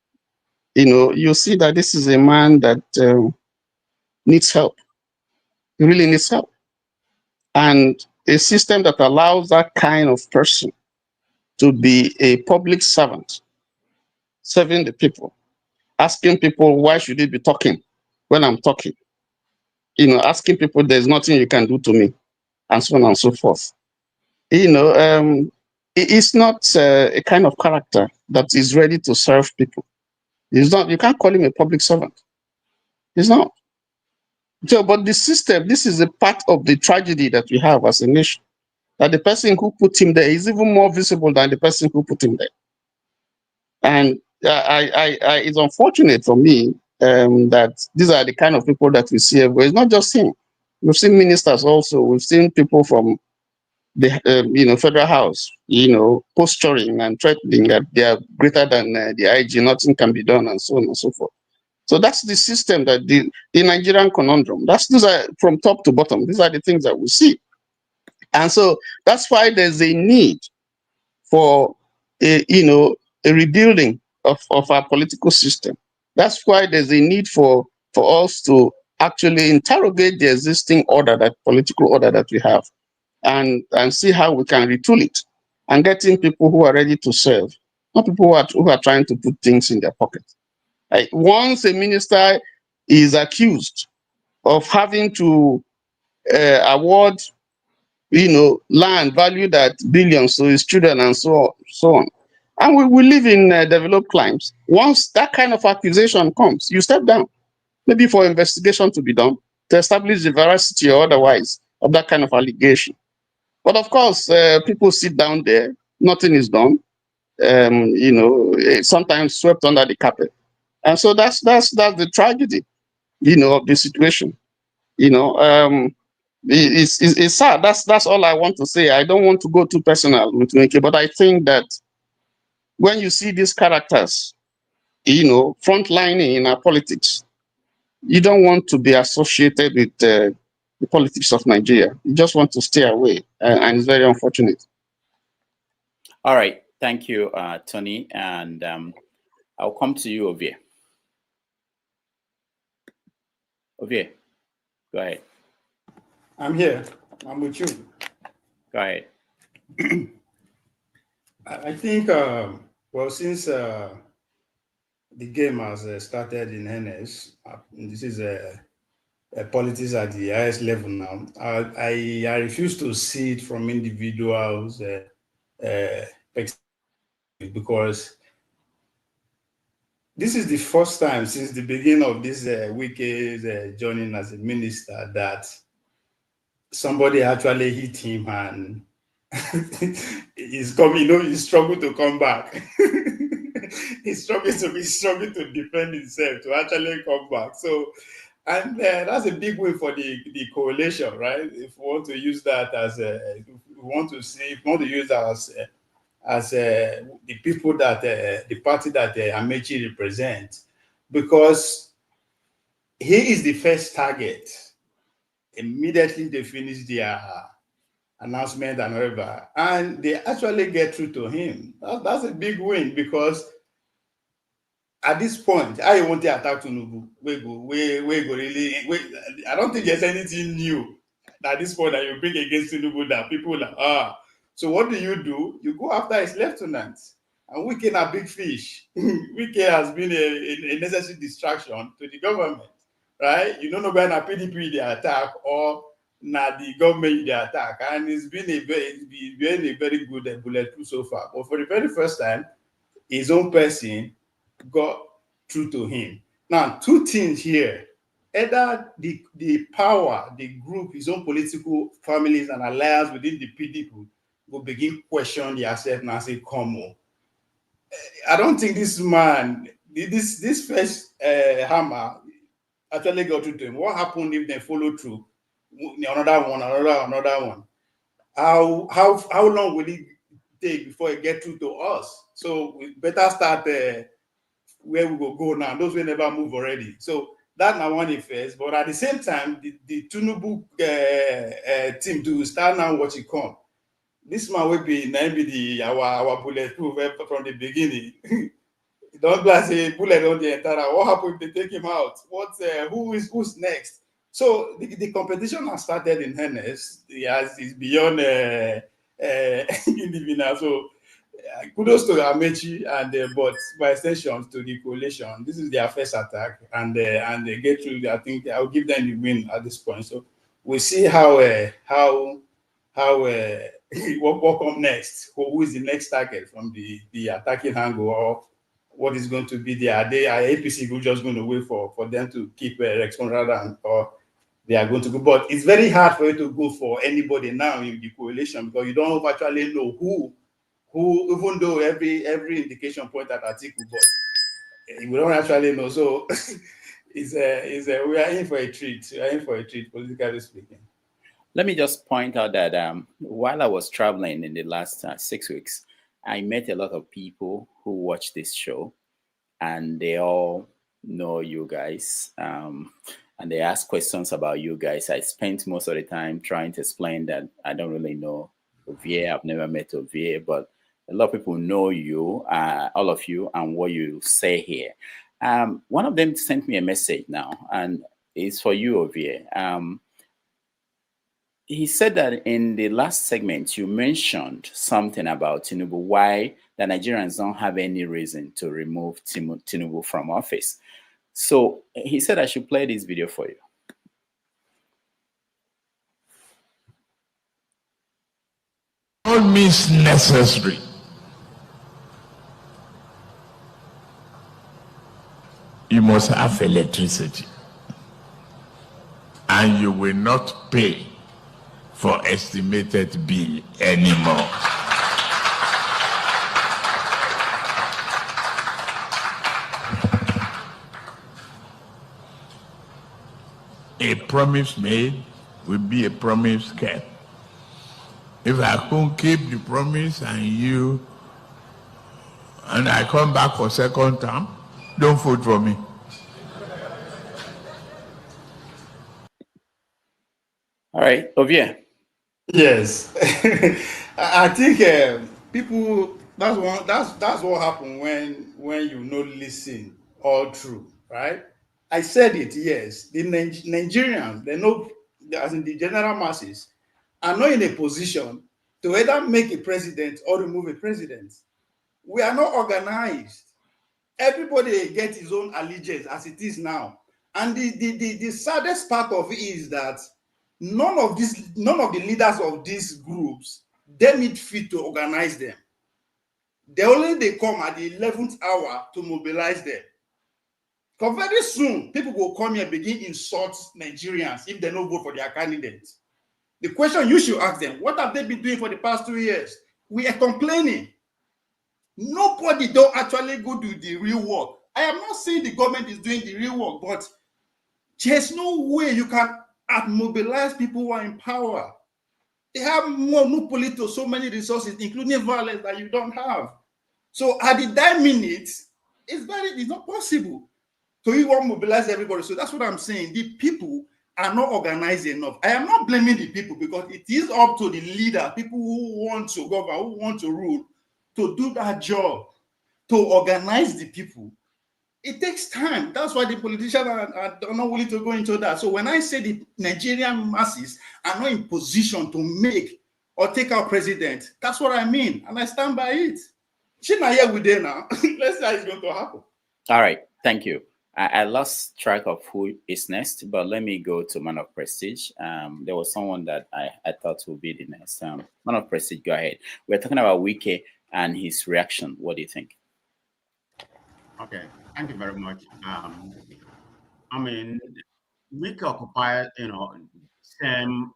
you see that this is a man that needs help. He really needs help. And a system that allows that kind of person to be a public servant, serving the people, asking people, why should he be talking when I'm talking? Asking people, there's nothing you can do to me, and so on and so forth. It's not a kind of character that is ready to serve people. He's not. You can't call him a public servant. He's not. So, but the system, this is a part of the tragedy that we have as a nation, that the person who put him there is even more visible than the person who put him there. And it's unfortunate for me that these are the kind of people that we see everywhere. It's not just him. We've seen ministers also. We've seen people from the federal house, posturing and threatening that they are greater than the IG, nothing can be done, and so on and so forth. So that's the system, that the Nigerian conundrum. These are from top to bottom. These are the things that we see. And so that's why there's a need for a rebuilding of our political system. That's why there's a need for us to actually interrogate the existing political order that we have, and see how we can retool it, and get in people who are ready to serve, not people who are trying to put things in their pocket. Once a minister is accused of having to award land valued at billions to his children and so on. And we live in developed climes. Once that kind of accusation comes, you step down, maybe for investigation to be done, to establish the veracity or otherwise of that kind of allegation. But of course, people sit down there, nothing is done, sometimes swept under the carpet. And so that's the tragedy, of the situation. It's sad. That's all I want to say. I don't want to go too personal with Nweke, but I think that when you see these characters, frontlining in our politics, you don't want to be associated with the politics of Nigeria. You just want to stay away, and it's very unfortunate. All right. Thank you, Tony. And I'll come to you, Ovie. Ovie, go ahead. I'm here. I'm with you. Go ahead. I think, since the game has started in earnest, this is politics at the highest level now. I refuse to see it from individuals because this is the first time since the beginning of this Wike's journey as a minister that somebody actually hit him and he's coming. He struggled to come back. he's struggling to defend himself, to actually come back. So, and that's a big win for the coalition, right? If we want to use that as as the people that the party that Amaechi represents, because he is the first target. Immediately they finish their announcement and whatever, and they actually get through to him. That's a big win, because at this point, I want to attack Tinubu. I don't think there's anything new at this point that you bring against Tinubu that people are. So what do? You go after his lieutenant, and Wike a big fish. Wike has been a necessary distraction to the government, right? You don't know when a PDP they attack or na the government they attack, and it's been a very good bulletproof so far. But for the very first time, his own person got through to him. Now, two things here. Either the power, the group, his own political families and alliance within the PDP will begin question themselves and say, come on. I don't think this man, this first hammer actually got through to him. What happened if they follow through? Another one. How long will it take before it get through to us? So we better start where we will go now. Those will never move already. So that now one first, but at the same time, the Tinubu team to start now what you come. This man will be the our bulletproof from the beginning. Don't blast a bullet on the entire. What happened if they take him out? Who's next? So the competition has started in earnest. It's beyond individual. So kudos to Amaechi and but by extension to the coalition. This is their first attack, and they get through. I think I'll give them the win at this point. So we'll see how what come next. Who is the next target from the attacking angle, or what is going to be their APC who just going to wait for them to keep responding, or they are going to go. But it's very hard for you to go for anybody now in the coalition because you don't actually know who even though every indication point at Atiku, but we don't actually know. So we are in for a treat. We are in for a treat, politically speaking. Let me just point out that while I was traveling in the last 6 weeks, I met a lot of people who watch this show, and they all know you guys, and they ask questions about you guys. I spent most of the time trying to explain that I don't really know Ovie. I've never met Ovie, but a lot of people know you, all of you, and what you say here. One of them sent me a message now, and it's for you, Ovie. He said that in the last segment, you mentioned something about Tinubu, why the Nigerians don't have any reason to remove Tinubu from office. So he said I should play this video for you. All means necessary. You must have electricity, and you will not pay for estimated bill anymore. A promise made will be a promise kept. If I can't keep the promise and I come back for second term, don't vote for me. All right, Ovie. Yes, I think people. That's what happened when you not listen all through, right? I said it. Yes, the Nigerians, they know, as in the general masses, are not in a position to either make a president or remove a president. We are not organized. Everybody gets his own allegiance as it is now, and the saddest part of it is that none of the leaders of these groups deem it fit to organize them. They come at the 11th hour to mobilize them. Because very soon, people will come here and begin insult Nigerians if they don't vote for their candidates. The question you should ask them, what have they been doing for the past 2 years? We are complaining. Nobody don't actually go do the real work. I am not saying the government is doing the real work, but there's no way you can mobilize people who are in power. They have monopoly to so many resources, including violence, that you don't have. So at the dying minute, it's not possible. So you want to mobilize everybody. So that's what I'm saying. The people are not organized enough. I am not blaming the people because it is up to the leader, people who want to govern, who want to rule, to do that job, to organize the people. It takes time. That's why the politicians are not willing to go into that. So when I say the Nigerian masses are not in position to make or take our president, that's what I mean. And I stand by it. She's not here with them now. Let's see how it's going to happen. All right. Thank you. I lost track of who is next, but let me go to Man of Prestige. There was someone that I thought would be the next. Man of Prestige, go ahead. We're talking about Wike and his reaction. What do you think? Okay, thank you very much. I mean, Wike occupy, same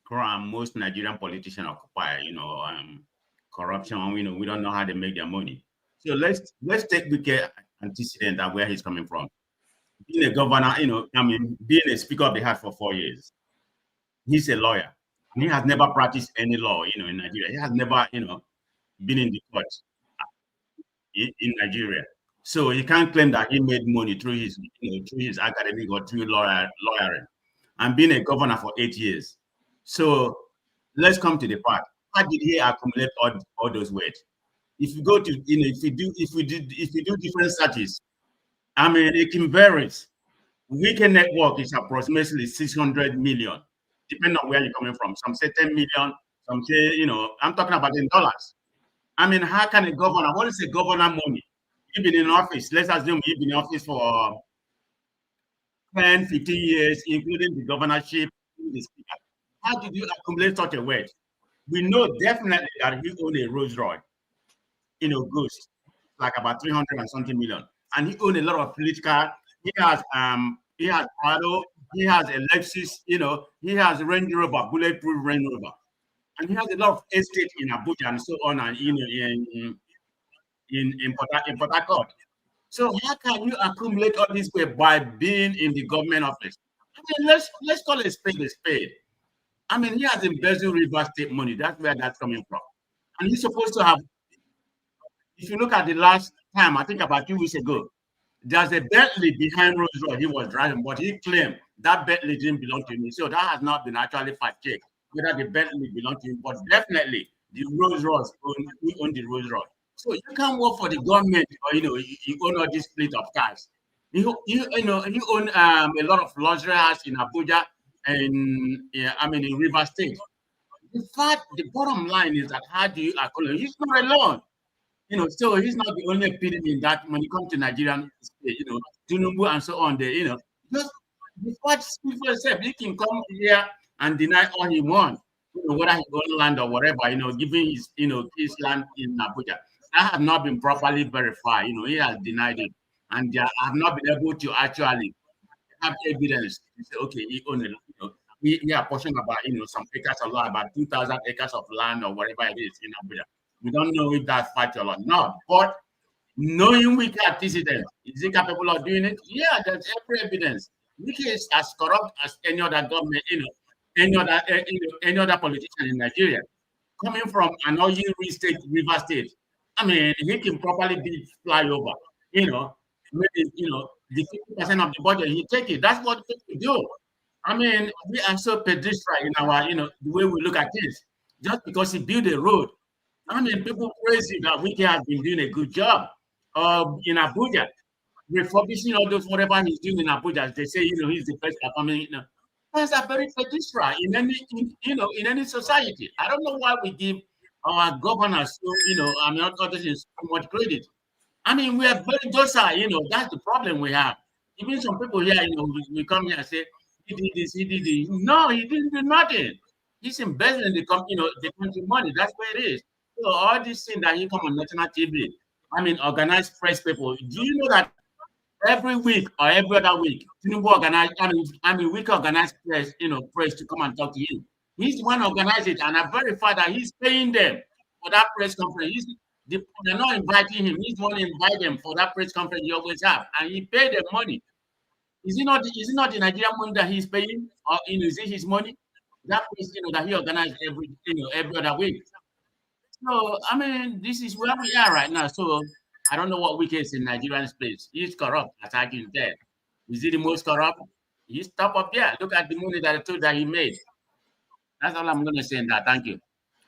ground most Nigerian politicians occupy, corruption. We don't know how they make their money. So let's take Wike antecedent and where he's coming from. Being a governor, being a speaker of the House for 4 years. He's a lawyer. And he has never practiced any law, in Nigeria. He has never, been in the court in Nigeria. So he can't claim that he made money through his, through his academic or through lawyering, and being a governor for 8 years. So let's come to the part. How did he accumulate all those weights? If you go to, if you do different searches, I mean, it can vary. Weekend network is approximately 600 million, depending on where you're coming from. Some say 10 million, some say, I'm talking about in dollars. I mean, how can a governor, what is a governor money? You've been in office, let's assume you've been in office for 10, 15 years, including the governorship, the speaker. How did you accumulate such a wealth? We know definitely that he owned a Rolls Royce, Ghost, like about 300 and something million. And he owned a lot of political, he has Prado, he has a Lexus, he has Range Rover, bulletproof Range Rover. And he has a lot of estate in Abuja and so on, and in Port Harcourt. So how can you accumulate all this way by being in the government office? I mean, let's call a spade a spade. I mean, he has embezzled River State money. That's where that's coming from. And he's supposed to have, if you look at the last time, I think about 2 weeks ago, there's a Bentley behind Rolls Royce he was driving, but he claimed that Bentley didn't belong to him. So that has not been actually fact-checked, whether the Bentley belonged to him, but definitely the Rolls Royce, he owned the Rolls Royce. So you can't work for the government, or you own all this fleet of cars. You own a lot of luxury house in Abuja and in River State. In fact, the bottom line is that how do you accumulate? He's not alone. So he's not the only epidemic in that when it comes to Nigerian state, Tinubu and so on. Just before people say he can come here and deny all he wants, whether he own land or whatever, giving his land in Abuja. That has not been properly verified. He has denied it, and they have not been able to actually have evidence to say, okay, he owned it. He apportioned about some acres of land, about 2,000 acres of land or whatever it is in Abuja. We don't know if that's fact or not. But knowing Wike antecedent, is he capable of doing it? Yeah, there's every evidence. Wike is as corrupt as any other government, any other politician in Nigeria. Coming from an oil state, River State, I mean, he can properly be flyover. Maybe the 50% of the budget, he take it. That's what people do. I mean, we are so pedestrian in our, the way we look at this. Just because he built a road, I mean, people crazy that Wike has been doing a good job in Abuja, refurbishing all those whatever he's doing in Abuja. They say, he's the best performing. That's a very pedestrian in any society. I don't know why we give our governors, not others so much credit. I mean, we are very docile. That's the problem we have. Even some people here, we come here and say, he did this, he did this. No, he didn't do nothing. He's embezzling the country money. That's where it is. So all these things that he come on national TV, organized press people. Do you know that every week or every other week, Tinubu organize, Wike organized press, press to come and talk to him. He's the one organized it, and I verify that he's paying them for that press conference. They're not inviting him. He's the one invite them for that press conference he always have, and he paid them money. Is it not the Nigerian money that he's paying, or is it his money? That press, that he organized every other week. So this is where we are right now. So I don't know what Wike is in Nigerian space. He's corrupt, as I can tell. Is he the most corrupt? He's top up there. Look at the money that he made. That's all I'm gonna say in that. Thank you.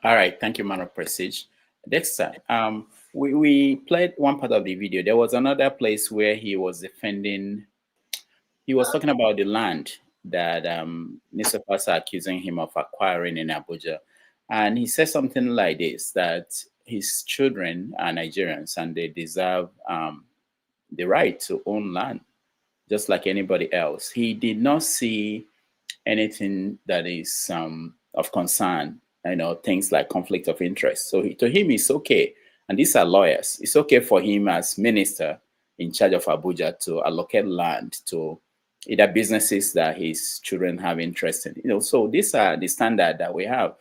All right, thank you, man of Prestige. Next time, we played one part of the video. There was another place where he was defending. He was talking about the land that newspapers are accusing him of acquiring in Abuja. And he said something like this, that his children are Nigerians and they deserve the right to own land, just like anybody else. He did not see anything that is of concern, things like conflict of interest. So to him, it's okay. And these are lawyers. It's okay for him as minister in charge of Abuja to allocate land to either businesses that his children have interest in. So these are the standard that we have.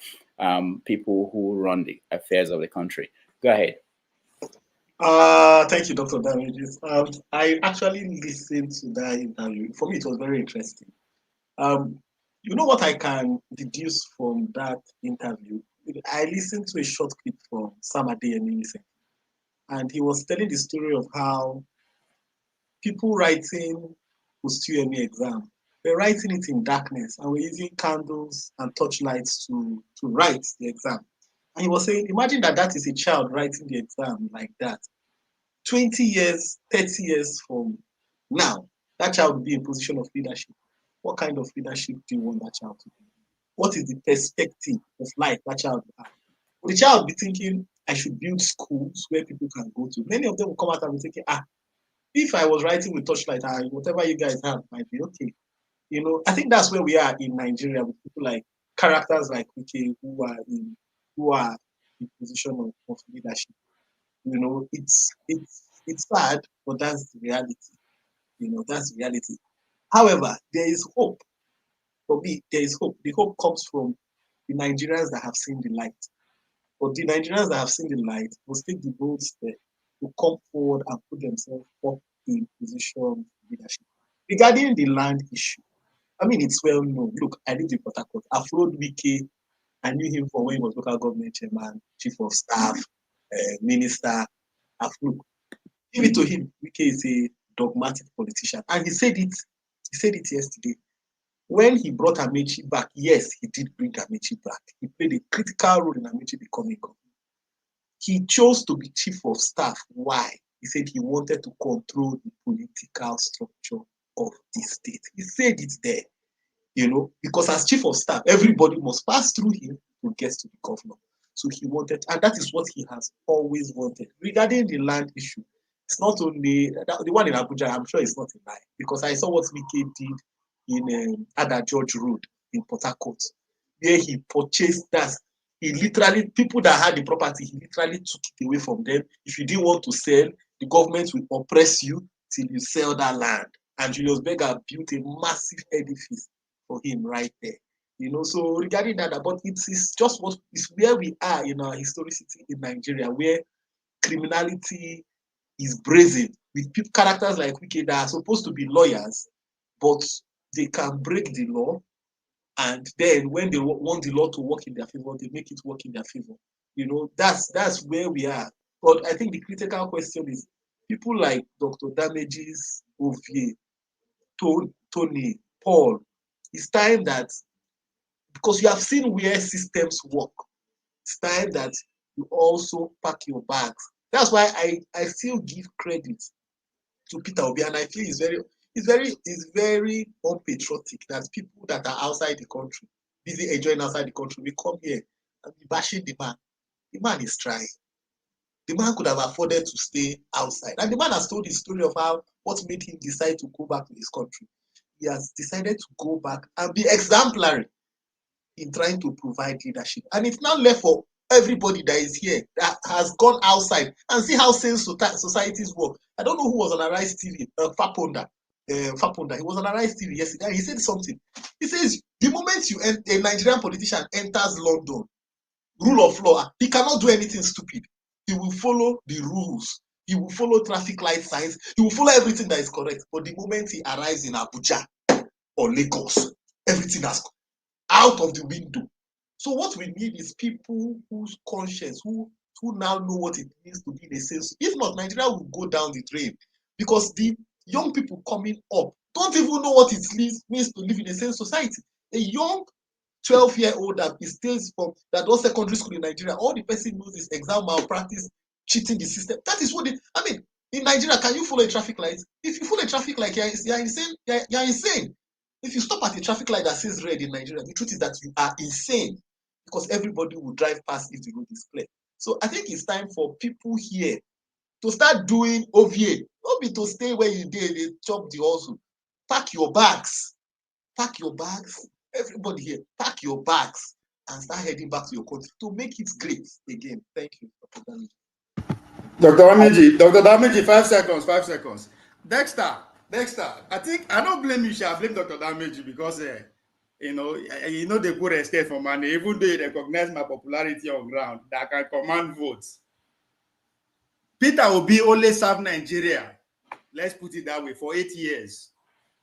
People who run the affairs of the country. Go ahead. Thank you, Dr. Damages. I actually listened to that interview. For me, it was very interesting. You know what I can deduce from that interview? I listened to a short clip from Sam Adeyemi, and he was telling the story of how people writing post-UME exam, they're writing it in darkness, and we're using candles and torchlights to write the exam. And he was saying, imagine that is a child writing the exam like that. 20 years, 30 years from now, that child will be in position of leadership. What kind of leadership do you want that child to be? What is the perspective of life that child will have? The child will be thinking, I should build schools where people can go to. Many of them will come out and be thinking, if I was writing with torchlight, whatever you guys have might be okay. You know, I think that's where we are in Nigeria with people like characters like Wike who are in position of leadership. You know, it's sad, but that's the reality. You know, that's the reality. However, there is hope. For me, there is hope. The hope comes from the Nigerians that have seen the light. But the Nigerians that have seen the light must take the bold step to come forward and put themselves up in position of leadership. Regarding the land issue, I mean, it's well known. Look, I lived in Port Harcourt. I followed Wike. I knew him from when he was local government chairman, chief of staff, minister. Look, give it to him. Wike is a dogmatic politician. And he said it yesterday. When he brought Amaechi back, yes, he did bring Amaechi back. He played a critical role in Amaechi becoming governor. He chose to be chief of staff. Why? He said he wanted to control the political structure of the state. He said it there, you know, because as chief of staff, everybody must pass through him to get to the governor. So he wanted, and that is what he has always wanted. Regarding the land issue, it's not only the one in Abuja. I'm sure it's not a lie, because I saw what Wike did in Ada George Road in Port Harcourt, where he purchased that. He literally, people that had the property, he literally took it away from them. If you didn't want to sell, the government will oppress you till you sell that land. And Julius Berger built a massive edifice for him right there. You know, so regarding that, but it's just what is where we are in our historicity in Nigeria, where criminality is brazen with people, characters like Wike that are supposed to be lawyers, but they can break the law. And then when they want the law to work in their favor, they make it work in their favor. You know, that's where we are. But I think the critical question is people like Dr. Damages, Ovie, Tony, Paul. It's time that, because you have seen where systems work, it's time that you also pack your bags. That's why I still give credit to Peter Obi, and I feel it's very unpatriotic that people that are outside the country, busy enjoying outside the country, we come here and be bashing the man. The man is trying. The man could have afforded to stay outside. And the man has told his story of what made him decide to go back to his country. He has decided to go back and be exemplary in trying to provide leadership. And it's now left for everybody that is here that has gone outside and see how sane societies work. I don't know who was on Arise TV, Faponda. He was on Arise TV yesterday, and he said something. He says, the moment a Nigerian politician enters London, rule of law, he cannot do anything stupid. He will follow the rules. He will follow traffic light signs. He will follow everything that is correct. But the moment he arrives in Abuja or Lagos, everything has gone out of the window. So what we need is people whose conscience, who now know what it means to be in a sense. If not, Nigeria will go down the drain, because the young people coming up don't even know what it means to live in a sane society. A young 12-year-old that does secondary school in Nigeria, all the person knows is exam malpractice, cheating the system. That is what in Nigeria, can you follow a traffic light? If you follow a traffic light, you're insane. You're insane. If you stop at a traffic light that says red in Nigeria, the truth is that you are insane, because everybody will drive past if the road is clear. So I think it's time for people here to start doing OVA, not be to stay where you did, they chop the hustle. Pack your bags. Everybody here, pack your bags and start heading back to your country to make it great again. Thank you, Dr. Dr. Damaechi, 5 seconds. Dexter, I think I don't blame you, I blame Dr. Damaechi, because you know they put a state for money, even though they recognize my popularity on ground, that I can command votes. Peter Obi only served Nigeria, let's put it that way, for 8 years.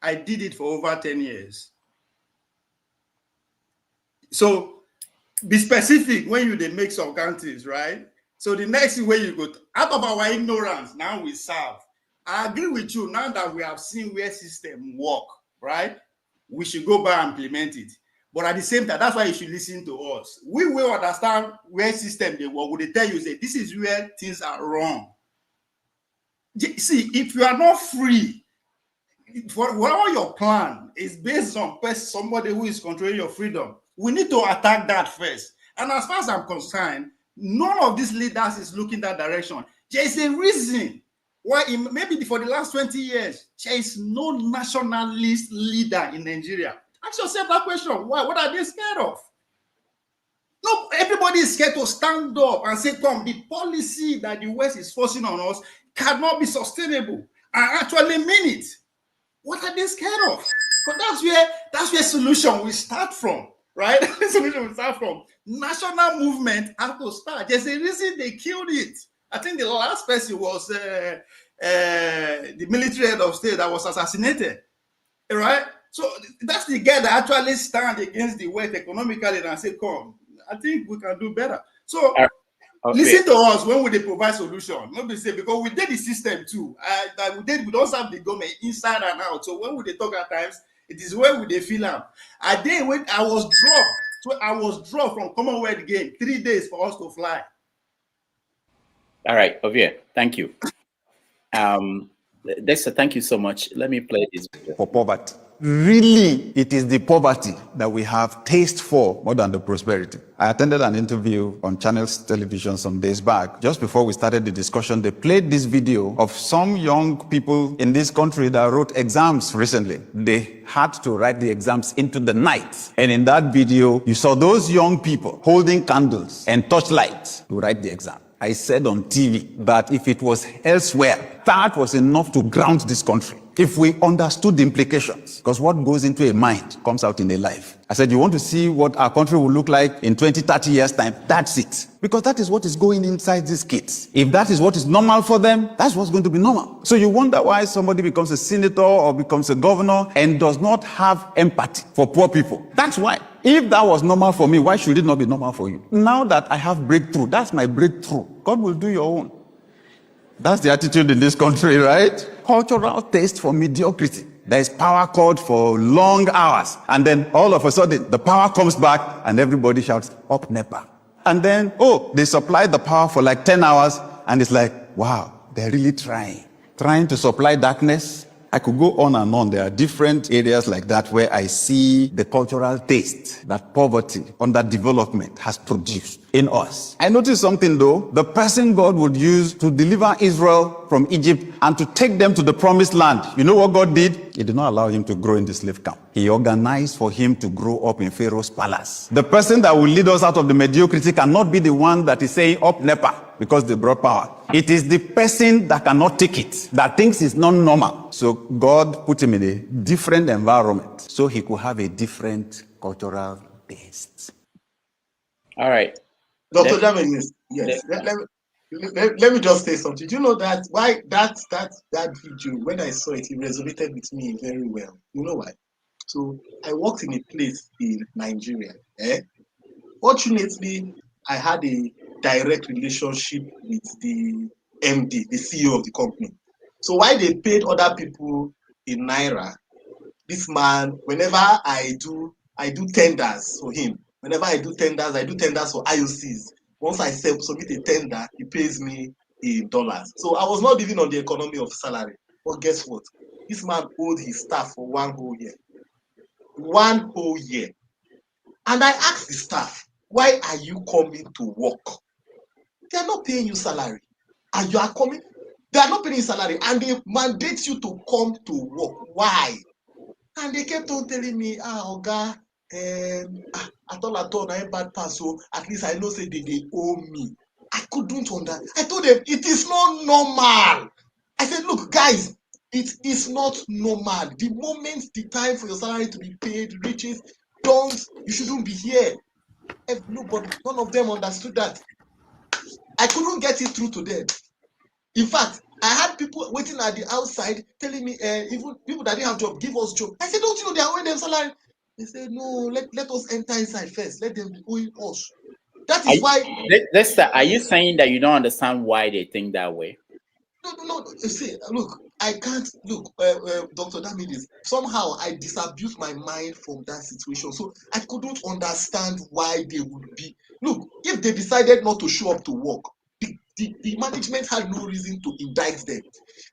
I did it for over 10 years. So be specific when you make some countries, right? So the next way you go, out of our ignorance, now we serve. I agree with you. Now that we have seen where system work, right? We should go back and implement it. But at the same time, that's why you should listen to us. We will understand where system they work. Would they tell you, say, this is where things are wrong. See, if you are not free, for whatever your plan is based on somebody who is controlling your freedom, we need to attack that first. And as far as I'm concerned, none of these leaders is looking that direction. There is a reason why, maybe for the last 20 years, there is no nationalist leader in Nigeria. Ask yourself that question. Why? What are they scared of? No, everybody is scared to stand up and say, come, the policy that the West is forcing on us cannot be sustainable. I actually mean it. What are they scared of? But that's where solution will start from, right? Solution will start from. National movement has to start. There's a reason they killed it. I think the last person was the military head of state that was assassinated, right? So that's the guy that actually stand against the West economically and say, come, I think we can do better. So listen to us when we provide solution. Nobody say, because we did the system too. We don't have the government inside and out. So when we talk at times, it is where we feel them. I was dropped. So I was dropped from Commonwealth game. 3 days for us to fly. All right, Ovie, thank you. Dexter, thank you so much. Let me play this video. For poverty. Really, it is the poverty that we have taste for more than the prosperity. I attended an interview on Channels Television some days back. Just before we started the discussion, they played this video of some young people in this country that wrote exams recently. They had to write the exams into the night. And in that video, you saw those young people holding candles and torchlights to write the exam. I said on TV that if it was elsewhere, that was enough to ground this country. If we understood the implications, because what goes into a mind comes out in a life. I said, you want to see what our country will look like in 20, 30 years' time? That's it. Because that is what is going inside these kids. If that is what is normal for them, that's what's going to be normal. So you wonder why somebody becomes a senator or becomes a governor and does not have empathy for poor people. That's why. If that was normal for me, why should it not be normal for you? Now that I have breakthrough, that's my breakthrough. God will do your own. That's the attitude in this country, right? Cultural taste for mediocrity. There is power called for long hours. And then all of a sudden, the power comes back and everybody shouts, up NEPA. And then, they supply the power for like 10 hours. And it's like, wow, they're really trying to supply darkness. I could go on and on. There are different areas like that where I see the cultural taste that poverty, underdevelopment has produced in us. I noticed something though. The person God would use to deliver Israel from Egypt and to take them to the promised land. You know what God did? He did not allow him to grow in the slave camp. He organized for him to grow up in Pharaoh's palace. The person that will lead us out of the mediocrity cannot be the one that is saying up NEPA because they brought power. It is the person that cannot take it, that thinks it's not normal. So God put him in a different environment so he could have a different cultural taste. All right. Dr. Jamin, yes. Let me just say something. Do you know that why that video, when I saw it, it resonated with me very well. You know why? So I worked in a place in Nigeria. Fortunately, I had a direct relationship with the MD, the CEO of the company. So while they paid other people in Naira, this man, whenever I do tenders for him. Whenever I do tenders for IOCs. Once I submit a tender, he pays me in dollars. So I was not living on the economy of salary. But guess what? This man owed his staff for 1 whole year. 1 whole year. And I asked the staff, why are you coming to work? They are not paying you salary. And you are coming, they are not paying you salary. And they mandate you to come to work. Why? And they kept on telling me, Oga, at all, I ain't bad pass, so at least I know say they owe me. I couldn't understand. I told them, it is not normal. I said, look, guys, it is not normal. The moment the time for your salary to be paid reaches, you shouldn't be here. Nobody, none of them understood that. I couldn't get it through to them. In fact, I had people waiting at the outside telling me, even people that didn't have job, give us job. I said, don't you know they are owing them salary? They said, no, let us enter inside first. Let them be owing us. That is why. Dexter, are you saying that you don't understand why they think that way? No. See, look, I can't look. Dr. Damides, somehow I disabused my mind from that situation, so I couldn't understand why they would be. Look, if they decided not to show up to work, the management had no reason to indict them.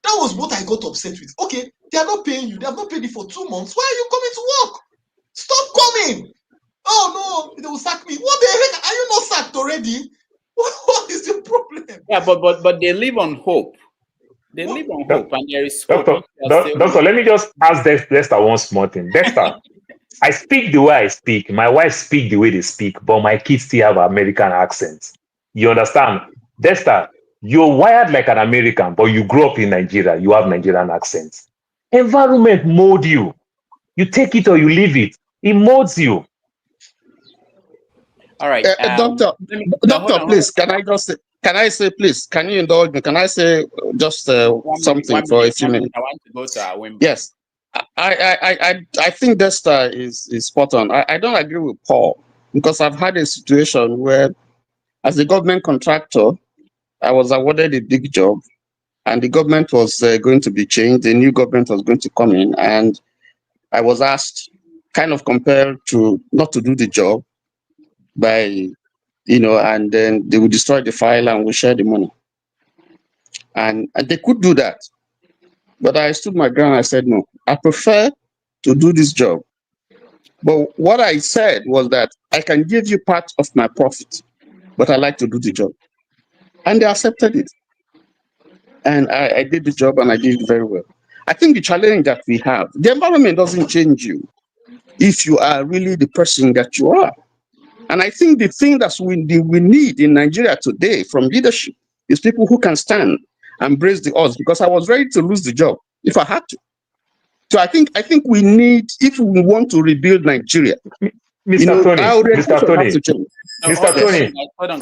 That was what I got upset with. Okay, they are not paying you. They have not paid you for 2 months. Why are you coming to work? Stop coming. Oh no, they will sack me. What the heck? Are you not sacked already? What is the problem? Yeah, but they live on hope. They live on hope, and there is hope. Doctor, let me just ask Dexter one small thing. Dexter, I speak the way I speak. My wife speak the way they speak, but my kids still have American accents. You understand? Dexter, you're wired like an American, but you grew up in Nigeria. You have Nigerian accents. Environment mold you. You take it or you leave it. It molds you. All right. Doctor, please, can I say, please, can you indulge me? Can I say just something for a few minutes? I want to go to our Wimble. Yes. I think Dexter is spot on. I don't agree with Paul, because I've had a situation where, as a government contractor, I was awarded a big job, and the government was going to be changed. The new government was going to come in, and I was asked, kind of compelled to not to do the job by, and then they would destroy the file and we share the money. And they could do that. But I stood my ground. I said, no, I prefer to do this job. But what I said was that I can give you part of my profit, but I like to do the job. And they accepted it. And I did the job, and I did it very well. I think the challenge that we have, the environment doesn't change you if you are really the person that you are. And I think the thing that we need in Nigeria today from leadership is people who can stand and brace the odds, because I was ready to lose the job if I had to. So I think we need, if we want to rebuild Nigeria, Mr. Tony,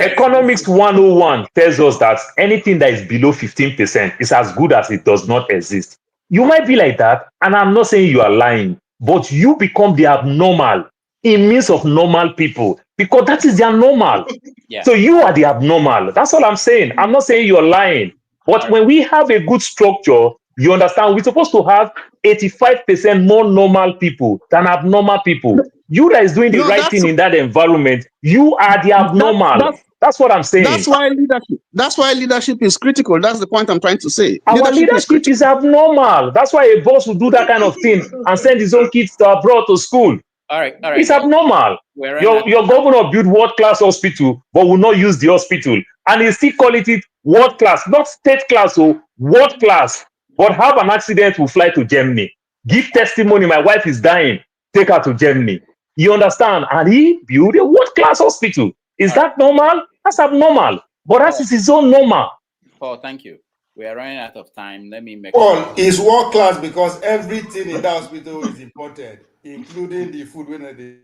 Economics 101 tells us that anything that is below 15% is as good as it does not exist. You might be like that, and I'm not saying you are lying, but you become the abnormal in midst of normal people, because that is their normal. Yeah. So you are the abnormal. That's all I'm saying. I'm not saying you're lying. But when we have a good structure, you understand, we're supposed to have 85% more normal people than abnormal people. You that is doing the right thing in that environment, you are the abnormal. That's what I'm saying. That's why leadership is critical. That's the point I'm trying to say. Our leadership is abnormal. That's why a boss will do that kind of thing and send his own kids to abroad to school. All right. It's abnormal. Your governor built world-class hospital, but will not use the hospital. And he still call it world-class, not state class, or world-class. But have an accident, will fly to Germany. Give testimony, my wife is dying. Take her to Germany. You understand? And he built a world-class hospital. Is that normal? That's abnormal. But that is his own normal. Paul, thank you. We are running out of time. Let me make Paul is world class because everything in the hospital is imported, including the food when they.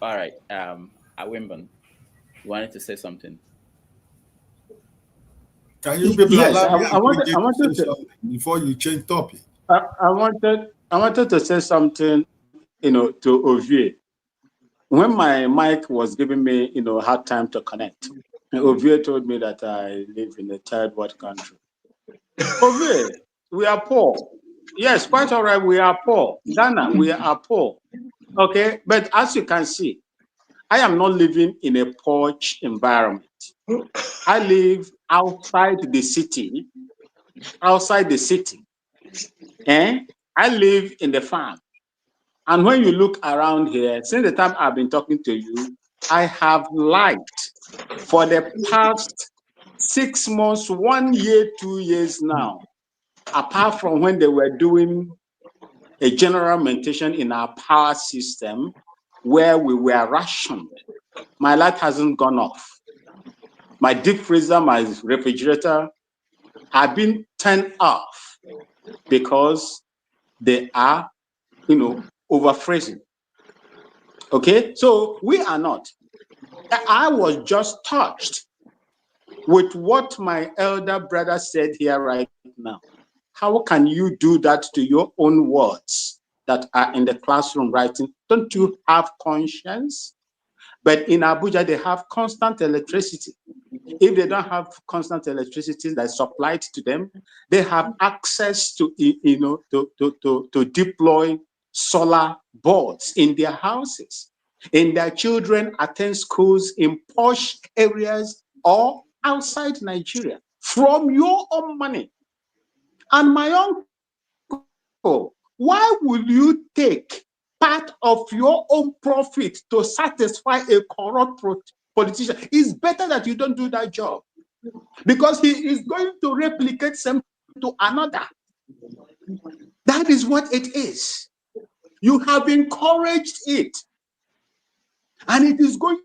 All right. Awimban, you wanted to say something? Can you people allow me I wanted to say something before you change topic? I wanted to say something, to Ovie. When my mic was giving me, hard time to connect, Ovie told me that I live in a third world country. Ovie, we are poor. Yes, quite all right, we are poor. Ghana, we are poor. Okay, but as you can see, I am not living in a poor environment. I live outside the city. And I live in the farm. And when you look around here, since the time I've been talking to you, I have liked for the past 6 months, 1 year, 2 years now, apart from when they were doing a general maintenance in our power system where we were rationed. My light hasn't gone off. My deep freezer, my refrigerator have been turned off because they are, over freezing. Okay, so we are not. I was just touched with what my elder brother said here right now. How can you do that to your own words that are in the classroom writing? Don't you have conscience? But in Abuja, they have constant electricity. If they don't have constant electricity that's supplied to them, they have access to, to deploy solar boards in their houses. And their children attend schools in posh areas or outside Nigeria from your own money. And my uncle, why will you take part of your own profit to satisfy a corrupt politician? It's better that you don't do that job, because he is going to replicate something to another. That is what it is. You have encouraged it, and it is going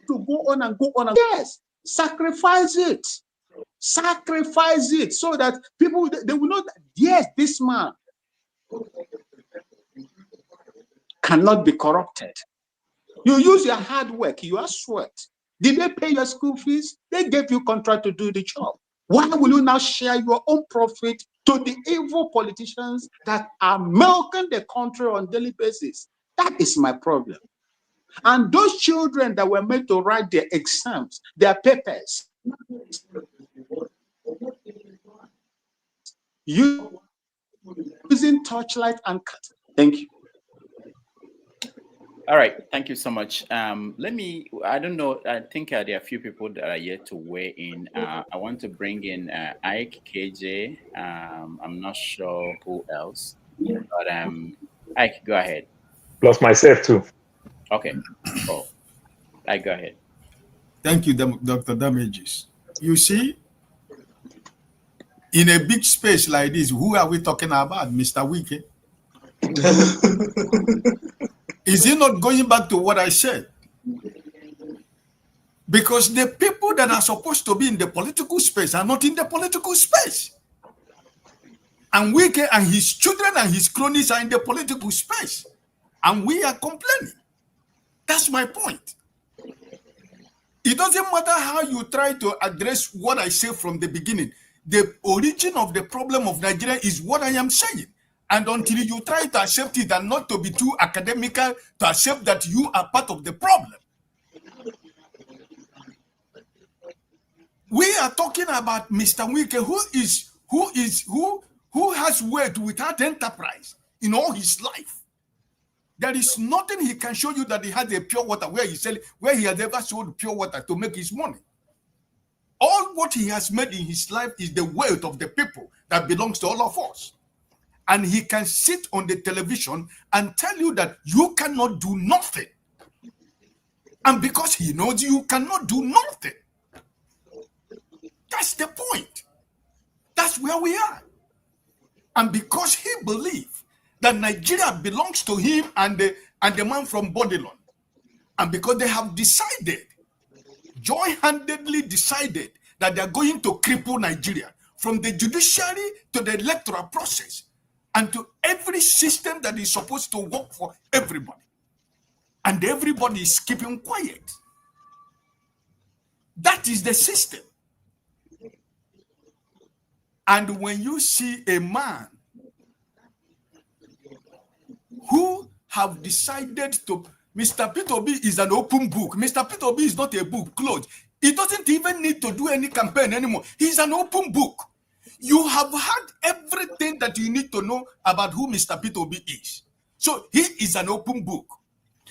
to go on and go on. Yes, sacrifice it. Sacrifice it so that people, they will know that, yes, this man cannot be corrupted. You use your hard work, your sweat. Did they pay your school fees? They gave you contract to do the job. Why will you now share your own profit to the evil politicians that are milking the country on a daily basis? That is my problem. And those children that were made to write their exams, their papers, using torchlight and cut. Thank you. All right, thank you so much. I don't know, I think there are a few people that are yet to weigh in. I want to bring in Ike, KJ, I'm not sure who else, but Ike, go ahead. Plus myself too. Okay, oh, Ike, go ahead. Thank you, Dr. Damages. You see, in a big space like this, who are we talking about, Mr. Wike? Is he not going back to what I said? Because the people that are supposed to be in the political space are not in the political space. And Wike and his children and his cronies are in the political space. And we are complaining. That's my point. It doesn't matter how you try to address what I say from the beginning. The origin of the problem of Nigeria is what I am saying. And until you try to accept it and not to be too academical, to accept that you are part of the problem. We are talking about Mr. Wike, who has worked without enterprise in all his life. There is nothing he can show you that he has a pure water where he has ever sold pure water to make his money. All what he has made in his life is the wealth of the people that belongs to all of us. And he can sit on the television and tell you that you cannot do nothing. And because he knows you cannot do nothing. That's the point. That's where we are. And because he believes that Nigeria belongs to him and the man from Babylon, and because they have decided, joy-handedly decided, that they are going to cripple Nigeria from the judiciary to the electoral process, and to every system that is supposed to work for everybody. And everybody is keeping quiet. That is the system. And when you see a man who have decided to, Mr. Peter Obi is an open book. Mr. Peter Obi is not a book closed. He doesn't even need to do any campaign anymore. He's an open book. You have had everything that you need to know about who Mr. Peter Obi is. So he is an open book.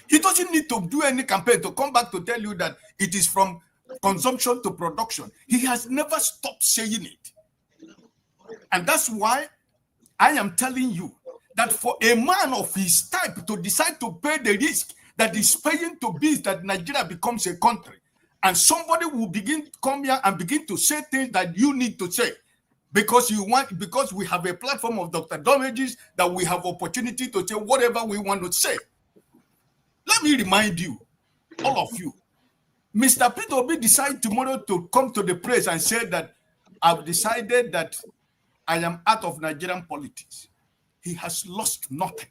He doesn't need to do any campaign to come back to tell you that it is from consumption to production. He has never stopped saying it. And that's why I am telling you that for a man of his type to decide to pay the risk that is paying to be that Nigeria becomes a country, and somebody will begin to come here and begin to say things that you need to say, because we have a platform of Dr. Damages that we have opportunity to say whatever we want to say. Let me remind you, all of you, Mr. Peter Obi decide tomorrow to come to the press and say that I've decided that I am out of Nigerian politics. He has lost nothing.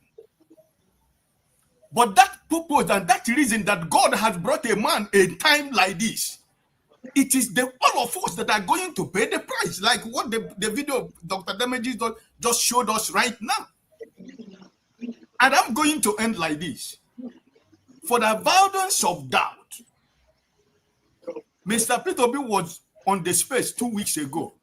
But that purpose and that reason that God has brought a man a time like this, it is all of us that are going to pay the price, like what the video of Dr. Damages just showed us right now. And I'm going to end like this. For the avoidance of doubt, Mr. Peter Obi was on the space 2 weeks ago.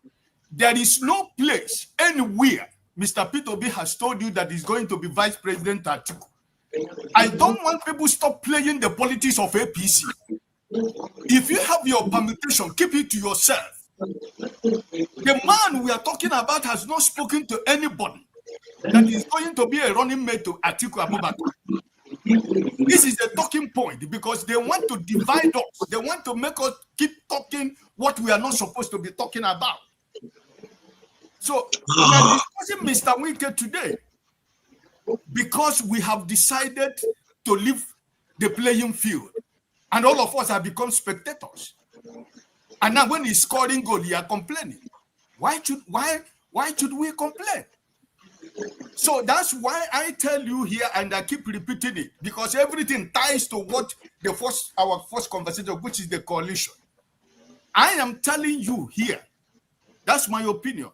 There is no place anywhere Mr. Peter Obi has told you that he's going to be Vice President Atiku. I don't want people to stop playing the politics of APC. If you have your permutation, keep it to yourself. The man we are talking about has not spoken to anybody that is going to be a running mate to Atiku Abubakar. This is the talking point because they want to divide us. They want to make us keep talking what we are not supposed to be talking about. So we are discussing Mr. Wike today because we have decided to leave the playing field. And all of us have become spectators. And now when he's scoring goal, he are complaining. Why should we complain? So that's why I tell you here, and I keep repeating it, because everything ties to what our first conversation, which is the coalition. I am telling you here, that's my opinion.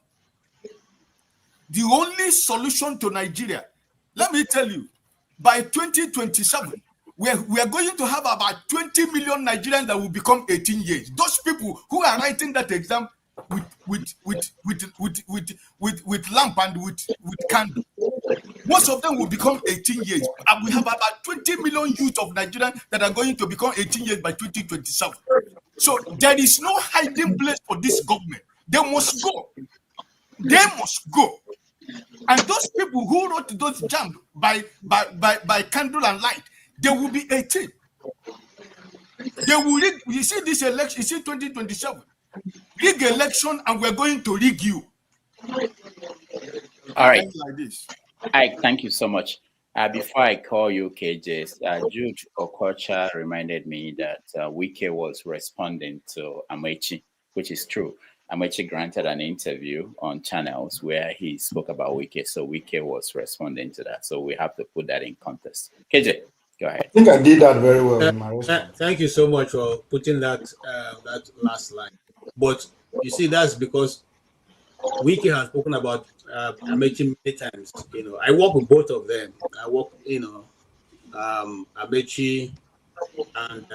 The only solution to Nigeria, let me tell you, by 2027, we are going to have about 20 million Nigerians that will become 18 years. Those people who are writing that exam with lamp and with candle, most of them will become 18 years. And we have about 20 million youth of Nigeria that are going to become 18 years by 2027. So there is no hiding place for this government. They must go. They must go. And those people who wrote those jams by candle and light, they will be 18. They will rig. You see this election, you see 2027. Rig election and we're going to rig you. All right. Like this. Thank you so much. Before I call you, KJ, Jude Okocha reminded me that Wike was responding to Amaechi, which is true. Amaechi granted an interview on channels where he spoke about Wike, so Wike was responding to that. So we have to put that in context. KJ, go ahead. I think I did that very well in my response. Thank you so much for putting that last line. But you see, that's because Wike has spoken about Amaechi many times. You know, I work with both of them. I work, Amaechi and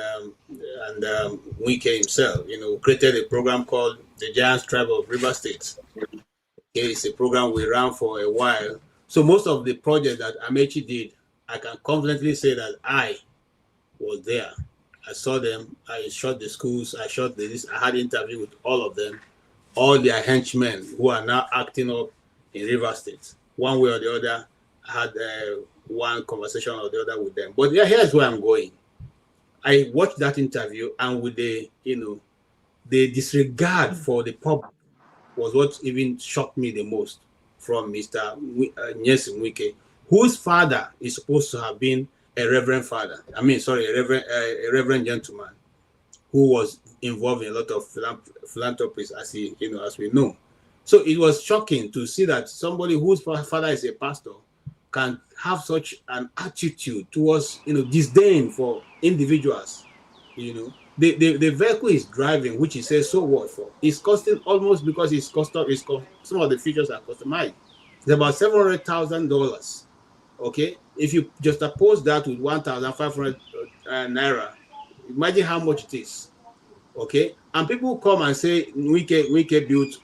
Wike himself. You know, created a program called the Giants Tribe of River State. Okay, it's a program we ran for a while. So most of the projects that Amaechi did, I can confidently say that I was there. I saw them. I shot the schools. I shot this. I had interview with all of them, all their henchmen who are now acting up in River State. One way or the other, I had one conversation or the other with them. But yeah, here's where I'm going. I watched that interview, and with the disregard for the public was what even shocked me the most from Mr. Wike, whose father is supposed to have been a reverend father. I mean, sorry, a reverend gentleman who was involved in a lot of philanthropies, as we know. So it was shocking to see that somebody whose father is a pastor can have such an attitude towards, disdain for individuals. The vehicle is driving, which he says so what for, is costing almost, because it's some of the features are customized. It's about $700,000. Okay, if you just oppose that with 1,500 naira, imagine how much it is. Okay, and people come and say Wike built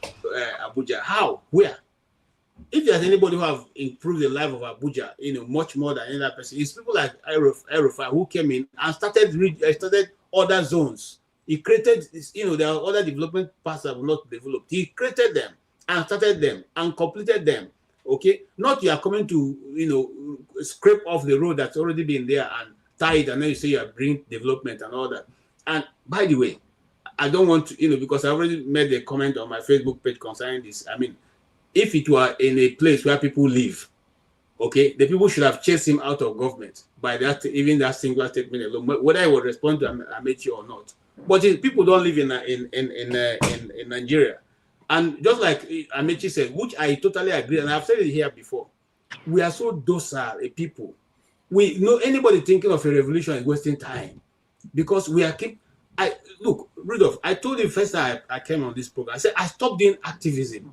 Abuja. How? Where? If there's anybody who have improved the life of Abuja, much more than any other person, it's people like Rufai who came in and started other zones. He created, there are other development parts that were not developed. He created them and started them and completed them. Okay, not you are coming to scrape off the road that's already been there and tie it, and then you say you are bringing development and all that. And by the way, I don't want to, because I already made a comment on my Facebook page concerning this. I mean, if it were in a place where people live, okay, the people should have chased him out of government by that, even that single statement alone, whether I would respond to Amaechi or not. But people don't live in Nigeria. And just like Amaechi said, which I totally agree, and I've said it here before, we are so docile a people. We know anybody thinking of a revolution is wasting time, because we are look, Rudolph, I told you first time I came on this program, I said I stopped doing activism,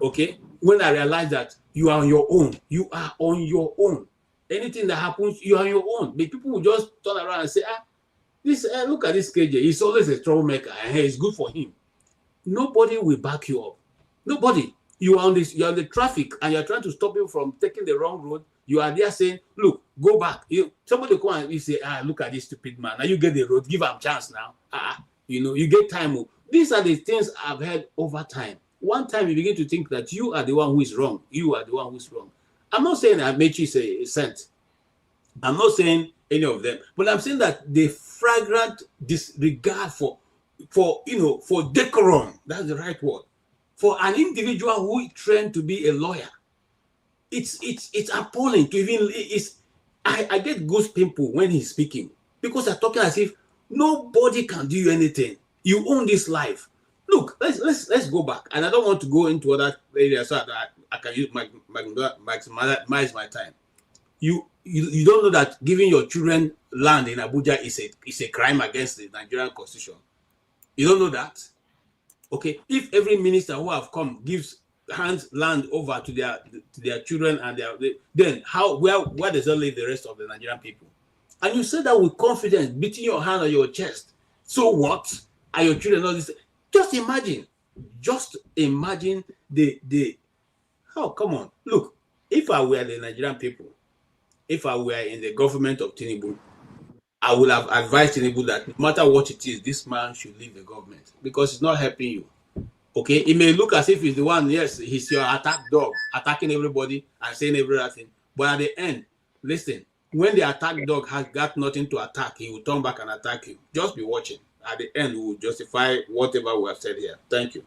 okay, when I realized that you are on your own. You are on your own. Anything that happens, you are your own. But people will just turn around and say, look at this KJ. He's always a troublemaker, and hey, it's good for him. Nobody will back you up. Nobody. You're on the traffic, and you're trying to stop people from taking the wrong road. You are there saying, look, go back. Somebody come and you say, look at this stupid man. Now you get the road, give him a chance now. You get time. These are the things I've heard over time. One time you begin to think that you are the one who is wrong. You are the one who is wrong. I'm not saying Amaechi is a saint. I'm not saying any of them, but I'm saying that the flagrant disregard for decorum, that's the right word, for an individual who trained to be a lawyer. It's appalling to even. I get goosebumps when he's speaking, because they're talking as if nobody can do you anything. You own this life. Look, let's go back, and I don't want to go into other areas so that I can maximize my time. You don't know that giving your children land in Abuja is a crime against the Nigerian Constitution. You don't know that? Okay, if every minister who have come hands land over to their children and then where does that leave the rest of the Nigerian people? And you say that with confidence, beating your hand on your chest. So what? Are your children all this? Just imagine the come on. Look, if I were the Nigerian people, if I were in the government of Tinubu, I would have advised Tinubu that no matter what it is, this man should leave the government, because it's not helping you. Okay, it may look as if he's the one, yes, he's your attack dog, attacking everybody and saying everything. But at the end, listen, when the attack dog has got nothing to attack, he will turn back and attack you. Just be watching. At the end, we will justify whatever we have said here. Thank you.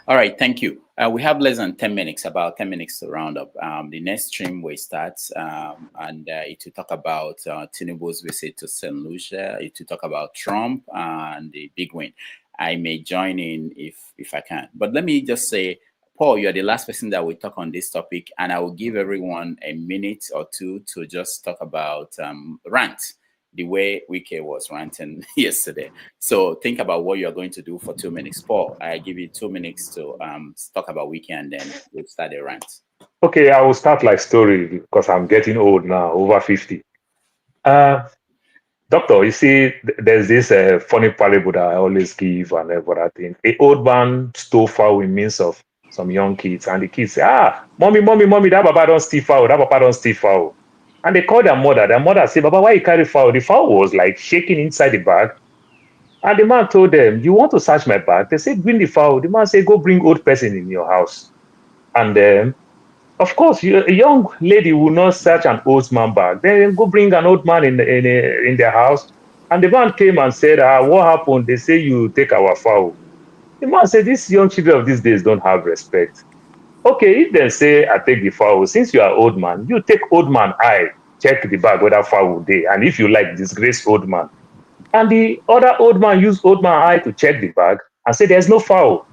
All right, thank you. We have less than 10 minutes, about 10 minutes to round up. The next stream will start, and it will talk about Tinubu's visit to St. Lucia. It will talk about Trump and the big win. I may join in if I can. But let me just say, Paul, you're the last person that will talk on this topic, and I will give everyone a minute or two to just talk about rant, the way Wike was ranting yesterday. So think about what you're going to do for 2 minutes. Paul, I give you 2 minutes to talk about Wike, and then we'll start a rant. Okay, I will start like story because I'm getting old now, over 50. Doctor, you see, there's this funny parable that I always give and everything. An old man stole fowl in midst of some young kids, and the kids say, mommy, that Baba don't steal fowl, that Papa don't steal fowl. And they call their mother. Their mother say, Baba, why you carry fowl? The fowl was like shaking inside the bag. And the man told them, you want to search my bag? They said, bring the fowl. The man said, go bring old person in your house. And of course, a young lady will not search an old man bag. Then go bring an old man in their house. And the man came and said, what happened? They say you take our fowl. The man said, these young children of these days don't have respect. Okay, if they say, I take the fowl, since you are old man, you take old man eye, check the bag whether fowl dey. And if you like, disgrace old man. And the other old man use old man eye to check the bag and say, there's no fowl.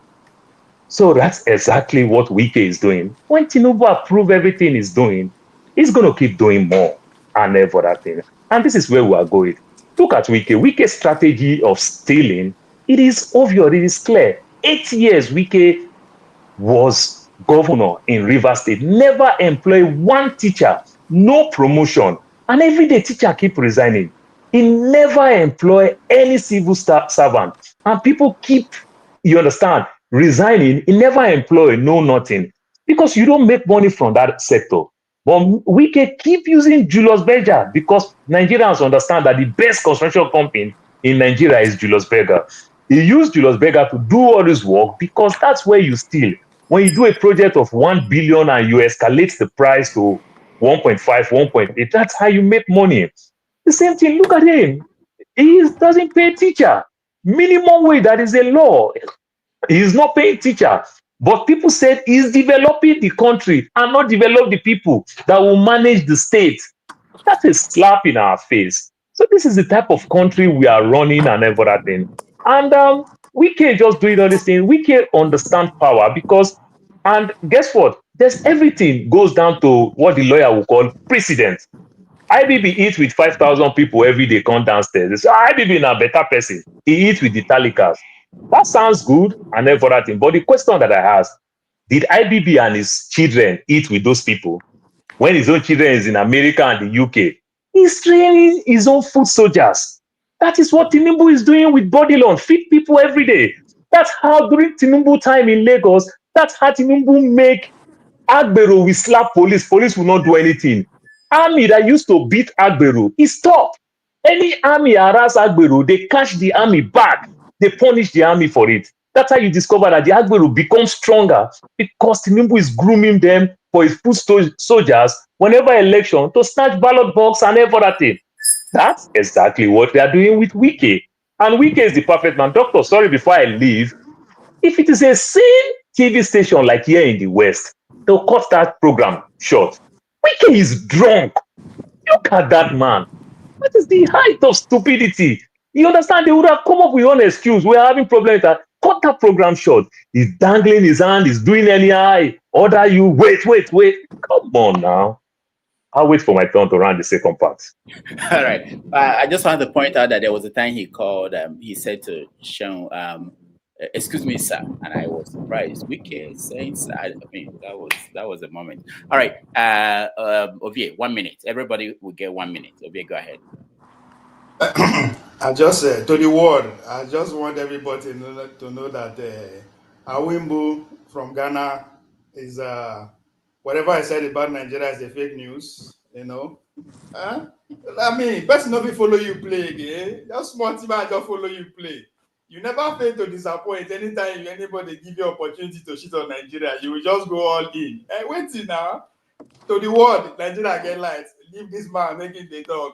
So that's exactly what Wike is doing. When Tinubu approve everything he's doing, he's going to keep doing more and every other thing. And this is where we are going. Look at Wike. Wike's strategy of stealing, it is obvious, it is clear. 8 years Wike was governor in Rivers State, never employ one teacher, no promotion. And every day teacher keep resigning. He never employ any civil servant. And people keep, you understand, resigning. He never employ, no nothing. Because you don't make money from that sector. But we can keep using Julius Berger because Nigerians understand that the best construction company in Nigeria is Julius Berger. He used Julius Berger to do all this work because that's where you steal. When you do a project of 1 billion and you escalate the price to 1.5, 1.8, that's how you make money. The same thing, look at him. He doesn't pay teacher. Minimum wage, that is a law. He's not paying teacher. But people said he's developing the country and not develop the people that will manage the state. That's a slap in our face. So this is the type of country we are running and everything. And we can't just do all these things. We can't understand power because, and guess what? There's everything goes down to what the lawyer will call precedent. IBB eats with 5,000 people every day, come downstairs. So IBB is a better person. He eats with the Talikas. That sounds good and everything. But the question that I asked, did IBB and his children eat with those people? when his own children is in America and the UK. He's training his own foot soldiers. That is what Tinubu is doing with body loan, feed people every day. That's how during Tinubu time in Lagos, that's how Tinubu make Agbero will slap police. Police will not do anything. Army that used to beat Agbero is stopped. Any army harass Agbero, they catch the army back. They punish the army for it. That's how you discover that the Agbero becomes stronger because Tinubu is grooming them for his foot soldiers whenever election to snatch ballot box and everything. That's exactly what they are doing with Wike. And Wike is the perfect man. Doctor, sorry, before I leave, if it is a same TV station like here in the West, they'll cut that program short. Wike is drunk. Look at that man. That is the height of stupidity. You understand? They would have come up with one excuse. We're having problems that cut that program short. He's dangling his hand, he's doing any order you. Wait. Come on now. I'll wait for my turn to run the second part. All right. I just wanted to point out that there was a time he called, he said to Sean, excuse me, sir. And I was surprised. Wike saying, sir. I mean, that was a moment. All right. Ovie, 1 minute. Everybody will get 1 minute. Ovie, go ahead. I just to the world, I just want everybody to know that Awimbu from Ghana is whatever I said about Nigeria is a fake news, you know. I mean, person not follow you play again. Just small team I just follow you play. You never fail to disappoint. Anytime anybody give you opportunity to shit on Nigeria, you will just go all in. Wait till now. To the world, Nigeria get light. Leave this man making the talk.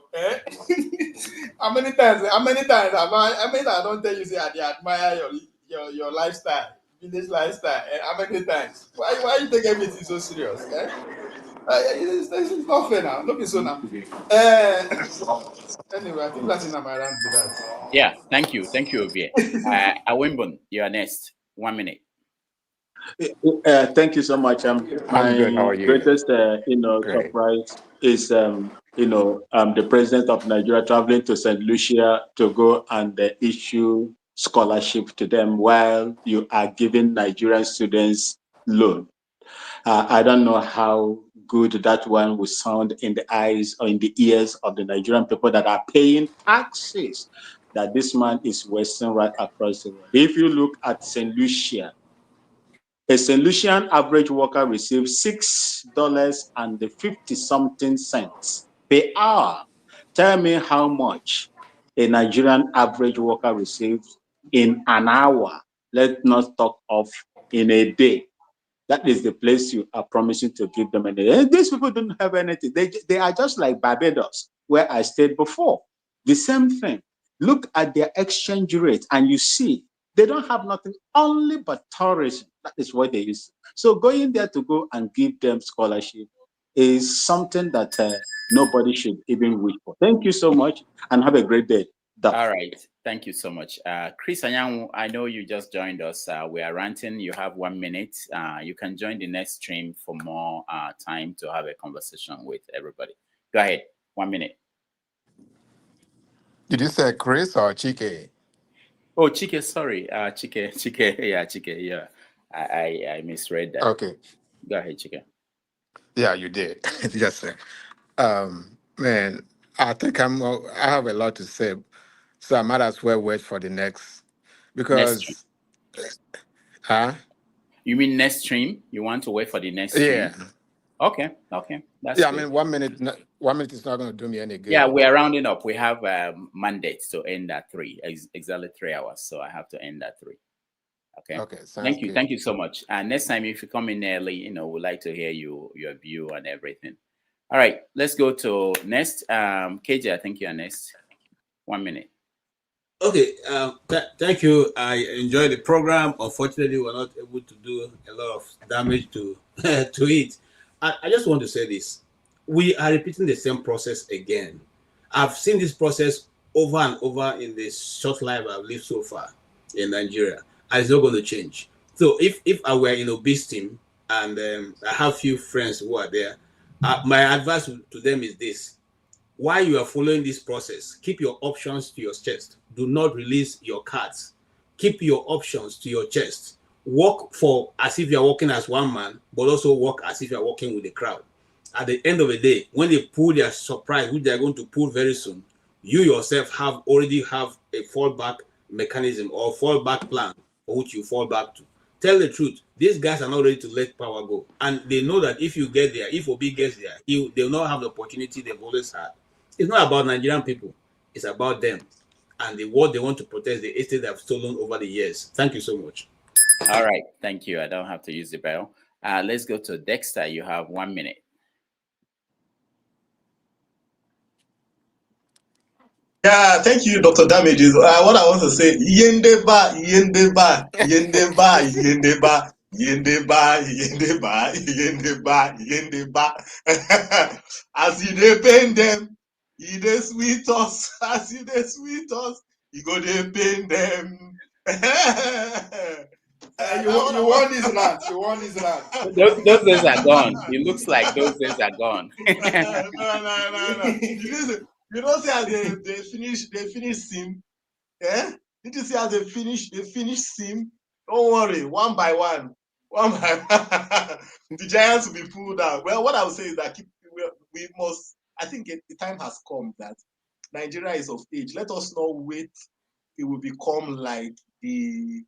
How many times I don't tell you say I admire your lifestyle, village lifestyle. How many times? Why you take everything so serious? It's not fair now. Look at so now. Anyway, I think that's enough. I ran to that. Yeah, thank you, Ovie. Awimbun, you're next. 1 minute. Thank you so much. I'm good. How are you? Greatest, surprise is, the president of Nigeria traveling to St. Lucia to go and issue scholarship to them while you are giving Nigerian students loan. I don't know how good that one will sound in the eyes or in the ears of the Nigerian people that are paying taxes, that this man is wasting right across the world. If you look at St. Lucia, a St. Lucian average worker receives $6.50-something per hour. Tell me how much a Nigerian average worker receives in an hour. Let's not talk of in a day. That is the place you are promising to give them anything. These people don't have anything. They are just like Barbados, where I stayed before. The same thing. Look at their exchange rate and you see they don't have nothing, only but tourism. That is what they use. So going there to go and give them scholarship is something that nobody should even wish for. Thank you so much and have a great day. All right. Thank you so much. Chris Anyanwu, I know you just joined us. We are ranting. You have 1 minute. You can join the next stream for more time to have a conversation with everybody. Go ahead. 1 minute. Did you say Chris or Chike? Oh, Chike, sorry. Chike. Yeah, Chike. Yeah. I misread that. Okay. Go ahead, Chike. Yeah, you did. Yes, sir. Man, I think I have a lot to say. So I might as well wait for the next, because You mean next stream? You want to wait for the next stream? Yeah. Okay. That's yeah, good. I mean 1 minute. 1 minute is not going to do me any good. Yeah, we are rounding up. We have mandates to end at 3, exactly 3 hours. So I have to end at 3. Okay. Okay. Thank you. Good. Thank you so much. And next time, if you come in early, we'd like to hear your view and everything. All right, let's go to next. KJ, I think you're next. 1 minute. Okay, thank you. I enjoyed the program. Unfortunately, we're not able to do a lot of damage to it. I just want to say this. We are repeating the same process again. I've seen this process over and over in this short life I've lived so far in Nigeria, and it's not going to change. So if I were in Obi's team and I have few friends who are there, my advice to them is this. While you are following this process, keep your options to your chest. Do not release your cards. Keep your options to your chest. Work for as if you're working as one man, but also work as if you're working with the crowd. at the end of the day, when they pull their surprise, which they are going to pull very soon, you yourself already have a fallback mechanism or fallback plan for which you fall back to. Tell the truth, these guys are not ready to let power go, and they know that if you get there, if Obi gets there, they will not have the opportunity they've always had. It's not about Nigerian people, it's about them and what they want to protect, the estate they have stolen over the years. Thank you so much. All right, thank you. I don't have to use the bell. Let's go to Dexter. You have 1 minute. Yeah, thank you, Dr. Damages. What I want to say, Yendeba, Yendeba, Yendeba, Yendeba, Yendeba, Yendeba, Yendeba, Yendeba. As you dey pain them, you dey sweet us. As you dey sweet us, you go dey pain them. You won this round. You won this round. Those days are gone. It looks like those days are gone. No. You don't see how they finish sim. Eh? Did you see how they finish sim? Don't worry, one by one. The Giants will be pulled out. Well, what I would say is that we must, I think the time has come that Nigeria is of age. Let us not wait till we become like the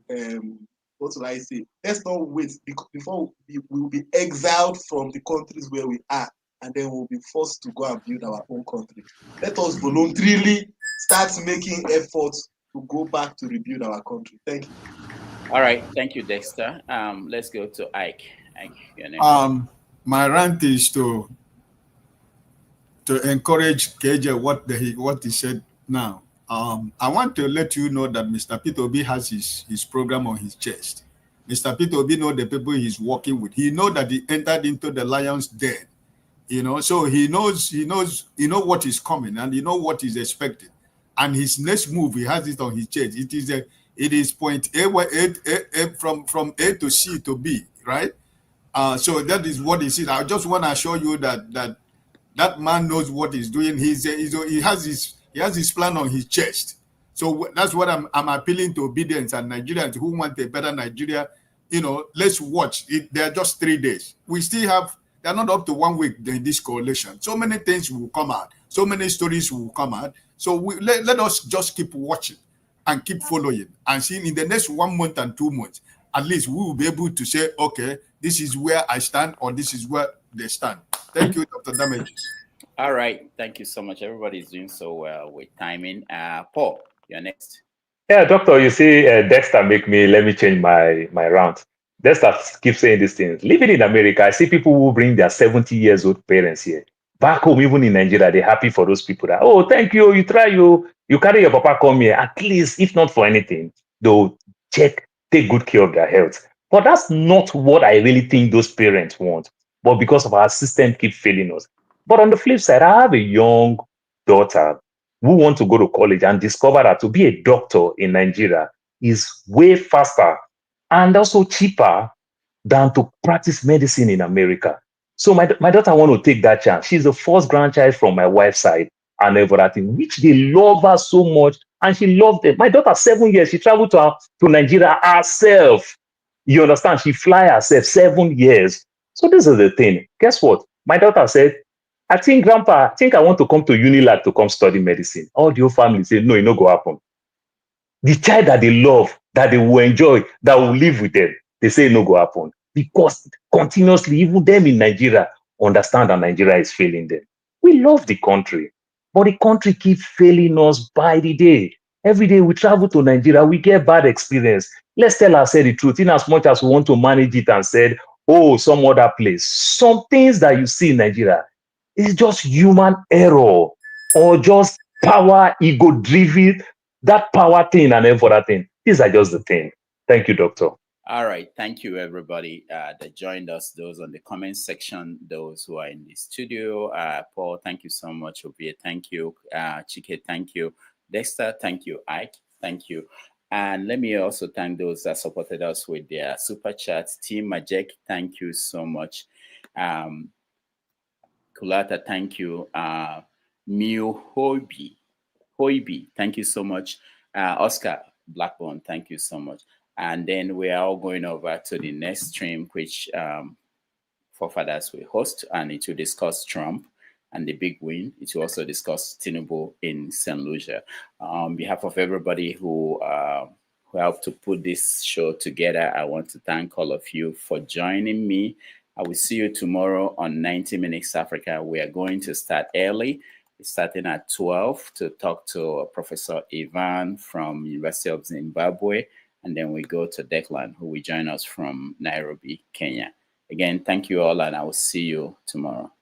what will I say? Let's not wait before we will be exiled from the countries where we are, and then we'll be forced to go and build our own country. Let us voluntarily start making efforts to go back to rebuild our country. Thank you. All right, thank you, Dexter. Let's go to Ike. Ike, your name. My rant is to encourage KJ what he said now. I want to let you know that Mr. Peter Obi has his program on his chest. Mr. Peter Obi knows the people he's working with. He knows that he entered into the lion's den, so he knows what is coming and he knows what is expected. And his next move, he has it on his chest. It is point A from A to C to B, right? So that is what he says. I just want to assure you that man knows what he's doing. He has his plan on his chest. So that's what I'm appealing to obedience and Nigerians who want a better Nigeria. Let's watch. There are just 3 days. We still have. They're not up to 1 week in this coalition. So many things will come out. So many stories will come out. So let us just keep watching and keep following and seeing in the next 1 month and 2 months, at least we will be able to say, okay, this is where I stand or this is where they stand. Thank you, Dr. Damages. All right. Thank you so much. Everybody's doing so well with timing. Paul, you're next. Yeah, doctor, you see, Dexter let me change my round. Dexter keeps saying these things. Living in America, I see people who bring their 70-year-old parents here. Back home, even in Nigeria, they're happy for those people that, oh, thank you, you try, you carry your papa come here. At least, if not for anything, they'll take good care of their health. But that's not what I really think those parents want. But because of our system keep failing us. But on the flip side, I have a young daughter who want to go to college and discover that to be a doctor in Nigeria is way faster and also cheaper than to practice medicine in America. So my daughter want to take that chance. She's the first grandchild from my wife's side and everything, which they love her so much. And she loved it. My daughter, 7 years, she traveled to Nigeria herself. You understand? She fly herself 7 years. So this is the thing. Guess what? My daughter said, I think, Grandpa, I want to come to Unilag to come study medicine. All the whole family said, no, it no go happen. The child that they love, that they will enjoy, that will live with them, they say it no go happen. Because continuously, even them in Nigeria understand that Nigeria is failing them. We love the country, but the country keeps failing us by the day. Every day we travel to Nigeria, we get bad experience. Let's tell ourselves the truth. In as much as we want to manage it and said, oh, some other place. Some things that you see in Nigeria, it's just human error or just power, ego driven, that power thing and every other thing. These are just the thing. Thank you, Doctor. All right. Thank you, everybody that joined us, those on the comment section, those who are in the studio. Paul, thank you so much. Obia, thank you. Chike, thank you. Dexter, thank you. Ike, thank you. And let me also thank those that supported us with their super chats. Team Majek, thank you so much. Kulata, thank you. Miu Hoibi, thank you so much. Oscar Blackburn, thank you so much. And then we are all going over to the next stream, which forefathers will host, and it will discuss Trump and the big win. It will also discuss Tinubu in St. Lucia. On behalf of everybody who helped to put this show together, I want to thank all of you for joining me. I will see you tomorrow on 90 Minutes Africa. We are going to start early, starting at 12 to talk to Professor Ivan from University of Zimbabwe. And then we go to Declan, who will join us from Nairobi, Kenya. Again, thank you all, and I will see you tomorrow.